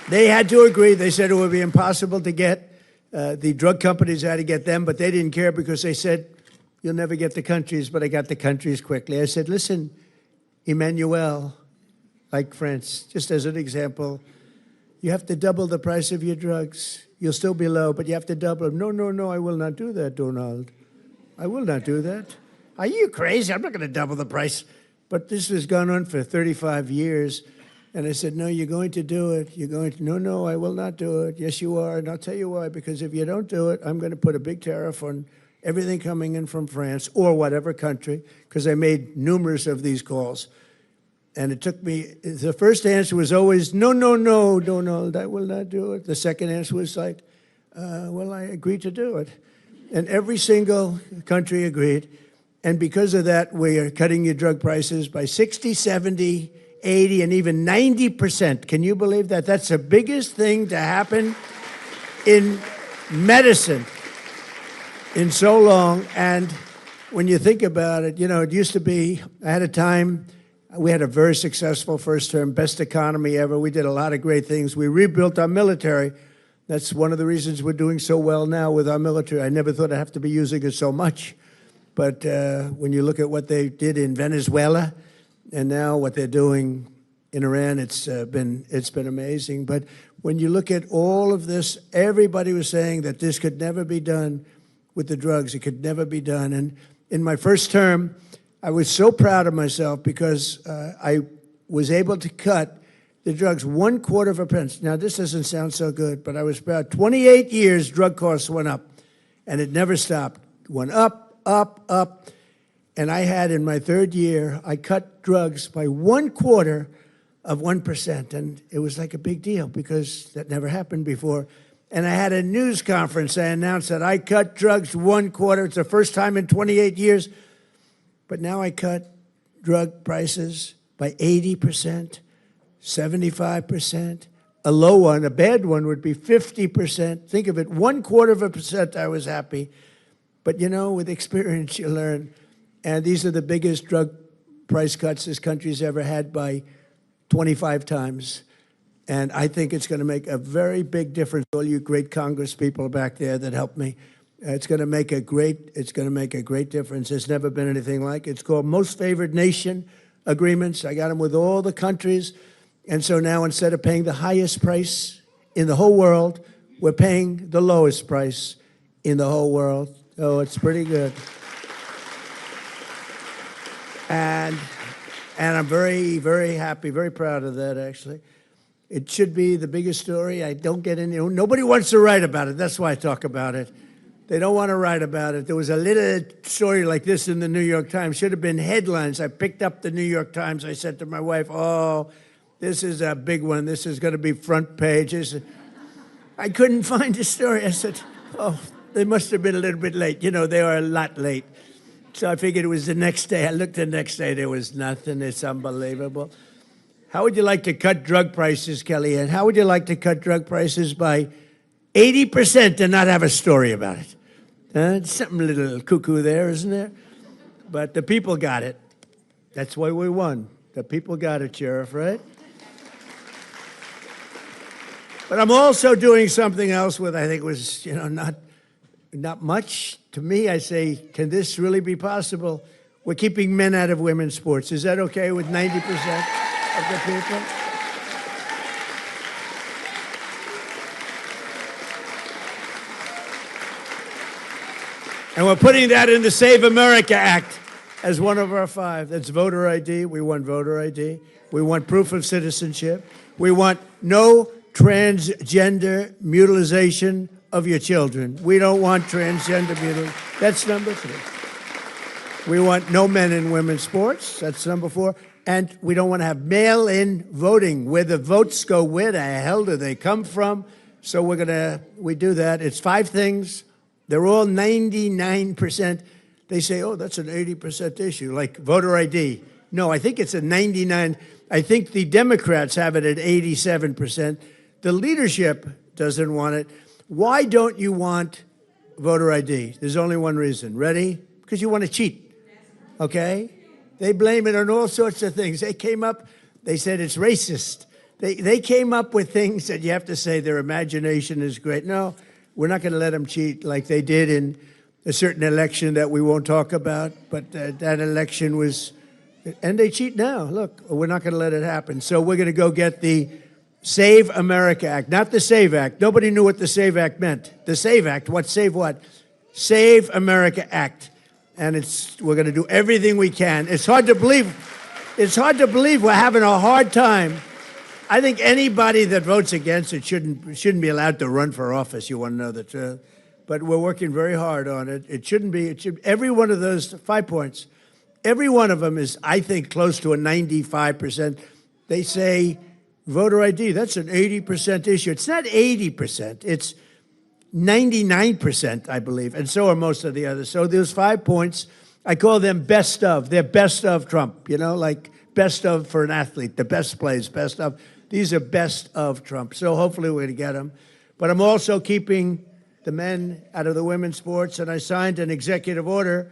They had to agree. They said it would be impossible to get. The drug companies had to get them, but they didn't care because they said, you'll never get the countries, but I got the countries quickly. I said, listen, Emmanuel, like France, just as an example, you have to double the price of your drugs. You'll still be low, but you have to double them. No, I will not do that, Donald. I will not do that. Are you crazy? I'm not going to double the price. But this has gone on for 35 years. And I said, no, you're going to do it. You're going to, no, I will not do it. Yes, you are. And I'll tell you why. Because if you don't do it, I'm going to put a big tariff on everything coming in from France or whatever country, because I made numerous of these calls. And it took me, the first answer was always, no, Donald, I will not do it. The second answer was like, well, I agreed to do it. And every single country agreed. And because of that, we are cutting your drug prices by 60, 70, 80, and even 90%. Can you believe that? That's the biggest thing to happen in medicine in so long. And when you think about it, you know, it used to be, I had a time, we had a very successful first term, best economy ever. We did a lot of great things. We rebuilt our military. That's one of the reasons we're doing so well now with our military. I never thought I'd have to be using it so much. But when you look at what they did in Venezuela and now what they're doing in Iran, it's been amazing. But when you look at all of this, everybody was saying that this could never be done with the drugs. It could never be done. And in my first term, I was so proud of myself because I was able to cut the drugs 1/4%. Now, this doesn't sound so good, but I was proud. 28 years, drug costs went up, and it never stopped. Went up, up, up. And I had, in my third year, I cut drugs by 1/4%. And it was like a big deal because that never happened before. And I had a news conference. I announced that I cut drugs 1/4. It's the first time in 28 years. But now I cut drug prices by 80%, 75%. A low one, a bad one, would be 50%. Think of it, 1/4%, I was happy. But, you know, with experience, you learn. And these are the biggest drug price cuts this country's ever had by 25 times. And I think it's going to make a very big difference. All you great Congress people back there that helped me. It's going to make a great difference. There's never been anything like it. It's called Most Favored Nation agreements. I got them with all the countries. And so now instead of paying the highest price in the whole world, we're paying the lowest price in the whole world. Oh, it's pretty good. And I'm very, very happy, very proud of that, actually. It should be the biggest story. I don't get any, nobody wants to write about it. That's why I talk about it. They don't want to write about it. There was a little story like this in the New York Times. Should have been headlines. I picked up the New York Times. I said to my wife, oh, this is a big one. This is going to be front page. I couldn't find the story. I said, oh, they must have been a little bit late. You know, they were a lot late. So I figured it was the next day. I looked the next day. There was nothing. It's unbelievable. How would you like to cut drug prices, Kellyanne? How would you like to cut drug prices by 80% and not have a story about it? Something a little cuckoo there, isn't there? But the people got it. That's why we won. The people got it, Sheriff, right? But I'm also doing something else with, I think was, not much. To me, I say, can this really be possible? We're keeping men out of women's sports. Is that okay with 90% of the people? And we're putting that in the Save America Act as one of our 5. That's voter ID. We want voter ID. We want proof of citizenship. We want no transgender mutilization of your children. We don't want transgender mutilation. That's number 3. We want no men in women's sports. That's number 4. And we don't want to have mail-in voting, where the votes go. Where the hell do they come from? So we do that. It's 5 things. They're all 99%. They say, oh, that's an 80% issue, like voter ID. No, I think it's a 99. I think the Democrats have it at 87%. The leadership doesn't want it. Why don't you want voter ID? There's only one reason. Ready? Because you want to cheat, okay? They blame it on all sorts of things. They came up, they said it's racist. They came up with things that you have to say their imagination is great. No, we're not going to let them cheat like they did in a certain election that we won't talk about, but that election was, and they cheat now. Look, we're not going to let it happen. So we're going to go get the Save America Act, not the Save Act. Nobody knew what the Save Act meant. The Save Act, what save what? Save America Act. And we're going to do everything we can. It's hard to believe. It's hard to believe we're having a hard time. I think anybody that votes against it shouldn't be allowed to run for office. You want to know the truth. But we're working very hard on it. It shouldn't be. Every one of those 5 points, every one of them is, I think, close to a 95%. They say voter ID, that's an 80% issue. It's not 80%. It's 99%, I believe, and so are most of the others. So those 5 points, I call them best of. They're best of Trump, like best of for an athlete, the best plays, best of. These are best of Trump. So hopefully we're going to get them. But I'm also keeping the men out of the women's sports, and I signed an executive order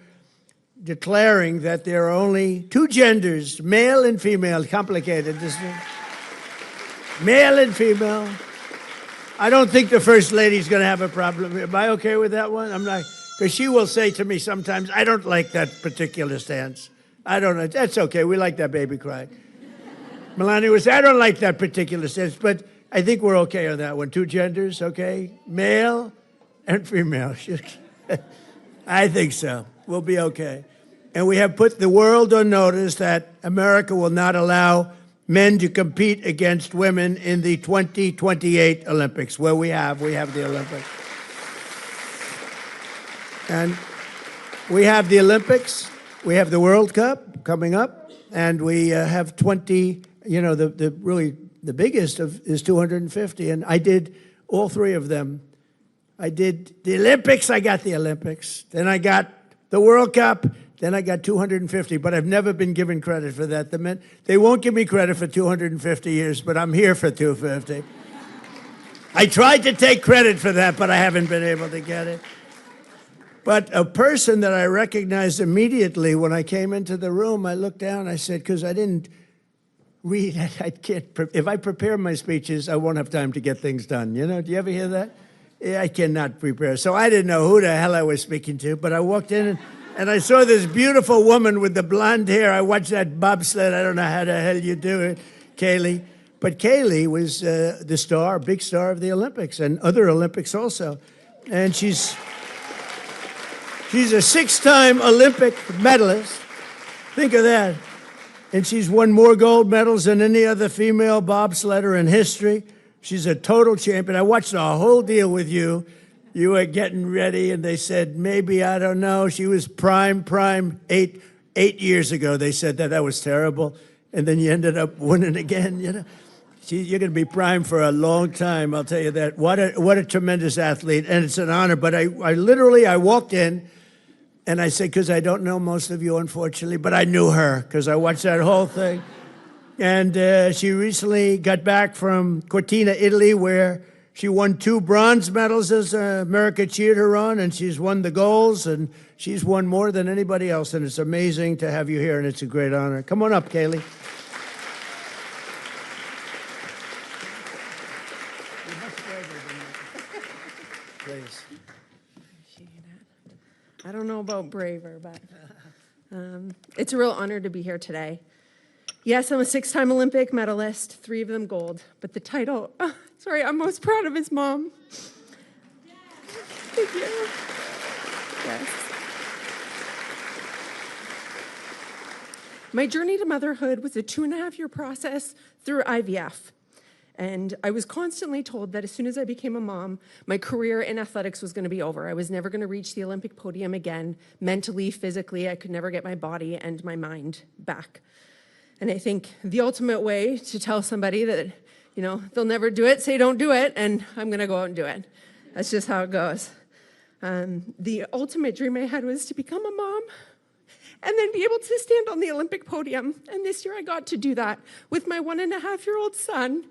declaring that there are only 2 genders, male and female. Complicated, isn't it? Male and female. I don't think the First Lady's going to have a problem. Am I okay with that one? I'm not, because she will say to me sometimes, I don't like that particular stance. I don't know. That's okay. We like that baby cry. Melania would say, I don't like that particular stance, but I think we're okay on that one. 2 genders, okay? Male and female. I think so. We'll be okay. And we have put the world on notice that America will not allow men to compete against women in the 2028 Olympics, where we have the Olympics. And we have the Olympics, we have the World Cup coming up, and we have 20, the biggest is 250, and I did all 3 of them. I did the Olympics, I got the Olympics, then I got the World Cup, then I got 250, but I've never been given credit for that. They won't give me credit for 250 years, but I'm here for 250. I tried to take credit for that, but I haven't been able to get it. But a person that I recognized immediately when I came into the room, I looked down, I said, because I didn't read, I can't, if I prepare my speeches, I won't have time to get things done. Do you ever hear that? Yeah, I cannot prepare. So I didn't know who the hell I was speaking to, but I walked in and I saw this beautiful woman with the blonde hair. I watched that bobsled. I don't know how the hell you do it, Kaylee. But Kaylee was the star, big star of the Olympics and other Olympics also. And she's a 6-time Olympic medalist. Think of that. And she's won more gold medals than any other female bobsledder in history. She's a total champion. I watched the whole deal with you. You were getting ready, and they said, maybe, I don't know. She was prime, 8 years ago. They said that was terrible. And then you ended up winning again, You're going to be prime for a long time, I'll tell you that. What a tremendous athlete, and it's an honor. But I literally walked in, and I said, because I don't know most of you, unfortunately, but I knew her, because I watched that whole thing. And she recently got back from Cortina, Italy, where she won 2 bronze medals as America cheered her on, and she's won the golds, and she's won more than anybody else, and it's amazing to have you here, and it's a great honor. Come on up, Kaylee. Please.
I don't know about braver, but it's a real honor to be here today. Yes, I'm a 6-time Olympic medalist, 3 of them gold, but the title, I'm most proud of is mom. Thank you. Yes. My journey to motherhood was a 2.5-year process through IVF. And I was constantly told that as soon as I became a mom, my career in athletics was going to be over. I was never going to reach the Olympic podium again. Mentally, physically, I could never get my body and my mind back. And I think the ultimate way to tell somebody that, they'll never do it, say don't do it, and I'm going to go out and do it. That's just how it goes. The ultimate dream I had was to become a mom and then be able to stand on the Olympic podium. And this year I got to do that with my 1.5-year-old son.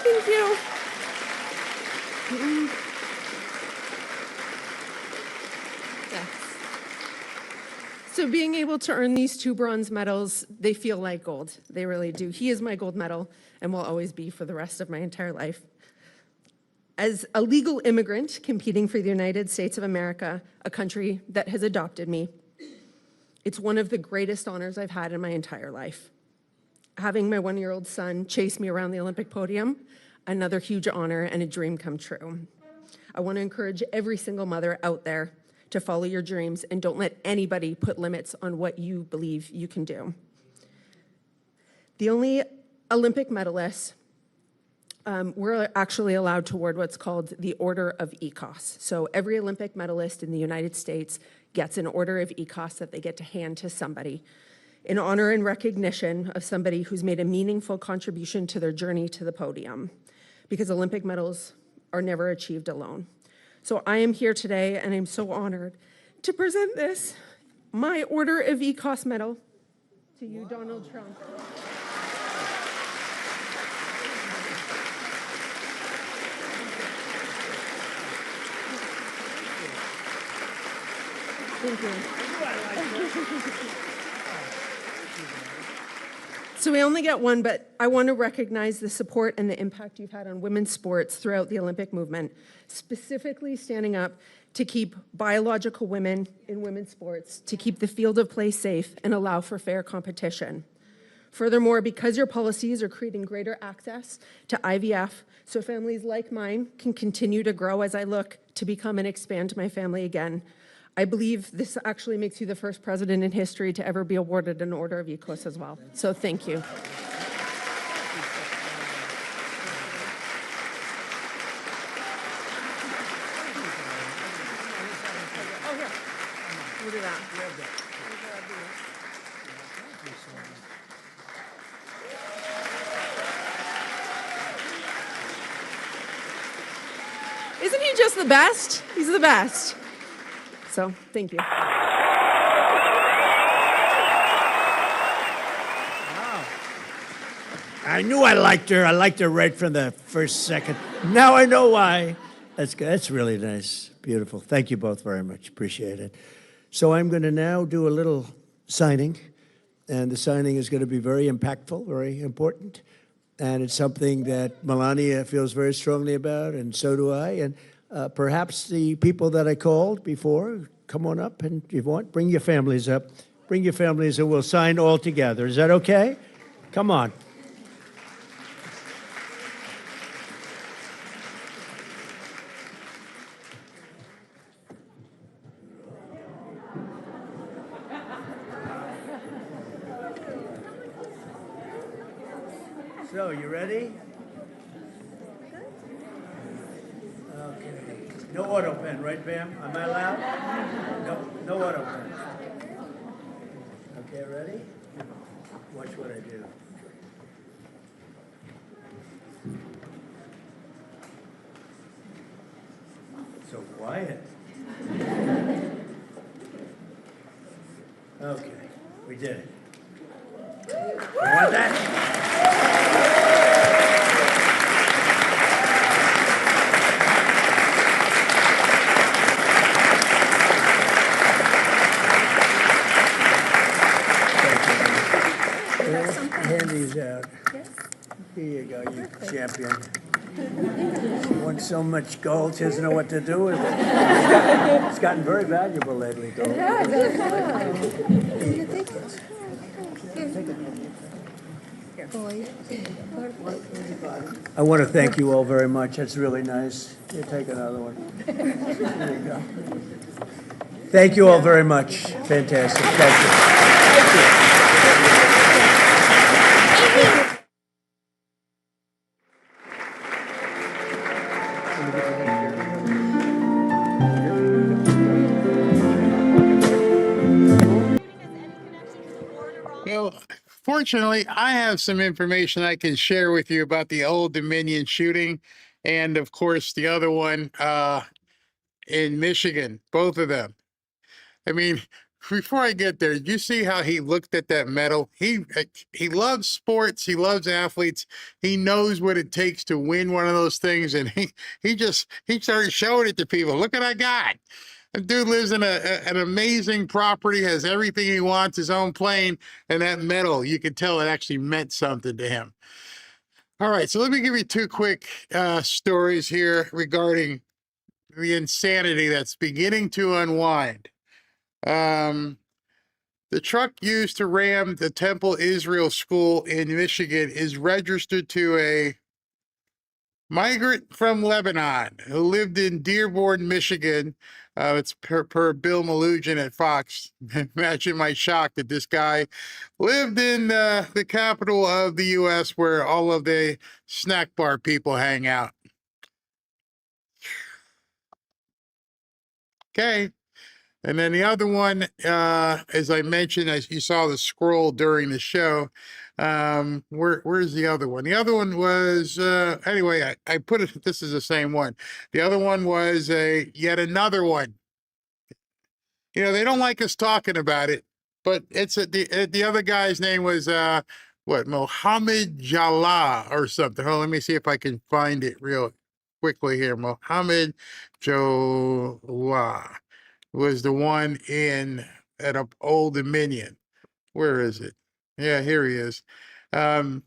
Thank you. Yes. So being able to earn these 2 bronze medals, they feel like gold. They really do. He is my gold medal and will always be for the rest of my entire life. As a legal immigrant competing for the United States of America, a country that has adopted me, it's one of the greatest honors I've had in my entire life. Having my 1-year-old son chase me around the Olympic podium, another huge honor and a dream come true. I want to encourage every single mother out there to follow your dreams and don't let anybody put limits on what you believe you can do. The only Olympic medalists we're actually allowed to award what's called the Order of ECOS. So every Olympic medalist in the United States gets an Order of ECOS that they get to hand to somebody in honor and recognition of somebody who's made a meaningful contribution to their journey to the podium, because Olympic medals are never achieved alone. So I am here today, and I'm so honored to present this, my Order of ECOS medal, to you, Donald Trump. Thank you. So we only get one, but I want to recognize the support and the impact you've had on women's sports throughout the Olympic movement, specifically standing up to keep biological women in women's sports, to keep the field of play safe and allow for fair competition. Furthermore, because your policies are creating greater access to IVF, so families like mine can continue to grow as I look to become and expand my family again, I believe this actually makes you the first president in history to ever be awarded an Order of ECOS as well. So thank you. Oh, here. We'll do that. Isn't he just the best? He's the best. So, thank you.
Wow. I knew I liked her. I liked her right from the first second. Now I know why. That's good. That's really nice. Beautiful. Thank you both very much. Appreciate it. So I'm going to now do a little signing, and the signing is going to be very impactful, very important, and it's something that Melania feels very strongly about, and so do I, and perhaps the people that I called before, come on up, and if you want, bring your families up. Bring your families, and we'll sign all together. Is that okay? Come on. So, you ready? Okay. No auto pen, right, Bam? Am I allowed? No auto pen. Okay, ready? Watch what I do. So quiet. Okay, we did it. You want that? Hand these out. Yes. Here you go, you champion. He won so much gold, he doesn't know what to do with it. It's gotten very valuable lately, gold. I want to thank you all very much. That's really nice. You take another one. There you go. Thank you all very much. Fantastic. Thank you.
Well, fortunately, I have some information I can share with you about the Old Dominion shooting, and of course the other one in Michigan, both of them. I mean, before I get there, did you see how he looked at that medal? He loves sports. He loves athletes. He knows what it takes to win one of those things, and he started showing it to people. Look what I got. The dude lives in an amazing property, has everything he wants, his own plane, and that medal, you could tell it actually meant something to him. All right, so let me give you two quick stories here regarding the insanity that's beginning to unwind. The truck used to ram the Temple Israel School in Michigan is registered to a migrant from Lebanon who lived in Dearborn, Michigan. It's per Bill Malugin at Fox. Imagine my shock that this guy lived in the capital of the U.S. where all of the snack bar people hang out. Okay. And then the other one, as I mentioned, as you saw the scroll during the show, where's the other one? The other one was, anyway, I put it, this is the same one. The other one was yet another one. You know, they don't like us talking about it, but it's the other guy's name was, Mohammed Jallah or something. Oh, let me see if I can find it real quickly here. Mohammed Jallah was the one at Old Dominion. Where is it? Yeah, here he is. I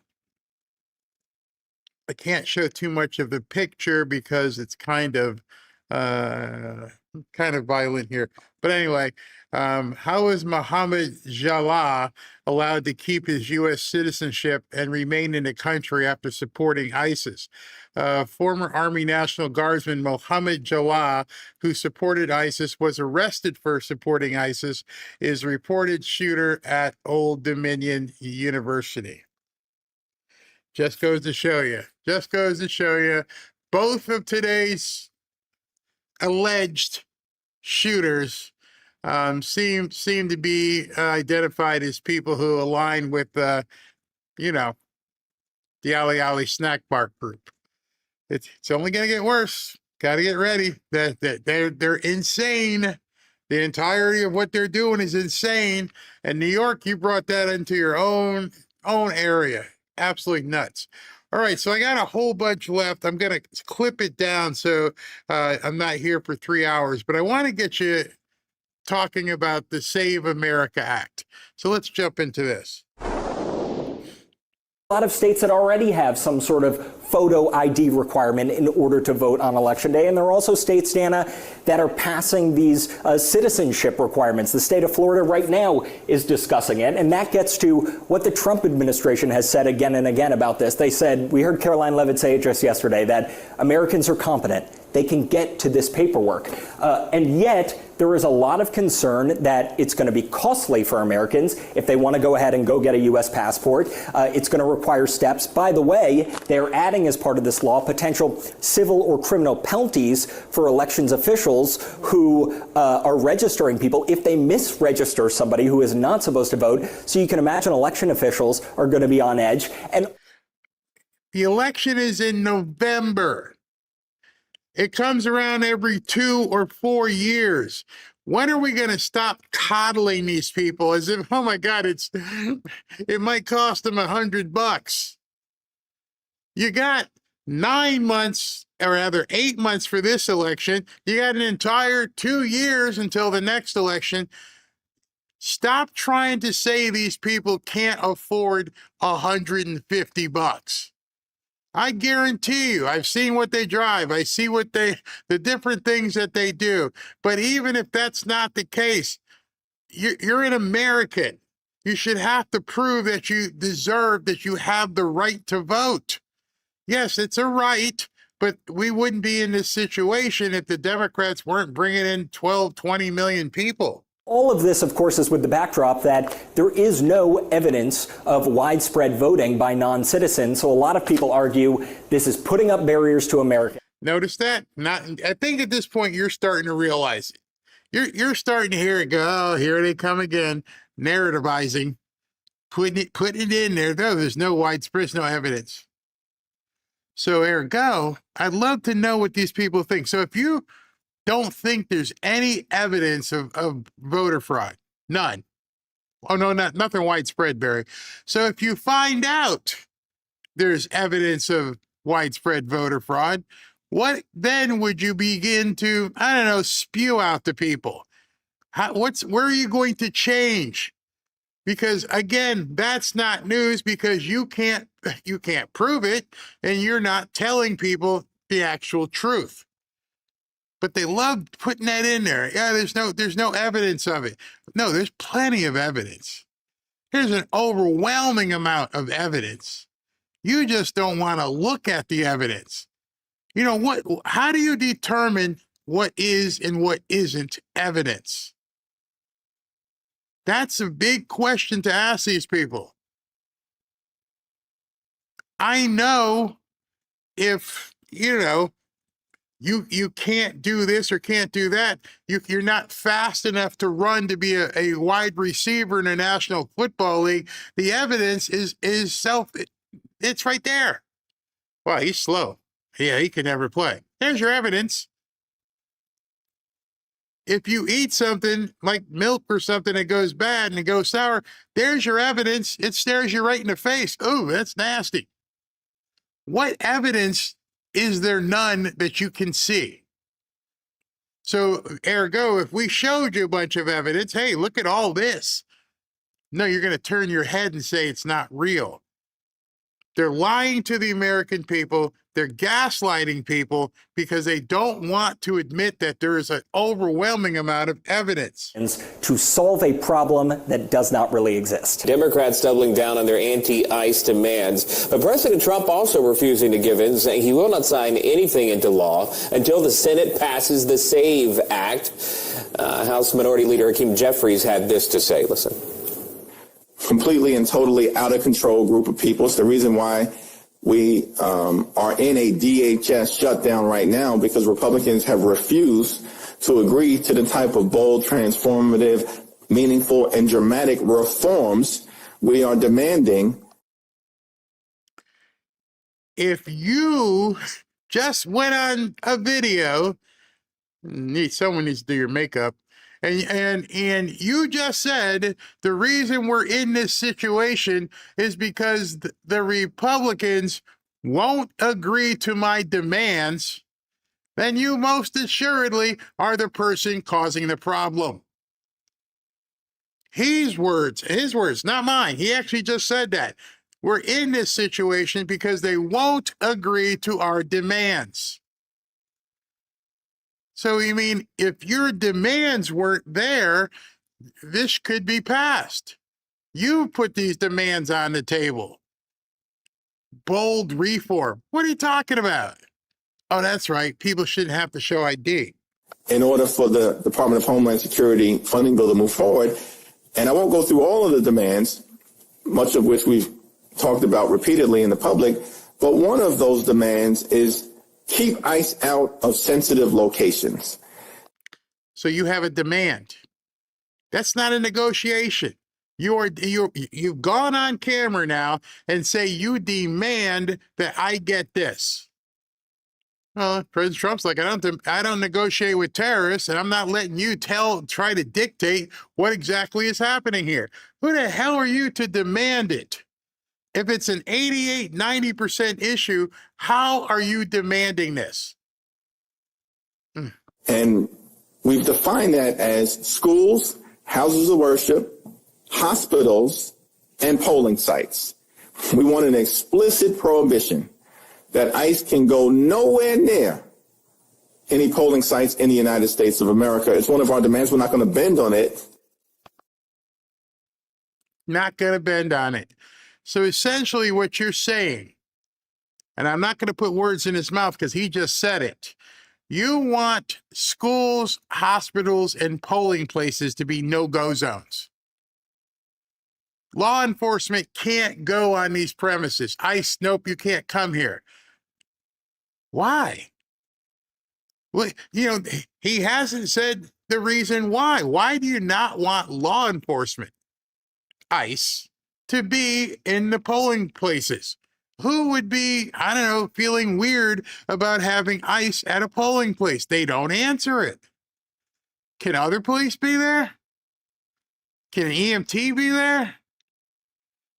can't show too much of the picture because it's kind of violent here. But anyway, how is Mohammed Jallah allowed to keep his U.S. citizenship and remain in the country after supporting ISIS? Former Army National Guardsman Mohammed Jallah, who supported ISIS, was arrested for supporting ISIS, is reported shooter at Old Dominion University. Just goes to show you. Just goes to show you. Both of today's alleged shooters seem to be identified as people who align with, the Ali Ali snack bar group. It's only going to get worse. Got to get ready. They're insane. The entirety of what they're doing is insane. And New York, you brought that into your own area. Absolutely nuts. All right, so I got a whole bunch left. I'm going to clip it down so I'm not here for 3 hours, but I want to get you talking about the Save America Act. So let's jump into this.
A lot of states that already have some sort of photo ID requirement in order to vote on Election Day. And there are also states, Dana, that are passing these citizenship requirements. The state of Florida right now is discussing it. And that gets to what the Trump administration has said again and again about this. They said, we heard Caroline Levitt say it just yesterday, that Americans are competent. They can get to this paperwork. And yet, there is a lot of concern that it's going to be costly for Americans if they want to go ahead and go get a U.S. passport. It's going to require steps. By the way, they're adding as part of this law potential civil or criminal penalties for elections officials who are registering people if they misregister somebody who is not supposed to vote. So you can imagine election officials are going to be on edge. And
the election is in November. It comes around every 2 or 4 years. When are we going to stop coddling these people as if, oh my God, it might cost them $100? You got 9 months, or rather 8 months for this election. You got an entire 2 years until the next election. Stop trying to say these people can't afford $150. I guarantee you, I've seen what they drive. I see the different things that they do. But even if that's not the case, you're an American. You should have to prove that you deserve, that you have the right to vote. Yes, it's a right, but we wouldn't be in this situation if the Democrats weren't bringing in 12, 20 million people.
All of this, of course, is with the backdrop that there is no evidence of widespread voting by non-citizens. So a lot of people argue this is putting up barriers to America.
Notice that? I think at this point you're starting to realize it. You're starting to hear it go, oh, here they come again, narrativizing, putting it in there. No, there's no widespread, no evidence. So ergo, I'd love to know what these people think. So if you don't think there's any evidence of voter fraud, none. Oh, no, nothing widespread, Barry. So if you find out there's evidence of widespread voter fraud, what then would you begin to, I don't know, spew out to people? Where are you going to change? Because again, that's not news because you can't prove it and you're not telling people the actual truth. But they love putting that in there. Yeah, there's no evidence of it. No, there's plenty of evidence. There's an overwhelming amount of evidence. You just don't want to look at the evidence. You know how do you determine what is and what isn't evidence? That's a big question to ask these people. I know if, you can't do this or can't do that. You're not fast enough to run to be a wide receiver in a National Football League. The evidence is it's right there. Well, he's slow. Yeah, he can never play. There's your evidence. If you eat something like milk or something that goes bad and it goes sour, there's your evidence. It stares you right in the face. Oh, that's nasty. What evidence is there? None that you can see. So ergo, if we showed you a bunch of evidence, hey, look at all this. No, you're going to turn your head and say it's not real. They're lying to the American people. They're gaslighting people because they don't want to admit that there is an overwhelming amount of evidence.
To solve a problem that does not really exist.
Democrats doubling down on their anti-ICE demands. But President Trump also refusing to give in, saying he will not sign anything into law until the Senate passes the SAVE Act. House Minority Leader Hakeem Jeffries had this to say. Listen.
Completely and totally out of control group of people. It's the reason why we are in a DHS shutdown right now, because Republicans have refused to agree to the type of bold, transformative, meaningful, and dramatic reforms we are demanding.
If you just went on a video, someone needs to do your makeup, and you just said the reason we're in this situation is because the Republicans won't agree to my demands, then you most assuredly are the person causing the problem. His words, not mine. He actually just said that. We're in this situation because they won't agree to our demands. So you mean if your demands weren't there, this could be passed. You put these demands on the table. Bold reform. What are you talking about? Oh, that's right. People shouldn't have to show ID.
In order for the Department of Homeland Security funding bill to move forward, and I won't go through all of the demands, much of which we've talked about repeatedly in the public, but one of those demands is keep ICE out of sensitive locations.
So you have a demand. That's not a negotiation. You've gone on camera now and say you demand that I get this. Well, President Trump's like, I don't negotiate with terrorists, and I'm not letting you try to dictate what exactly is happening here. Who the hell are you to demand it? If it's an 88, 90% issue, how are you demanding this?
And we've defined that as schools, houses of worship, hospitals, and polling sites. We want an explicit prohibition that ICE can go nowhere near any polling sites in the United States of America. It's one of our demands. We're not going to bend on it.
Not going to bend on it. So essentially what you're saying, and I'm not going to put words in his mouth because he just said it. You want schools, hospitals, and polling places to be no-go zones. Law enforcement can't go on these premises. ICE, nope, you can't come here. Why? Well, you know, he hasn't said the reason why. Why do you not want law enforcement, ICE, to be in the polling places? Who would be, I don't know, feeling weird about having ICE at a polling place? They don't answer it. Can other police be there? Can an EMT be there?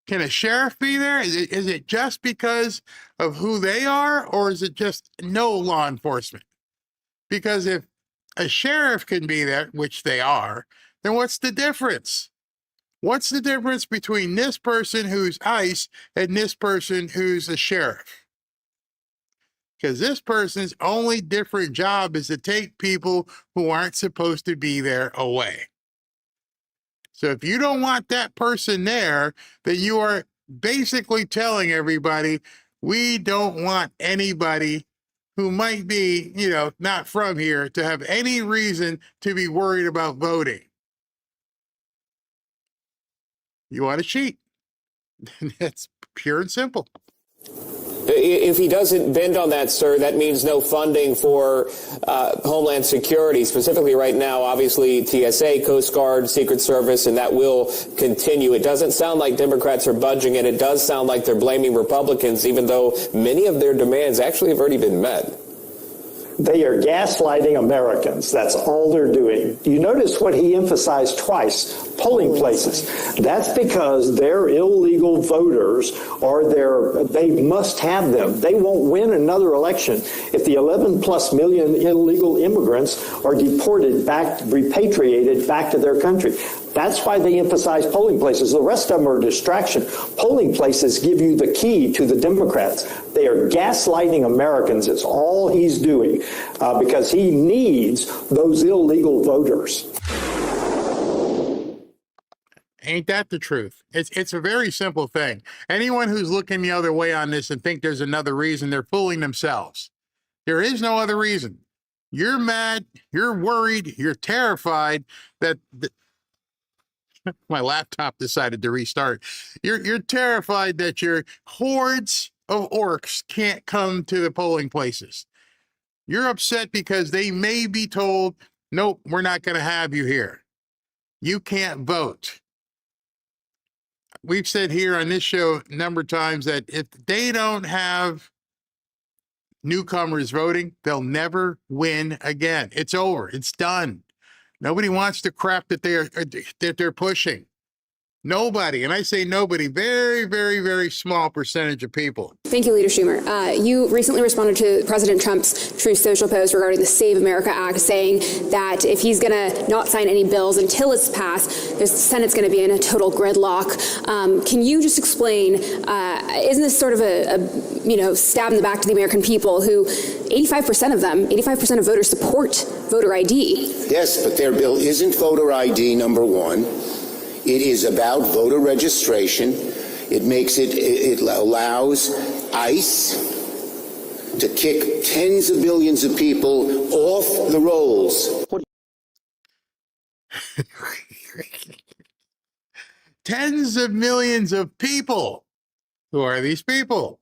Can a sheriff be there? Is it just because of who they are, or is it just no law enforcement? Because if a sheriff can be there, which they are, then what's the difference? What's the difference between this person who's ICE and this person who's a sheriff? Because this person's only different job is to take people who aren't supposed to be there away. So if you don't want that person there, then you are basically telling everybody, we don't want anybody who might be, you know, not from here to have any reason to be worried about voting. You want to cheat. That's pure and simple.
If he doesn't bend on that, sir, that means no funding for Homeland Security, specifically right now, obviously TSA, Coast Guard, Secret Service, and that will continue. It doesn't sound like Democrats are budging, and it does sound like they're blaming Republicans, even though many of their demands actually have already been met.
They are gaslighting Americans. That's all they're doing. You notice what he emphasized twice, polling places. That's because they're illegal voters, or they must have them. They won't win another election if the 11+ million illegal immigrants are deported back, repatriated back to their country. That's why they emphasize polling places. The rest of them are a distraction. Polling places give you the key to the Democrats. They are gaslighting Americans. It's all he's doing because he needs those illegal voters.
Ain't that the truth? It's a very simple thing. Anyone who's looking the other way on this and think there's another reason, they're fooling themselves. There is no other reason. You're mad, you're worried, you're terrified that my laptop decided to restart. You're terrified that your hordes of orcs can't come to the polling places. You're upset because they may be told, nope, we're not going to have you here. You can't vote. We've said here on this show a number of times that if they don't have newcomers voting, they'll never win again. It's over. It's done. Nobody wants the crap that they're pushing. Nobody, and I say nobody, very, very, very small percentage of people.
Thank you, Leader Schumer. You recently responded to President Trump's Truth Social post regarding the Save America Act, saying that if he's going to not sign any bills until it's passed, the Senate's going to be in a total gridlock. Can you just explain, isn't this sort of a stab in the back to the American people who 85% of voters support voter ID?
Yes, but their bill isn't voter ID, number one. It is about voter registration. It allows ICE to kick tens of millions of people off the rolls.
Tens of millions of people. Who are these people?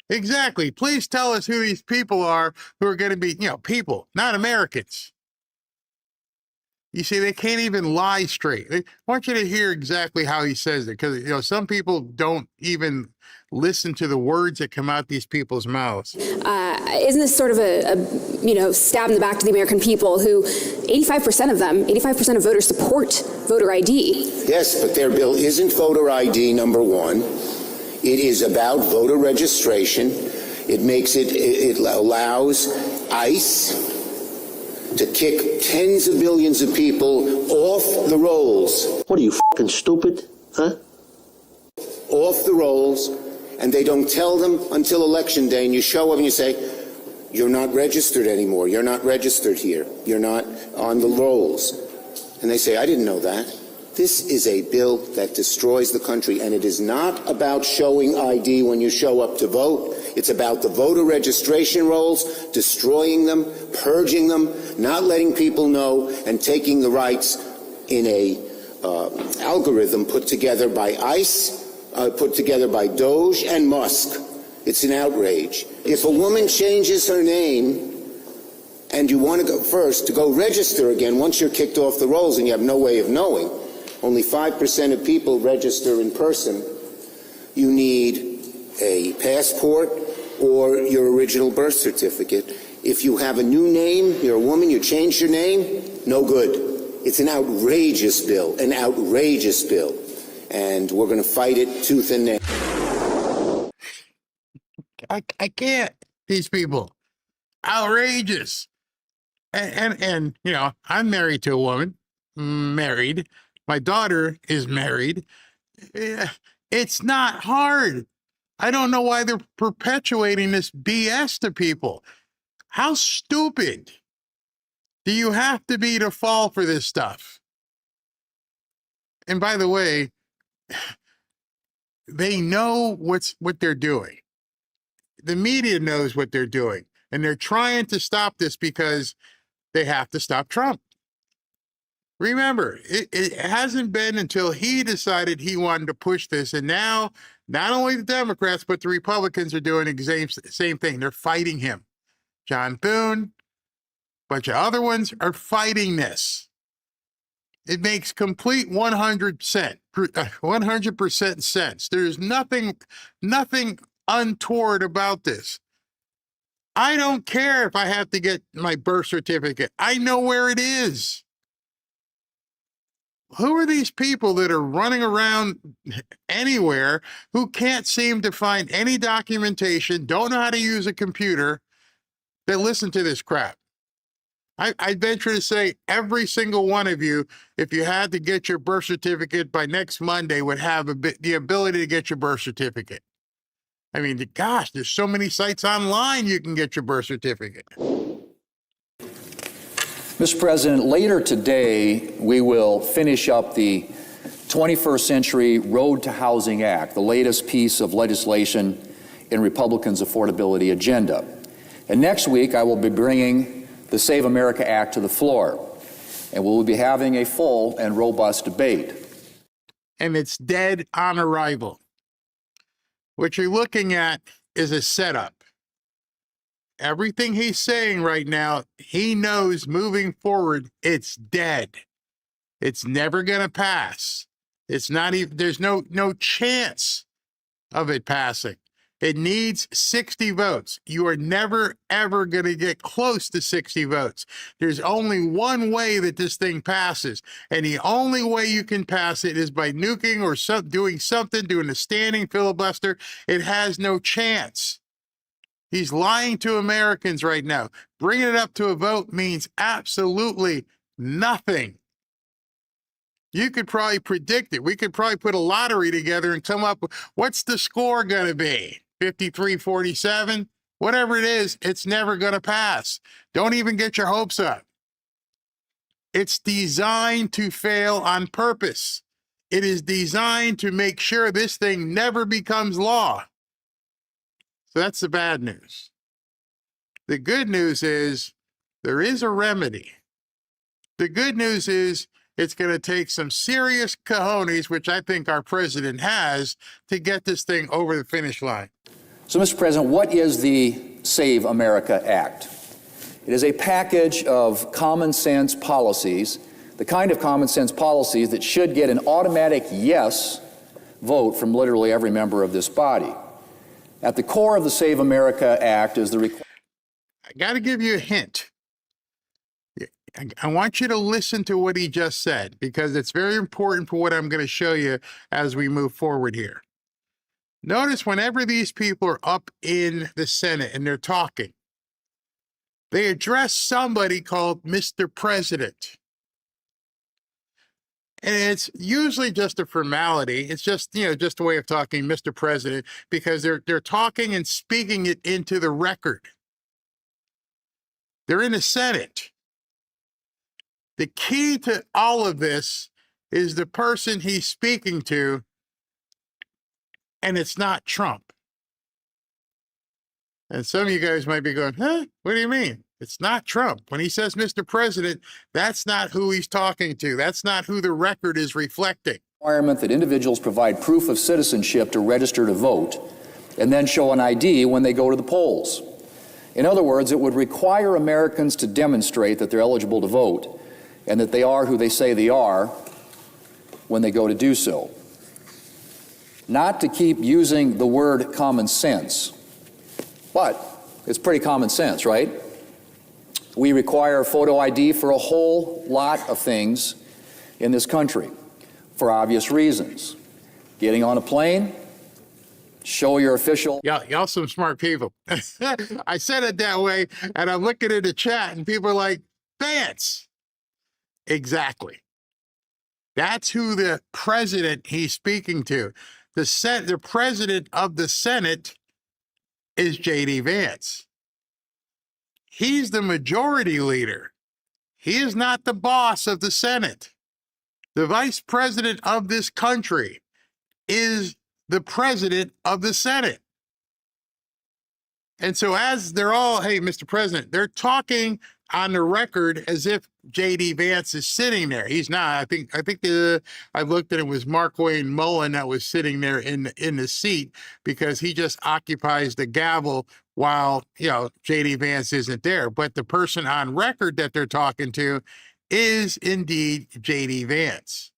Exactly. Please tell us who these people are who are going to be, people, not Americans. You see, they can't even lie straight. I want you to hear exactly how he says it, because, some people don't even listen to the words that come out these people's mouths.
Isn't this sort of a stab in the back to the American people who 85% of voters support voter ID?
Yes, but their bill isn't voter ID, number one. It is about voter registration. It allows ICE to kick tens of millions of people off the rolls.
What are you, fucking stupid? Huh?
Off the rolls and they don't tell them until Election Day, and you show up and you say, you're not registered anymore. You're not registered here. You're not on the rolls. And they say, I didn't know that. This is a bill that destroys the country, and it is not about showing ID when you show up to vote. It's about the voter registration rolls, destroying them, purging them, not letting people know, and taking the rights in a algorithm put together by ICE, put together by Doge and Musk. It's an outrage. If a woman changes her name and you want to go first to go register again once you're kicked off the rolls and you have no way of knowing, only 5% of people register in person, you need a passport or your original birth certificate. If you have a new name, you're a woman, you changed your name, no good. It's an outrageous bill, and we're going to fight it tooth and nail.
I can't. These people, outrageous. And you know, I'm married to a woman. Married. My daughter is married. It's not hard. I don't know why they're perpetuating this BS to people. How stupid do you have to be to fall for this stuff? And by the way, they know what they're doing. The media knows what they're doing, and they're trying to stop this because they have to stop Trump. Remember, it hasn't been until he decided he wanted to push this, and now not only the Democrats, but the Republicans are doing the same thing. They're fighting him. John Boone, a bunch of other ones are fighting this. It makes complete 100% sense. There's nothing untoward about this. I don't care if I have to get my birth certificate. I know where it is. Who are these people that are running around anywhere who can't seem to find any documentation, don't know how to use a computer, that listen to this crap? I venture to say every single one of you, if you had to get your birth certificate by next Monday, would have the ability to get your birth certificate. I mean, gosh, there's so many sites online you can get your birth certificate.
Mr. President, later today, we will finish up the 21st Century Road to Housing Act, the latest piece of legislation in Republicans' affordability agenda. And next week, I will be bringing the Save America Act to the floor, and we'll be having a full and robust debate.
And it's dead on arrival. What you're looking at is a setup. Everything he's saying right now, he knows moving forward, it's dead. It's never going to pass. It's not even, there's no chance of it passing. It needs 60 votes. You are never, ever going to get close to 60 votes. There's only one way that this thing passes. And the only way you can pass it is by nuking or doing a standing filibuster. It has no chance. He's lying to Americans right now. Bringing it up to a vote means absolutely nothing. You could probably predict it. We could probably put a lottery together and come up with what's the score going to be? 53-47? Whatever it is, it's never going to pass. Don't even get your hopes up. It's designed to fail on purpose. It is designed to make sure this thing never becomes law. So that's the bad news. The good news is there is a remedy. The good news is it's going to take some serious cojones, which I think our president has, to get this thing over the finish line.
So, Mr. President, what is the Save America Act? It is a package of common sense policies, the kind of common sense policies that should get an automatic yes vote from literally every member of this body. At the core of the Save America Act is the
I got to give you a hint. I want you to listen to what he just said, because it's very important for what I'm going to show you as we move forward here. Notice whenever these people are up in the Senate and they're talking, they address somebody called Mr. President. And it's usually just a formality. It's just, just a way of talking, Mr. President, because they're talking and speaking it into the record. They're in the Senate. The key to all of this is the person he's speaking to, and it's not Trump. And some of you guys might be going, huh? What do you mean? It's not Trump. When he says Mr. President, that's not who he's talking to. That's not who the record is reflecting.
Requirement that individuals provide proof of citizenship to register to vote and then show an ID when they go to the polls. In other words, it would require Americans to demonstrate that they're eligible to vote and that they are who they say they are when they go to do so. Not to keep using the word common sense, but it's pretty common sense, right? We require photo ID for a whole lot of things in this country for obvious reasons. Getting on a plane, show your official.
Y'all some smart people. I said it that way, and I'm looking at the chat, and people are like, Vance. Exactly. That's who the president he's speaking to. The president of the Senate is J.D. Vance. He's the majority leader. He is not the boss of the Senate. The vice president of this country is the president of the Senate. And so as they're all, hey, Mr. President, they're talking on the record as if J.D. Vance is sitting there. He's not. I looked and it was Mark Wayne Mullen that was sitting there in the seat because he just occupies the gavel while, J.D. Vance isn't there. But the person on record that they're talking to is indeed J.D. Vance.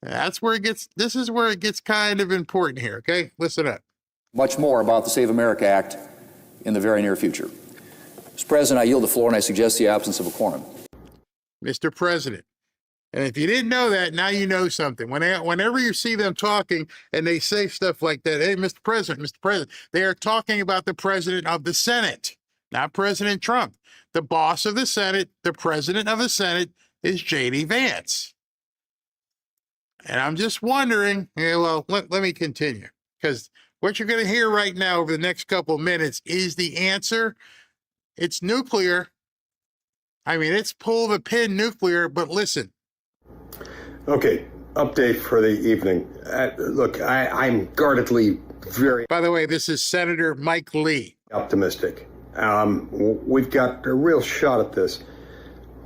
This is where it gets kind of important here, okay? Listen up.
Much more about the Save America Act in the very near future. Mr. President, I yield the floor and I suggest the absence of a quorum.
Mr. President. And if you didn't know that, now you know something. Whenever you see them talking and they say stuff like that, hey, Mr. President, they are talking about the president of the Senate, not President Trump. The boss of the Senate, the president of the Senate is J.D. Vance. And I'm just wondering, let me continue, because what you're going to hear right now over the next couple of minutes is the answer. It's nuclear. I mean, it's pull the pin nuclear, but listen.
Okay, update for the evening. Look, I'm guardedly very...
By the way, this is Senator Mike Lee.
Optimistic. We've got a real shot at this.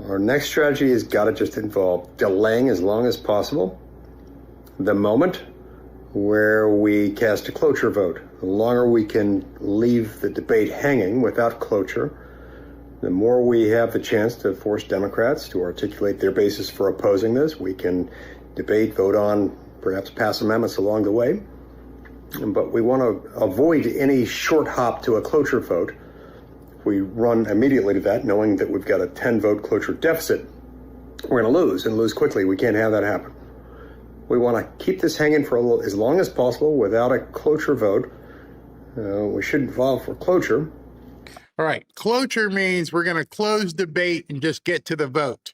Our next strategy has got to just involve delaying as long as possible the moment where we cast a cloture vote. The longer we can leave the debate hanging without cloture, the more we have the chance to force Democrats to articulate their basis for opposing this. We can debate, vote on, perhaps pass amendments along the way. But we want to avoid any short hop to a cloture vote. If we run immediately to that, knowing that we've got a 10-vote cloture deficit, we're going to lose, and lose quickly. We can't have that happen. We want to keep this hanging for as long as possible without a cloture vote. We shouldn't file for cloture.
All right. Cloture means we're going to close debate and just get to the vote.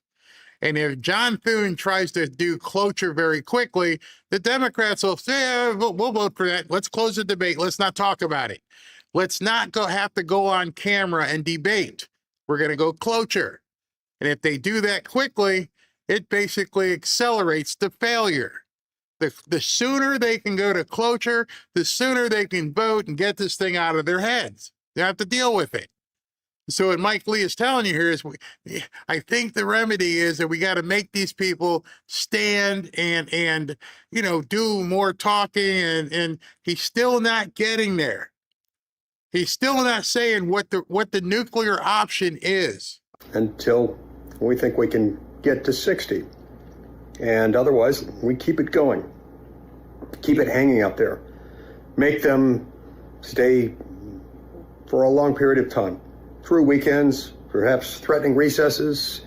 And if John Thune tries to do cloture very quickly, the Democrats will say, yeah, we'll vote for that. Let's close the debate. Let's not talk about it. Let's not have to go on camera and debate. We're going to go cloture. And if they do that quickly, it basically accelerates the failure. The sooner they can go to cloture, the sooner they can vote and get this thing out of their heads. They have to deal with it. So what Mike Lee is telling you here is, I think the remedy is that we got to make these people stand and do more talking, and he's still not getting there. He's still not saying what the nuclear option is.
Until we think we can get to 60. And otherwise, we keep it going. Keep it hanging out there. Make them stay for a long period of time. Through weekends, perhaps threatening recesses.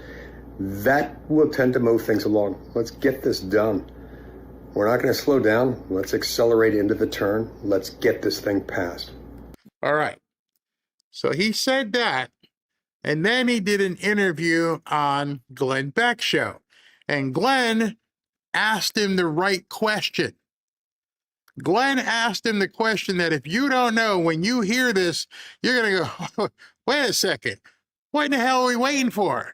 That will tend to move things along. Let's get this done. We're not going to slow down. Let's accelerate into the turn. Let's get this thing passed.
All right. So he said that, and then he did an interview on Glenn Beck's show. And Glenn asked him the right question. Glenn asked him the question that if you don't know, when you hear this, you're going to go, wait a second. What in the hell are we waiting for?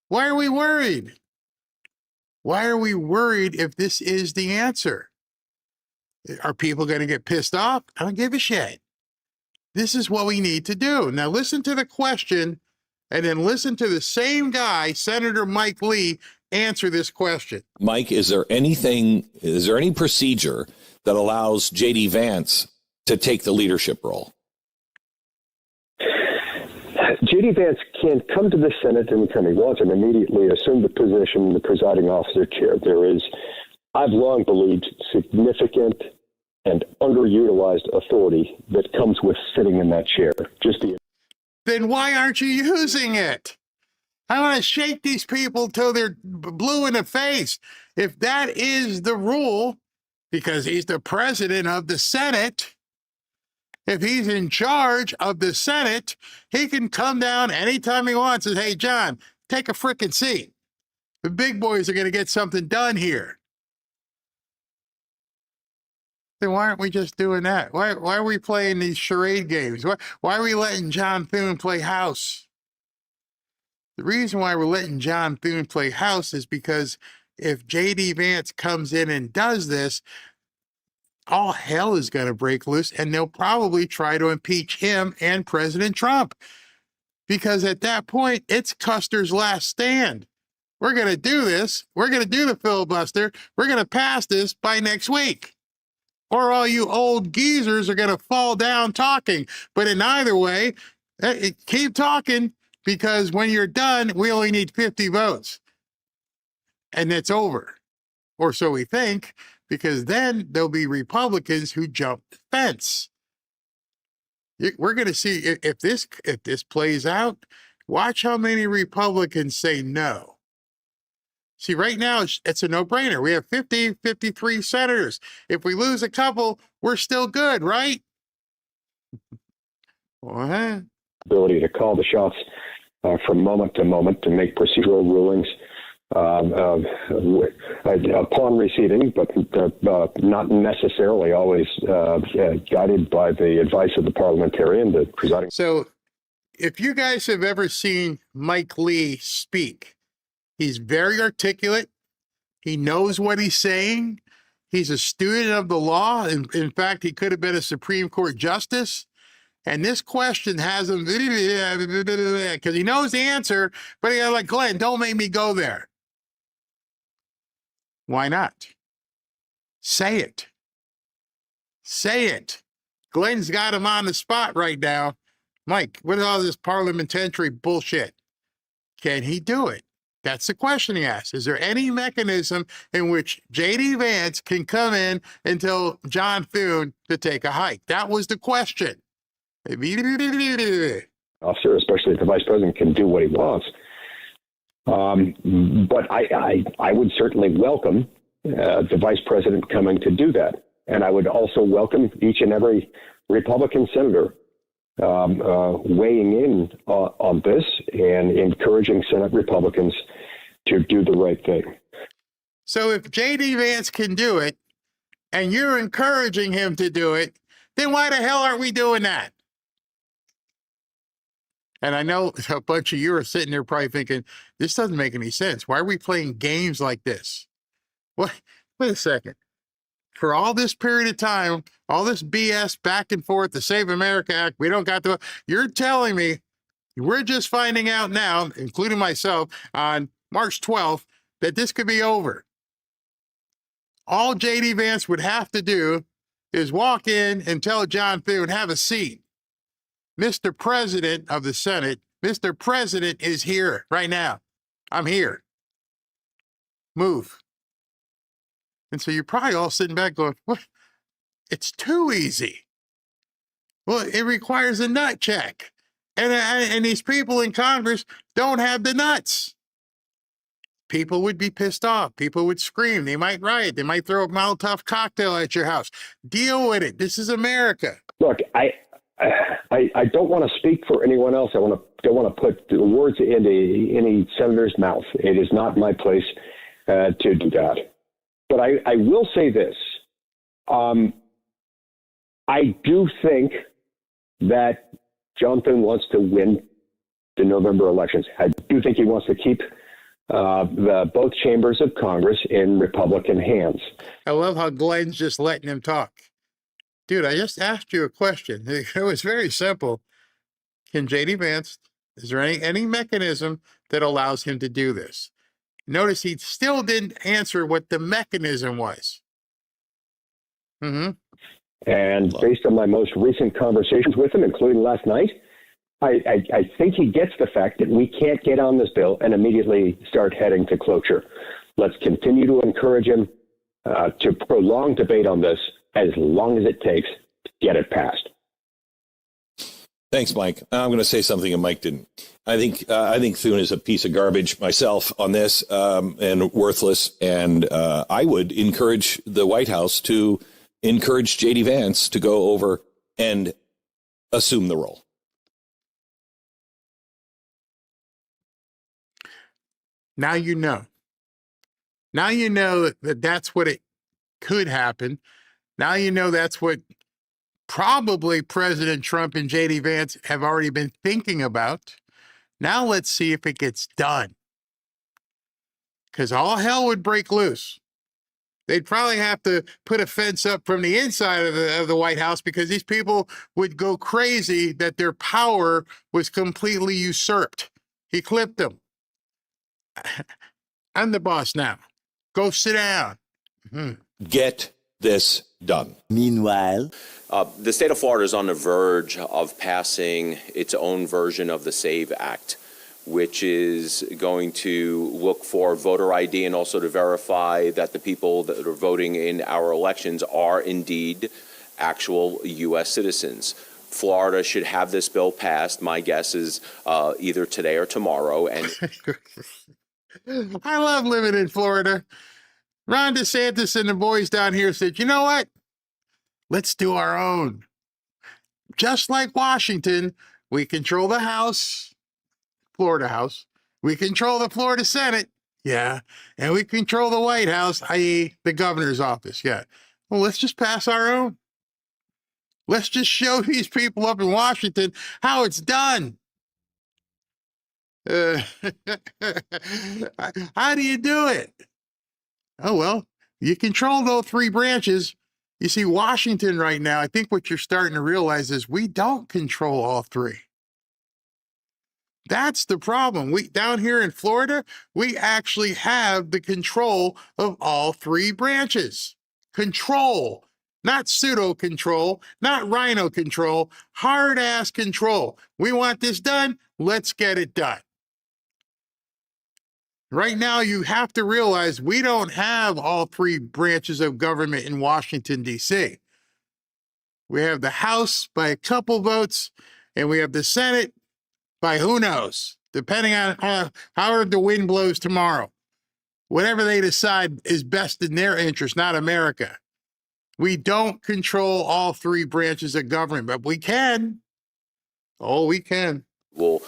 Why are we worried? Why are we worried if this is the answer? Are people going to get pissed off? I don't give a shit. This is what we need to do. Now listen to the question and then listen to the same guy, Senator Mike Lee, answer this question.
Mike, is there any procedure that allows J.D. Vance to take the leadership role?
J.D. Vance can come to the Senate anytime he wants and immediately assume the position, the presiding officer chair. There is, I've long believed, significant and underutilized authority that comes with sitting in that chair.
Then why aren't you using it? I want to shake these people till they're blue in the face. If that is the rule, because he's the president of the Senate, if he's in charge of the Senate, he can come down anytime he wants and say, hey, John, take a frickin' seat. The big boys are going to get something done here. Then why aren't we just doing that? Why are we playing these charade games? Why are we letting John Thune play house? The reason why we're letting John Thune play house is because if J.D. Vance comes in and does this, all hell is going to break loose, and they'll probably try to impeach him and President Trump. Because at that point, it's Custer's last stand. We're going to do this. We're going to do the filibuster. We're going to pass this by next week. Or all you old geezers are going to fall down talking. But in either way, keep talking, because when you're done, we only need 50 votes. And it's over. Or so we think, because then there'll be Republicans who jump the fence. We're going to see if this plays out. Watch how many Republicans say no. See, right now, it's a no-brainer. We have 53 senators. If we lose a couple, we're still good, right? What?
Ability to call the shots from moment to moment, to make procedural rulings upon receiving, but not necessarily always guided by the advice of the parliamentarian, the presiding.
So if you guys have ever seen Mike Lee speak, he's very articulate. He knows what he's saying. He's a student of the law. In fact, he could have been a Supreme Court justice. And this question has him, because he knows the answer, but he's like, Glenn, don't make me go there. Why not? Say it. Say it. Glenn's got him on the spot right now. Mike, what is all this parliamentary bullshit? Can he do it? That's the question he asked. Is there any mechanism in which J.D. Vance can come in and tell John Thune to take a hike? That was the question.
Officer, especially if the vice president can do what he wants. But I would certainly welcome the vice president coming to do that. And I would also welcome each and every Republican senator weighing in on this and encouraging Senate Republicans to do the right thing.
So if J.D. Vance can do it and you're encouraging him to do it, then why the hell aren't we doing that? And I know a bunch of you are sitting there probably thinking, this doesn't make any sense. Why are we playing games like this? What? Wait a second. For all this period of time, all this BS back and forth, the Save America Act, we don't got to, you're telling me we're just finding out now, including myself, on March 12th, that this could be over. All J.D. Vance would have to do is walk in and tell John Thune, have a seat. Mr. President of the Senate, Mr. President is here right now. I'm here. Move. And so you're probably all sitting back going, what? It's too easy. Well, it requires a nut check. And these people in Congress don't have the nuts. People would be pissed off. People would scream. They might riot. They might throw a Molotov cocktail at your house. Deal with it. This is America.
Look, I don't want to speak for anyone else. I don't want to put the words into any senator's mouth. It is not my place. to do that. But I will say this. I do think that John Thune wants to win the November elections. I do think he wants to keep both chambers of Congress in Republican hands.
I love how Glenn's just letting him talk. Dude, I just asked you a question. It was very simple. Can J.D. Vance, is there any mechanism that allows him to do this? Notice he still didn't answer what the mechanism was.
And based on my most recent conversations with him, including last night, I think he gets the fact that we can't get on this bill and immediately start heading to cloture. Let's continue to encourage him to prolong debate on this as long as it takes to get it passed.
Thanks, Mike. I'm going to say something and Mike didn't. I think Thune is a piece of garbage myself on this and worthless. And I would encourage the White House to encourage J.D. Vance to go over and assume the role.
Now you know. Now you know that that's what it could happen. Now you know that's what probably President Trump and J.D. Vance have already been thinking about. Now let's see if it gets done. Because all hell would break loose. They'd probably have to put a fence up from the inside of the White House because these people would go crazy that their power was completely usurped. He clipped them. I'm the boss now. Go sit down.
Get this done.
Meanwhile, the state of Florida is on the verge of passing its own version of the SAVE Act, which is going to look for voter ID and also to verify that the people that are voting in our elections are indeed actual U.S. citizens. Florida should have this bill passed. My guess is either today or tomorrow. And
I love living in Florida. Ron DeSantis and the boys down here said, you know what? Let's do our own. Just like Washington, we control the House, Florida House. We control the Florida Senate. Yeah. And we control the White House, i.e. the governor's office. Yeah. Well, let's just pass our own. Let's just show these people up in Washington how it's done. How do you do it? Oh, well, you control those three branches. You see, Washington right now, I think what you're starting to realize is we don't control all three. That's the problem. We down here in Florida, we actually have the control of all three branches. Control, not pseudo control, not rhino control, hard ass control. We want this done. Let's get it done. Right now, you have to realize we don't have all three branches of government in Washington, D.C. We have the House by a couple votes, and we have the Senate by who knows, depending on how the wind blows tomorrow. Whatever they decide is best in their interest, not America. We don't control all three branches of government, but we can. Oh, we can.
will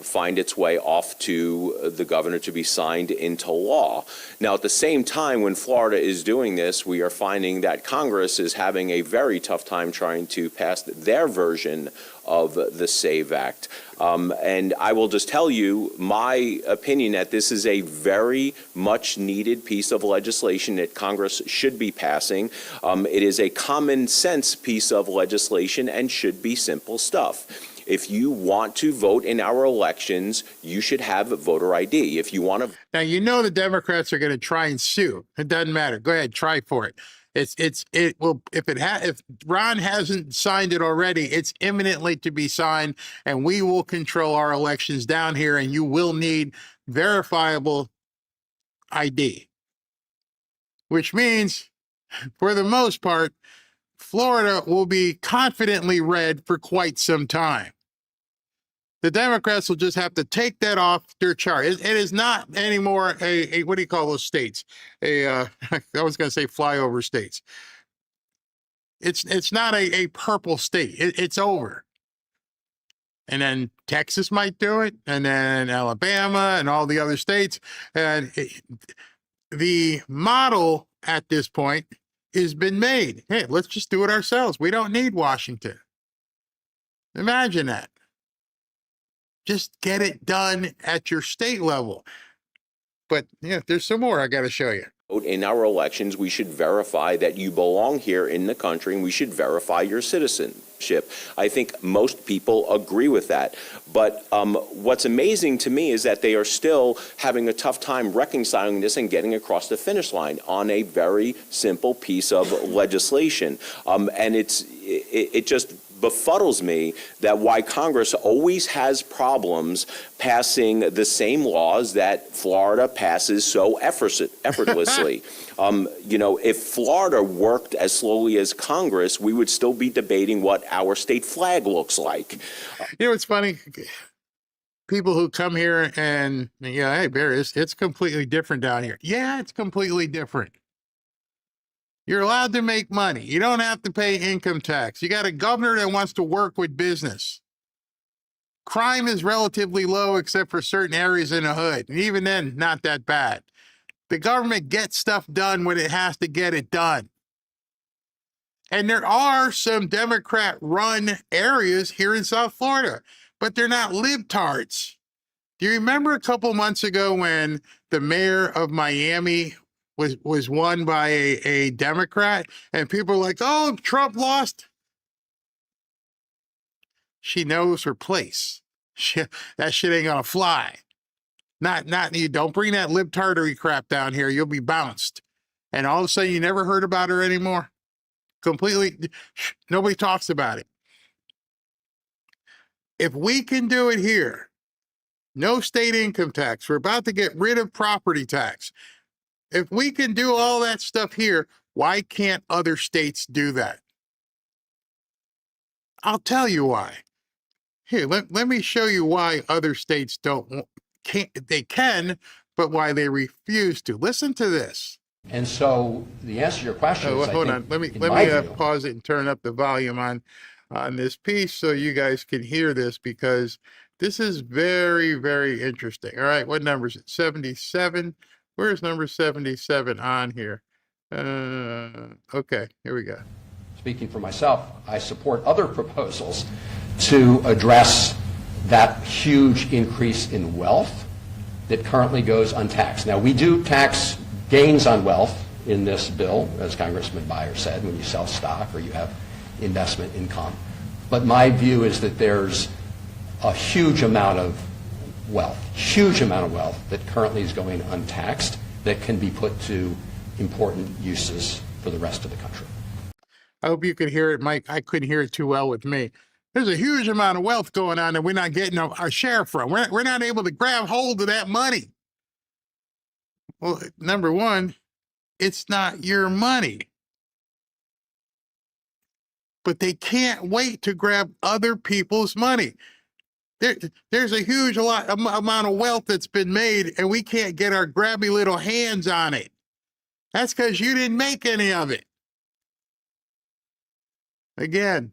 find its way off to the governor to be signed into law. Now, at the same time, when Florida is doing this, we are finding that Congress is having a very tough time trying to pass their version of the SAVE Act. And I will just tell you my opinion that this is a very much needed piece of legislation that Congress should be passing. It is a common sense piece of legislation and should be simple stuff. If you want to vote in our elections, you should have voter ID. If you want to.
Now, you know the Democrats are going to try and sue. It doesn't matter. Go ahead, try for it. It will if Ron hasn't signed it already, it's imminently to be signed, and we will control our elections down here, and you will need verifiable ID, which means, for the most part, Florida will be confidently red for quite some time. The Democrats will just have to take that off their chart. It is not anymore a what do you call those states? I was going to say flyover states. It's not a purple state. It's over. And then Texas might do it, and then Alabama and all the other states. And the model at this point has been made. Hey, let's just do it ourselves. We don't need Washington. Imagine that. Just get it done at your state level. But yeah, there's some more I got to show you.
In our elections, we should verify that you belong here in the country, and we should verify your citizenship. I think most people agree with that. But what's amazing to me is that they are still having a tough time reconciling this and getting across the finish line on a very simple piece of legislation. And it just befuddles me that why Congress always has problems passing the same laws that Florida passes so effortlessly. If Florida worked as slowly as Congress, we would still be debating what our state flag looks like.
You know, it's funny. People who come here and, hey, Barry, it's completely different down here. Yeah, it's completely different. You're allowed to make money. You don't have to pay income tax. You got a governor that wants to work with business. Crime is relatively low except for certain areas in the hood. And even then, not that bad. The government gets stuff done when it has to get it done. And there are some Democrat-run areas here in South Florida, but they're not libtards. Do you remember a couple months ago when the mayor of Miami was won by a Democrat, and people were like, oh, Trump lost? She knows her place. That shit ain't gonna fly. Not you don't bring that libtardery crap down here. You'll be bounced. And all of a sudden you never heard about her anymore. Completely, nobody talks about it. If we can do it here, no state income tax, we're about to get rid of property tax. If we can do all that stuff here, why can't other states do that? I'll tell you why. Here, let me show you why other states they can, but why they refuse to. Listen to this.
And so the answer to your question is,
hold on. Let me pause it and turn up the volume on this piece so you guys can hear this, because this is very, very interesting. All right, what number is it? 77. Where's number 77 on here? Okay, here we go.
Speaking for myself, I support other proposals to address that huge increase in wealth that currently goes untaxed. Now, we do tax gains on wealth in this bill, as Congressman Beyer said, when you sell stock or you have investment income. But my view is that there's a huge amount of wealth that currently is going untaxed that can be put to important uses for the rest of the country.
I hope you could hear it, Mike. I couldn't hear it too well with me. There's a huge amount of wealth going on that we're not getting our share from. We're not able to grab hold of that money. Well, number one, it's not your money. But they can't wait to grab other people's money. There's a huge amount of wealth that's been made, and we can't get our grabby little hands on it. That's because you didn't make any of it. Again,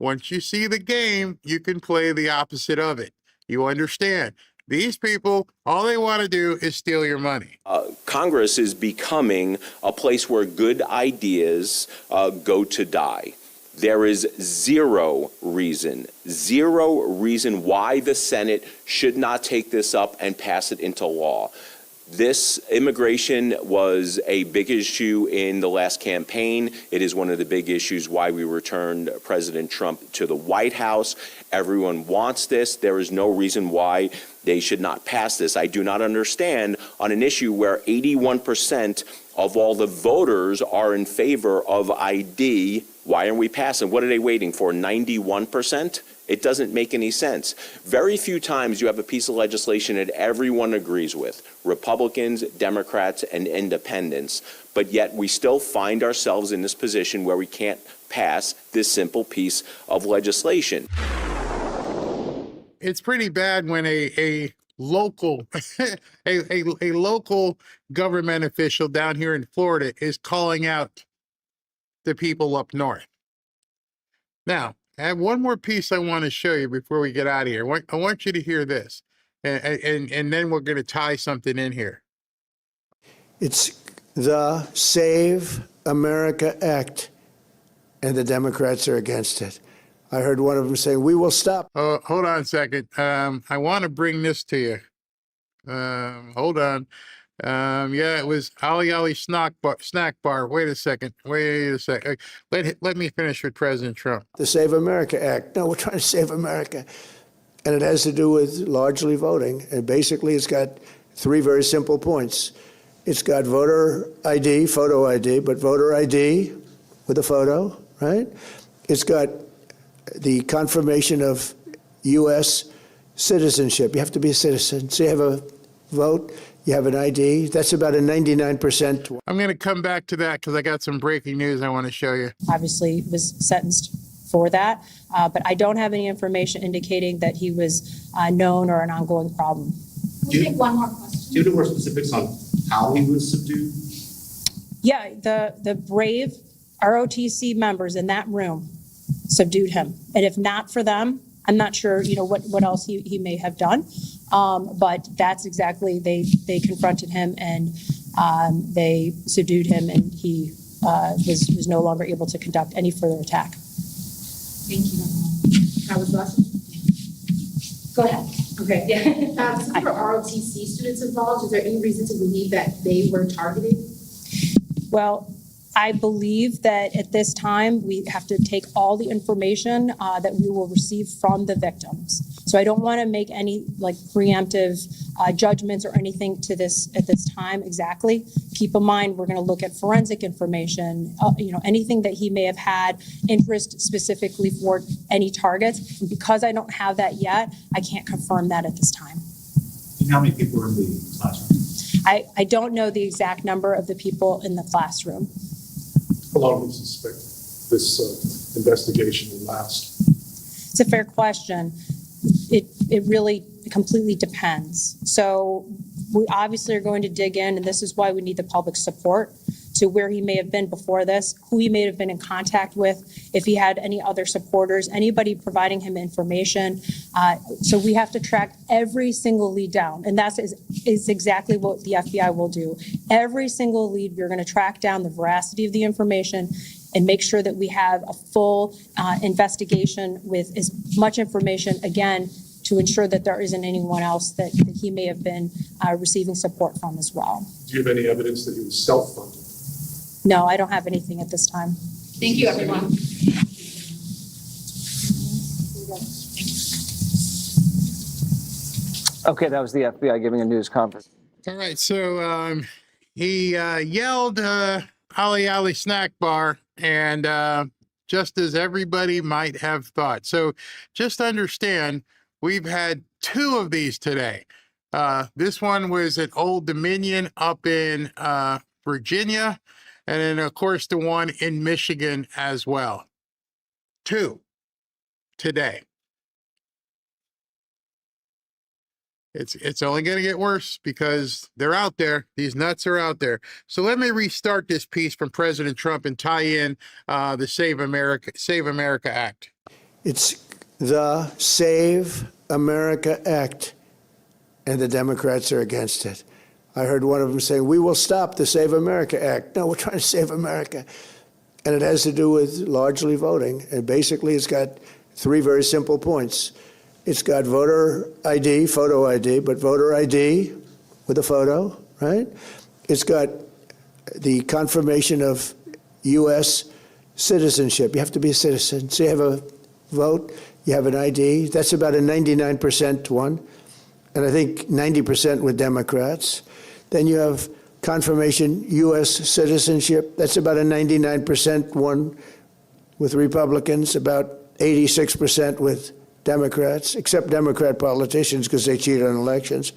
once you see the game, you can play the opposite of it. You understand. These people, all they want to do is steal your money.
Congress is becoming a place where good ideas go to die. There is zero reason why the Senate should not take this up and pass it into law. This immigration was a big issue in the last campaign. It is one of the big issues why we returned President Trump to the White House. Everyone wants this. There is no reason why they should not pass this. I do not understand on an issue where 81% of all the voters are in favor of ID. Why aren't we passing? What are they waiting for? 91%? It doesn't make any sense. Very few times you have a piece of legislation that everyone agrees with, Republicans, Democrats, and independents, but yet we still find ourselves in this position where we can't pass this simple piece of legislation.
It's pretty bad when a local a local government official down here in Florida is calling out the people up north. Now, I have one more piece I want to show you before we get out of here. I want you to hear this, and then we're going to tie something in here.
It's the Save America Act, and the Democrats are against it. I heard one of them say, "We will stop."
Oh, hold on a second. I want to bring this to you. Hold on. Yeah, it was Ali snack bar. Wait a second. Let me finish with President Trump.
The Save America Act. No, we're trying to save America. And it has to do with largely voting. And basically, it's got three very simple points. It's got voter ID, photo ID, but voter ID with a photo, right? It's got the confirmation of U.S. citizenship. You have to be a citizen. So you have a vote, you have an ID. That's about a 99%.
I'm going to come back to that because I got some breaking news I want to show you.
Obviously was sentenced for that, but I don't have any information indicating that he was known or an ongoing problem.
We'll take one more question. Do you have more specifics on how he was subdued?
Yeah, the brave ROTC members in that room subdued him. And if not for them, I'm not sure, what else he may have done. But that's exactly, they confronted him and they subdued him, and he was no longer able to conduct any further attack.
Thank you. That was last. Go ahead. Okay. Yeah. Since there are ROTC students involved, is there any reason to believe that they were targeted?
Well, I believe that at this time, we have to take all the information that we will receive from the victims. So I don't want to make any preemptive judgments or anything to this at this time exactly. Keep in mind, we're going to look at forensic information, anything that he may have had interest specifically for any targets. And because I don't have that yet, I can't confirm that at this time.
And how many people were in the classroom?
I don't know the exact number of the people in the classroom.
How long do you suspect this investigation will last?
It's a fair question. It really completely depends. So we obviously are going to dig in, and this is why we need the public support to where he may have been before this, who he may have been in contact with, if he had any other supporters, anybody providing him information. So we have to track every single lead down, and that is exactly what the FBI will do. Every single lead, we're going to track down the veracity of the information and make sure that we have a full investigation with as much information, again, to ensure that there isn't anyone else that he may have been receiving support from as well.
Do you have any evidence that he was self-funded?
No, I don't have anything at this time.
Thank you, everyone.
Okay, that was the FBI giving a news conference.
All right, so he yelled Ali snack bar, and just as everybody might have thought. So just understand, we've had two of these today. This one was at Old Dominion up in Virginia, and then, of course, the one in Michigan as well. Two today. It's only going to get worse because they're out there. These nuts are out there. So let me restart this piece from President Trump and tie in the Save America Act.
It's the Save America Act, and the Democrats are against it. I heard one of them say, "We will stop the Save America Act." No, we're trying to save America. And it has to do with largely voting. And basically, it's got three very simple points. It's got voter ID, photo ID, but voter ID with a photo, right? It's got the confirmation of U.S. citizenship. You have to be a citizen. So you have a vote, you have an ID. That's about a 99% one. And I think 90% with Democrats. Then you have confirmation U.S. citizenship. That's about a 99% one with Republicans, about 86% with Democrats, except Democrat politicians because they cheat on elections.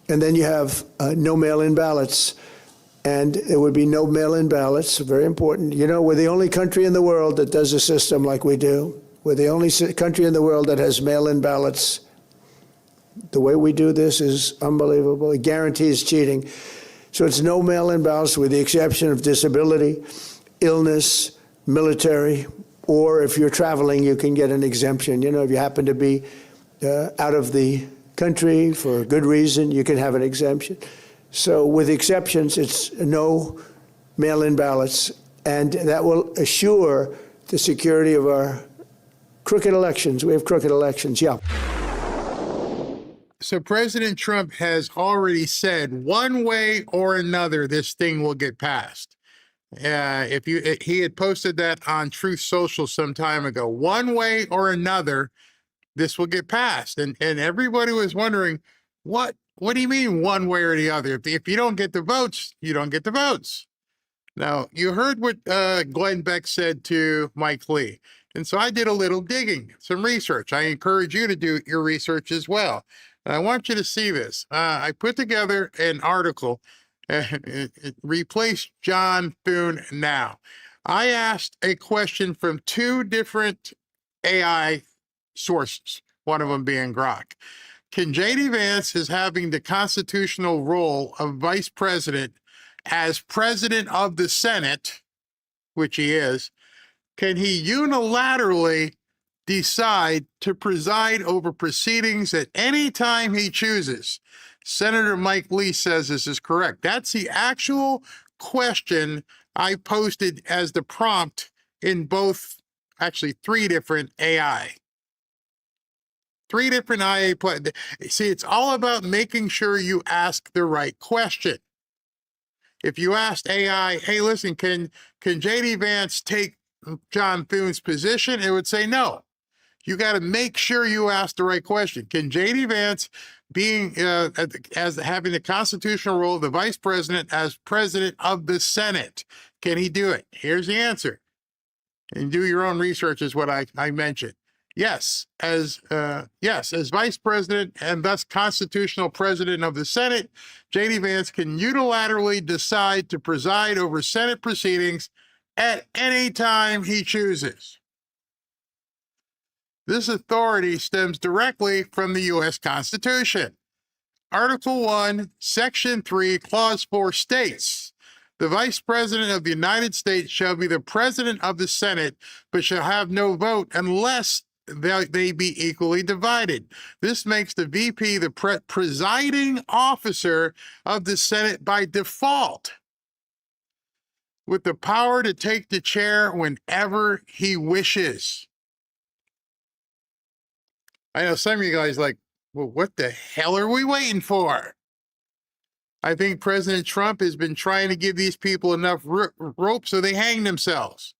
And then you have no mail-in ballots. And there would be no mail-in ballots, very important. You know, we're the only country in the world that does a system like we do. We're the only country in the world that has mail-in ballots. The way we do this is unbelievable. It guarantees cheating. So it's no mail-in ballots with the exception of disability, illness, military, or if you're traveling, you can get an exemption. You know, if you happen to be out of the country for a good reason, you can have an exemption. So with exceptions, it's no mail-in ballots, and that will assure the security of our crooked elections. We have crooked elections, yeah.
So President Trump has already said one way or another this thing will get passed. He had posted that on Truth Social some time ago. One way or another, this will get passed. And everybody was wondering, what do you mean one way or the other? If you don't get the votes, you don't get the votes. Now, you heard what Glenn Beck said to Mike Lee. And so I did a little digging, some research. I encourage you to do your research as well. And I want you to see this. I put together an article, Replace John Thune Now. I asked a question from two different AI sources, one of them being Grok. Can J.D. Vance, is having the constitutional role of vice president as president of the Senate, which he is, can he unilaterally decide to preside over proceedings at any time he chooses? Senator Mike Lee says this is correct. That's the actual question I posted as the prompt in both, actually three different AI. Three different IA. See, it's all about making sure you ask the right question. If you asked AI, hey, listen, can J.D. Vance take John Thune's position? It would say no. You got to make sure you ask the right question. Can J.D. Vance, being as having the constitutional role of the vice president as president of the Senate, can he do it? Here's the answer. And do your own research is what I mentioned. Yes, as vice president and thus constitutional president of the Senate, J.D. Vance can unilaterally decide to preside over Senate proceedings at any time he chooses. This authority stems directly from the U.S. Constitution. Article 1, Section 3, Clause 4 states, the Vice President of the United States shall be the President of the Senate, but shall have no vote unless they be equally divided. This makes the VP the presiding officer of the Senate by default, with the power to take the chair whenever he wishes. I know some of you guys like, well, what the hell are we waiting for? I think President Trump has been trying to give these people enough rope so they hang themselves.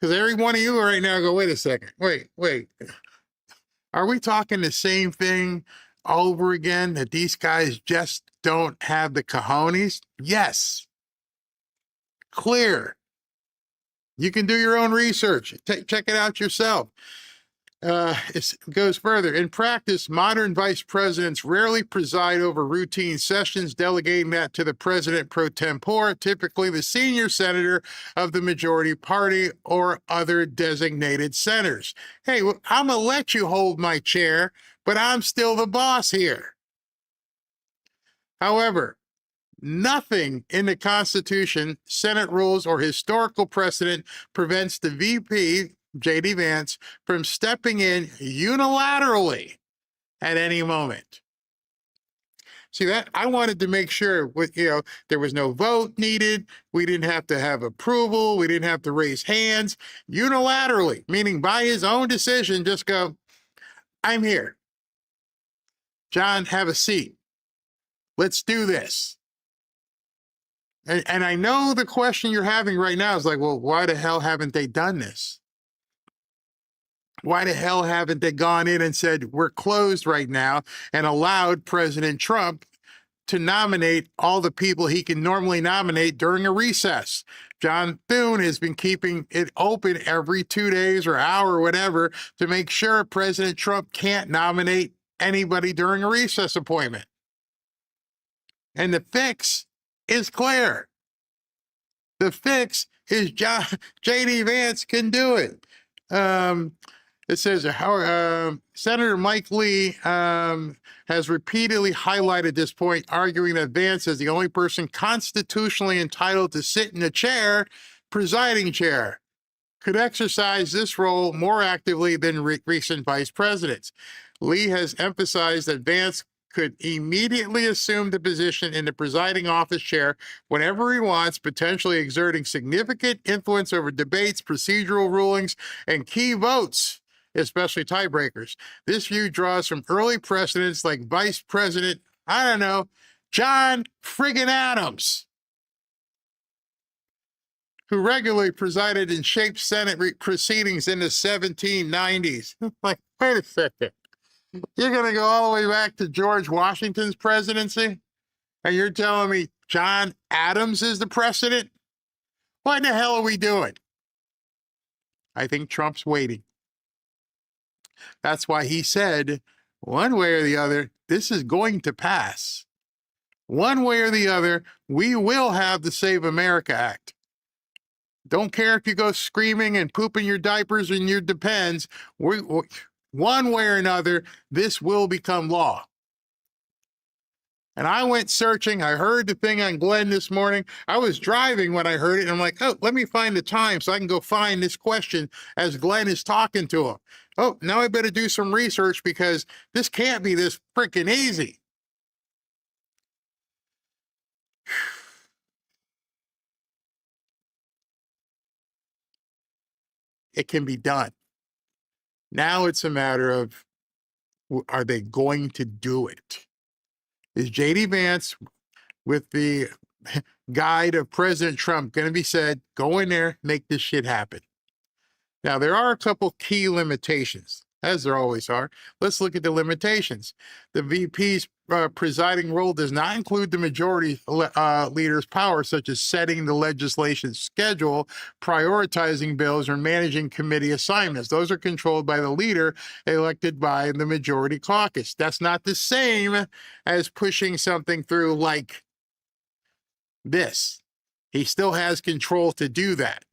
Because every one of you right now go, wait a second, wait. Are we talking the same thing all over again, that these guys just don't have the cojones? Yes. Clear. You can do your own research. Check it out yourself. It goes further. In practice, modern vice presidents rarely preside over routine sessions, delegating that to the president pro tempore, typically the senior senator of the majority party or other designated senators. Hey, I'm going to let you hold my chair, but I'm still the boss here. However, nothing in the Constitution, Senate rules, or historical precedent prevents the VP, J.D. Vance, from stepping in unilaterally at any moment. See, that I wanted to make sure there was no vote needed. We didn't have to have approval. We didn't have to raise hands. Unilaterally, meaning by his own decision, just go, I'm here. John, have a seat. Let's do this. And I know the question you're having right now is like, well, why the hell haven't they done this? Why the hell haven't they gone in and said, we're closed right now, and allowed President Trump to nominate all the people he can normally nominate during a recess? John Thune has been keeping it open every 2 days or hour or whatever to make sure President Trump can't nominate anybody during a recess appointment. And the fix is clear. The fix is J.D. Vance can do it. It says Senator Mike Lee has repeatedly highlighted this point, arguing that Vance is the only person constitutionally entitled to sit in the chair, presiding chair, could exercise this role more actively than recent vice presidents. Lee has emphasized that Vance could immediately assume the position in the presiding office chair whenever he wants, potentially exerting significant influence over debates, procedural rulings, and key votes, especially tiebreakers. This view draws from early precedents like Vice President, I don't know, John friggin' Adams, who regularly presided and shaped Senate proceedings in the 1790s. Like, wait a second. You're going to go all the way back to George Washington's presidency? And you're telling me John Adams is the precedent? What in the hell are we doing? I think Trump's waiting. That's why he said, one way or the other, this is going to pass. One way or the other, we will have the Save America Act. Don't care if you go screaming and pooping your diapers and your depends. One way or another, this will become law. And I went searching. I heard the thing on Glenn this morning. I was driving when I heard it, and I'm like, oh, let me find the time so I can go find this question as Glenn is talking to him. Oh, now I better do some research because this can't be this freaking easy. It can be done. Now it's a matter of, are they going to do it? Is J.D. Vance, with the guide of President Trump, going to be said, go in there, make this shit happen? Now, there are a couple key limitations, as there always are. Let's look at the limitations. The VP's presiding role does not include the majority leader's power, such as setting the legislation schedule, prioritizing bills, or managing committee assignments. Those are controlled by the leader elected by the majority caucus. That's not the same as pushing something through like this. He still has control to do that.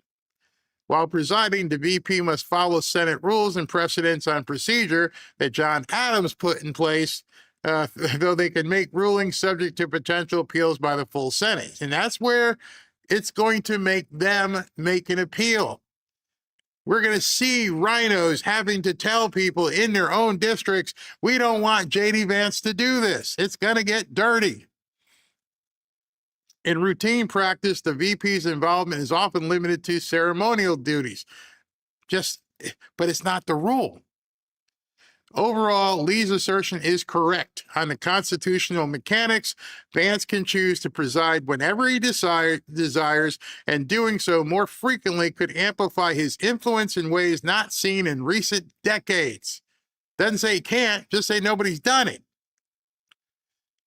While presiding, the VP must follow Senate rules and precedents on procedure that John Adams put in place, though they can make rulings subject to potential appeals by the full Senate. And that's where it's going to make them make an appeal. We're going to see rhinos having to tell people in their own districts, we don't want J.D. Vance to do this. It's going to get dirty. In routine practice, the VP's involvement is often limited to ceremonial duties. But it's not the rule. Overall, Lee's assertion is correct. On the constitutional mechanics, Vance can choose to preside whenever he desires, and doing so more frequently could amplify his influence in ways not seen in recent decades. Doesn't say he can't, just say nobody's done it.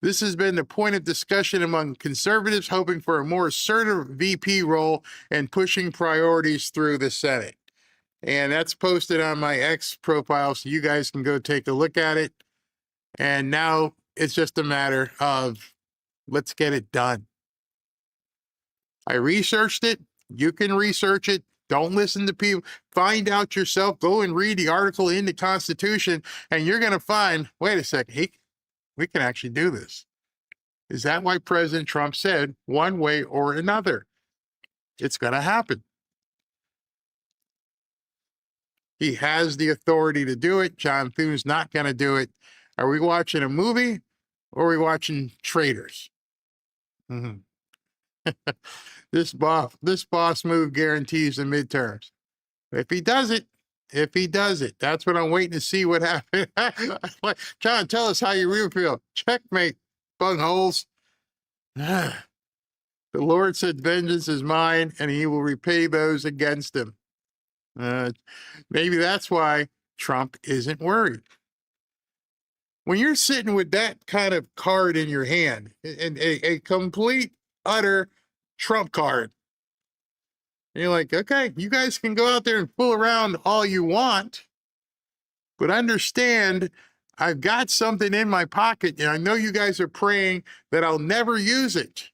This has been the point of discussion among conservatives hoping for a more assertive VP role and pushing priorities through the Senate. And that's posted on my X profile, so you guys can go take a look at it. And now it's just a matter of, let's get it done. I researched it. You can research it. Don't listen to people. Find out yourself. Go and read the article in the Constitution, and you're going to find, wait a second, we can actually do this. Is that why President Trump said one way or another? It's going to happen. He has the authority to do it. John Thune's not going to do it. Are we watching a movie or are we watching traitors? Mm-hmm. This boss move guarantees the midterms. If he does it, that's what I'm waiting to see what happens. John, tell us how you really feel. Checkmate, bungholes. The Lord said, vengeance is mine, and he will repay those against him. Maybe that's why Trump isn't worried. When you're sitting with that kind of card in your hand, and a complete, utter Trump card, and you're like, okay, you guys can go out there and fool around all you want, but understand I've got something in my pocket, and I know you guys are praying that I'll never use it.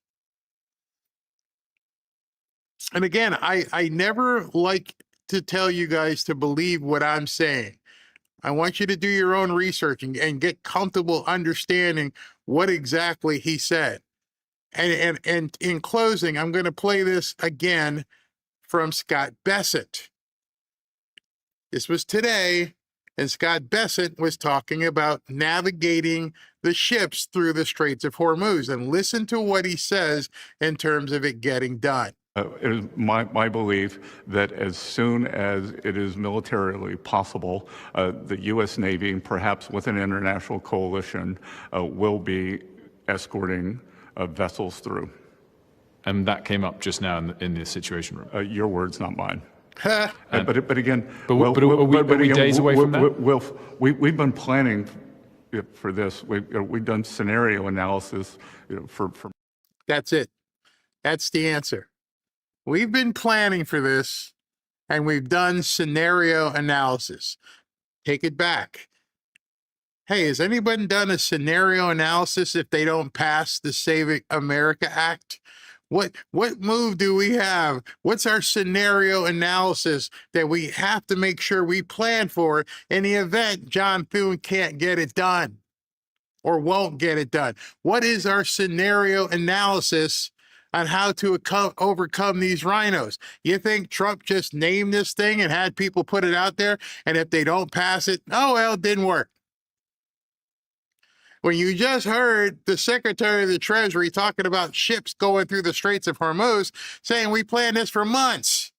And again, I never like to tell you guys to believe what I'm saying. I want you to do your own research and get comfortable understanding what exactly he said. And in closing, I'm going to play this again from Scott Bessent. This was today, And Scott Bessent was talking about navigating the ships through the Straits of Hormuz. And listen to what he says in terms of it getting done.
It is my belief that as soon as it is militarily possible, the U.S. Navy, and perhaps with an international coalition, will be escorting vessels through.
And that came up just now in the Situation Room.
Your words, not mine. But again,
are we days away from that?
We've been planning for this. We've done scenario analysis for.
That's it. That's the answer. We've been planning for this, and we've done scenario analysis. Take it back. Hey, has anybody done a scenario analysis if they don't pass the Save America Act? What move do we have? What's our scenario analysis that we have to make sure we plan for in the event John Thune can't get it done or won't get it done? What is our scenario analysis on how to overcome these rhinos? You think Trump just named this thing and had people put it out there, and if they don't pass it, oh, well, it didn't work? When you just heard the Secretary of the Treasury talking about ships going through the Straits of Hormuz, saying we planned this for months.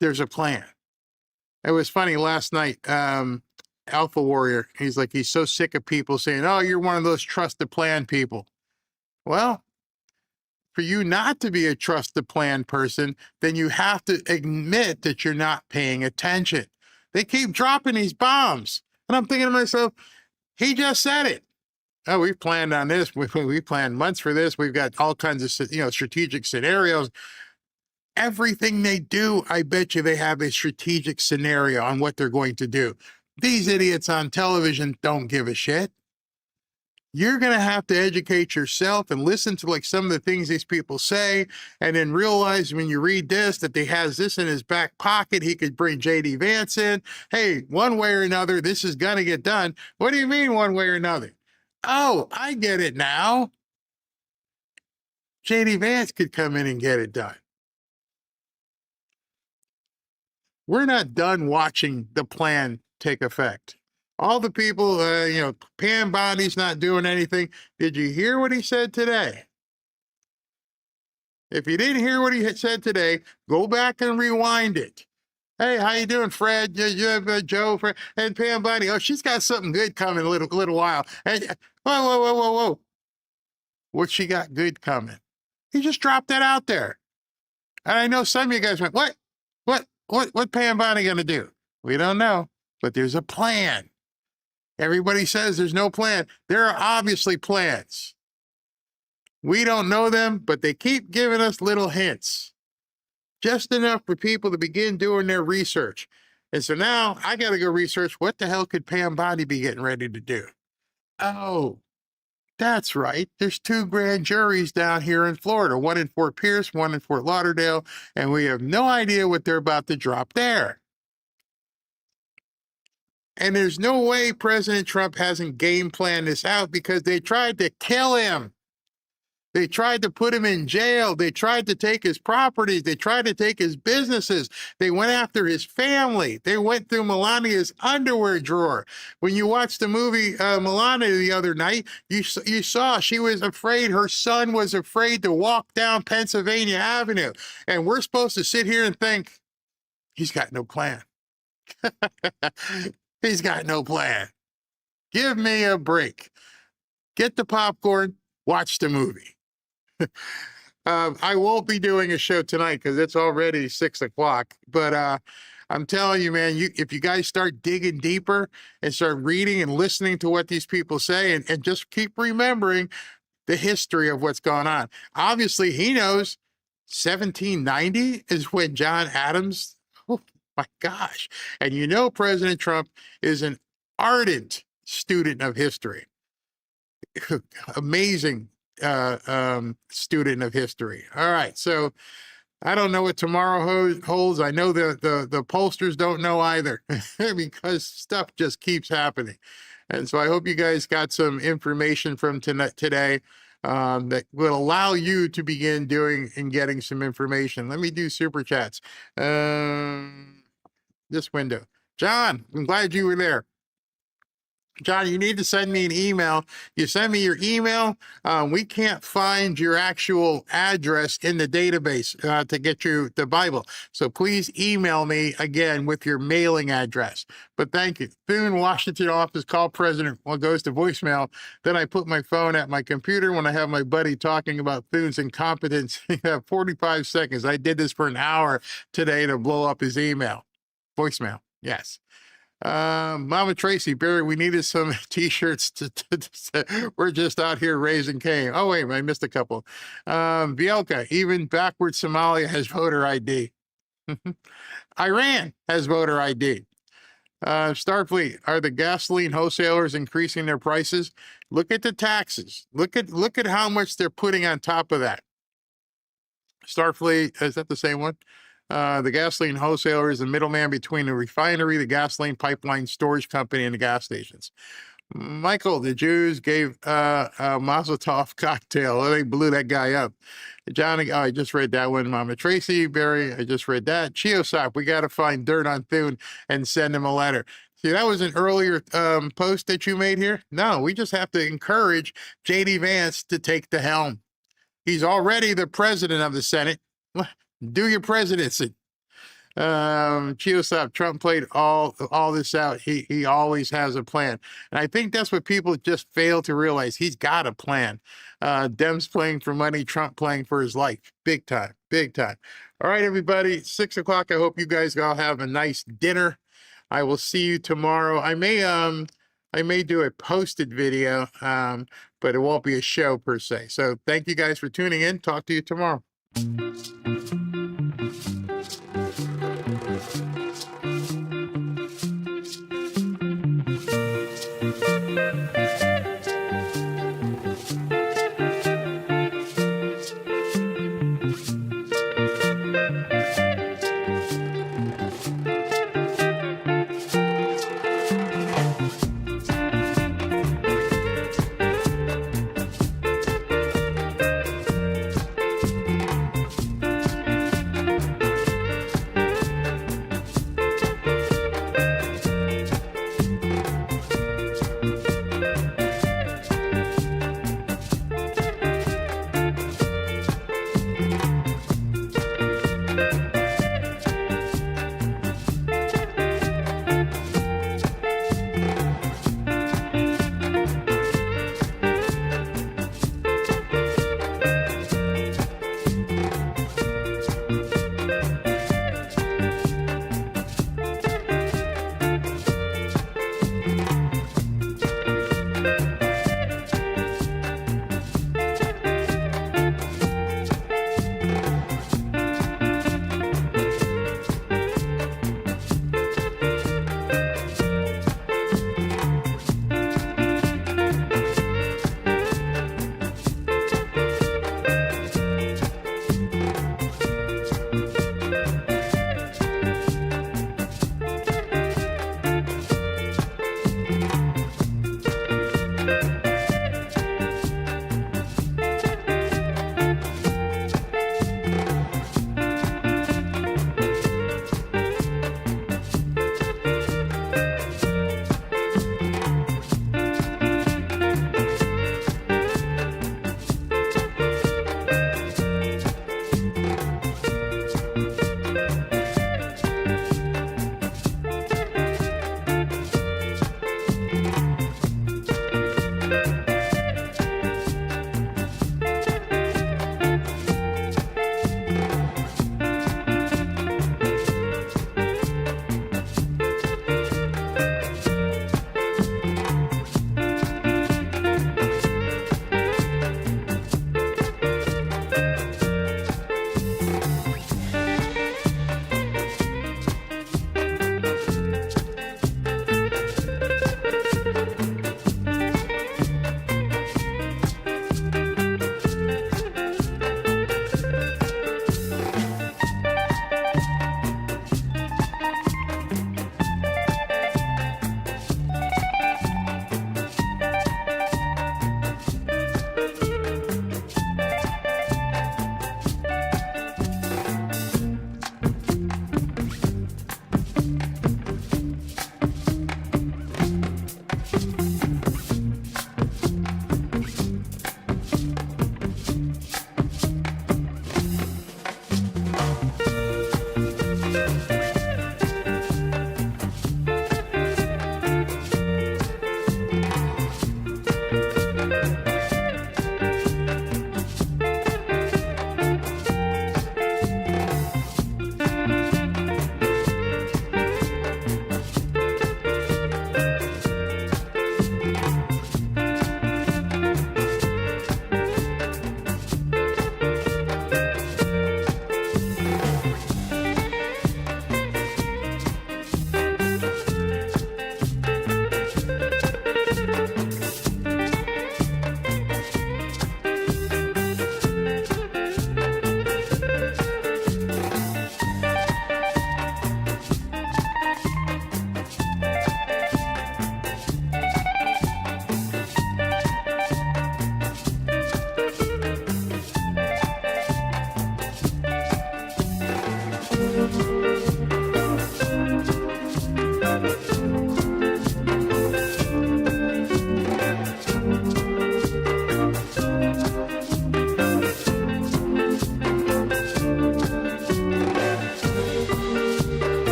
There's a plan. It was funny last night. Alpha Warrior, he's so sick of people saying, oh, you're one of those trust the plan people. Well, for you not to be a trust the plan person, then you have to admit that you're not paying attention. They keep dropping these bombs. And I'm thinking to myself, he just said it. Oh, we've planned on this. We planned months for this. We've got all kinds of, strategic scenarios. Everything they do, I bet you they have a strategic scenario on what they're going to do. These idiots on television don't give a shit. You're going to have to educate yourself and listen to some of the things these people say, and then realize when you read this that he has this in his back pocket. He could bring J.D. Vance in. Hey, one way or another, this is going to get done. What do you mean one way or another? Oh, I get it now. J.D. Vance could come in and get it done. We're not done watching the plan take effect. All the people, Pam Bondi's not doing anything. Did you hear what he said today? If you didn't hear what he had said today, go back and rewind it. Hey, how you doing, Fred? You have Joe, Fred, and Pam Bondi. Oh, she's got something good coming in a little while. And whoa. What she got good coming? He just dropped that out there. And I know some of you guys went, what Pam Bondi gonna do? We don't know, but there's a plan. Everybody says there's no plan. There are obviously plans. We don't know them, but they keep giving us little hints. Just enough for people to begin doing their research. And so now I got to go research what the hell could Pam Bondi be getting ready to do? Oh, that's right. There's 2 grand juries down here in Florida, one in Fort Pierce, one in Fort Lauderdale, and we have no idea what they're about to drop there. And there's no way President Trump hasn't game planned this out, because they tried to kill him. They tried to put him in jail. They tried to take his properties. They tried to take his businesses. They went after his family. They went through Melania's underwear drawer. When you watched the movie Melania the other night, you saw she was afraid. Her son was afraid to walk down Pennsylvania Avenue. And we're supposed to sit here and think, he's got no plan. He's got no plan. Give me a break. Get the popcorn, watch the movie. I won't be doing a show tonight because it's already 6 o'clock. But I'm telling you, man, if you guys start digging deeper and start reading and listening to what these people say, and just keep remembering the history of what's going on. Obviously, he knows 1790 is when John Adams, oh my gosh. And President Trump is an ardent student of history. Amazing student of history. All right, so I don't know what tomorrow holds. I know the pollsters don't know either because stuff just keeps happening. And so I hope you guys got some information from today that will allow you to begin doing and getting some information. Let me do super chats. this window. John, I'm glad you were there. John, you need to send me an email. You send me your email. We can't find your actual address in the database to get you the Bible. So please email me again with your mailing address. But thank you. Thune, Washington office, call president. Well, goes to voicemail. Then I put my phone at my computer when I have my buddy talking about Thune's incompetence. You have 45 seconds. I did this for an hour today to blow up his email. Voicemail. Yes. Mama Tracy, Barry, we needed some t-shirts we're just out here raising Cain. Oh, wait, I missed a couple. Bielka, even backward Somalia has voter ID. Iran has voter ID. Starfleet, are the gasoline wholesalers increasing their prices? Look at the taxes. Look at how much they're putting on top of that. Starfleet, is that the same one? The gasoline wholesaler is the middleman between the refinery, the gasoline pipeline storage company, and the gas stations. Michael, the Jews gave a Mazel Tov cocktail. They blew that guy up. Johnny, I just read that one. Mama Tracy, Barry, I just read that. Chiosop, we got to find dirt on Thune and send him a letter. See, that was an earlier post that you made here. No, we just have to encourage J.D. Vance to take the helm. He's already the president of the Senate. Do your presidency. Chiosop, Trump played all this out. He always has a plan. And I think that's what people just fail to realize. He's got a plan. Dems playing for money, Trump playing for his life. Big time, big time. All right, everybody, 6 o'clock. I hope you guys all have a nice dinner. I will see you tomorrow. I may do a posted video, but it won't be a show per se. So thank you guys for tuning in. Talk to you tomorrow.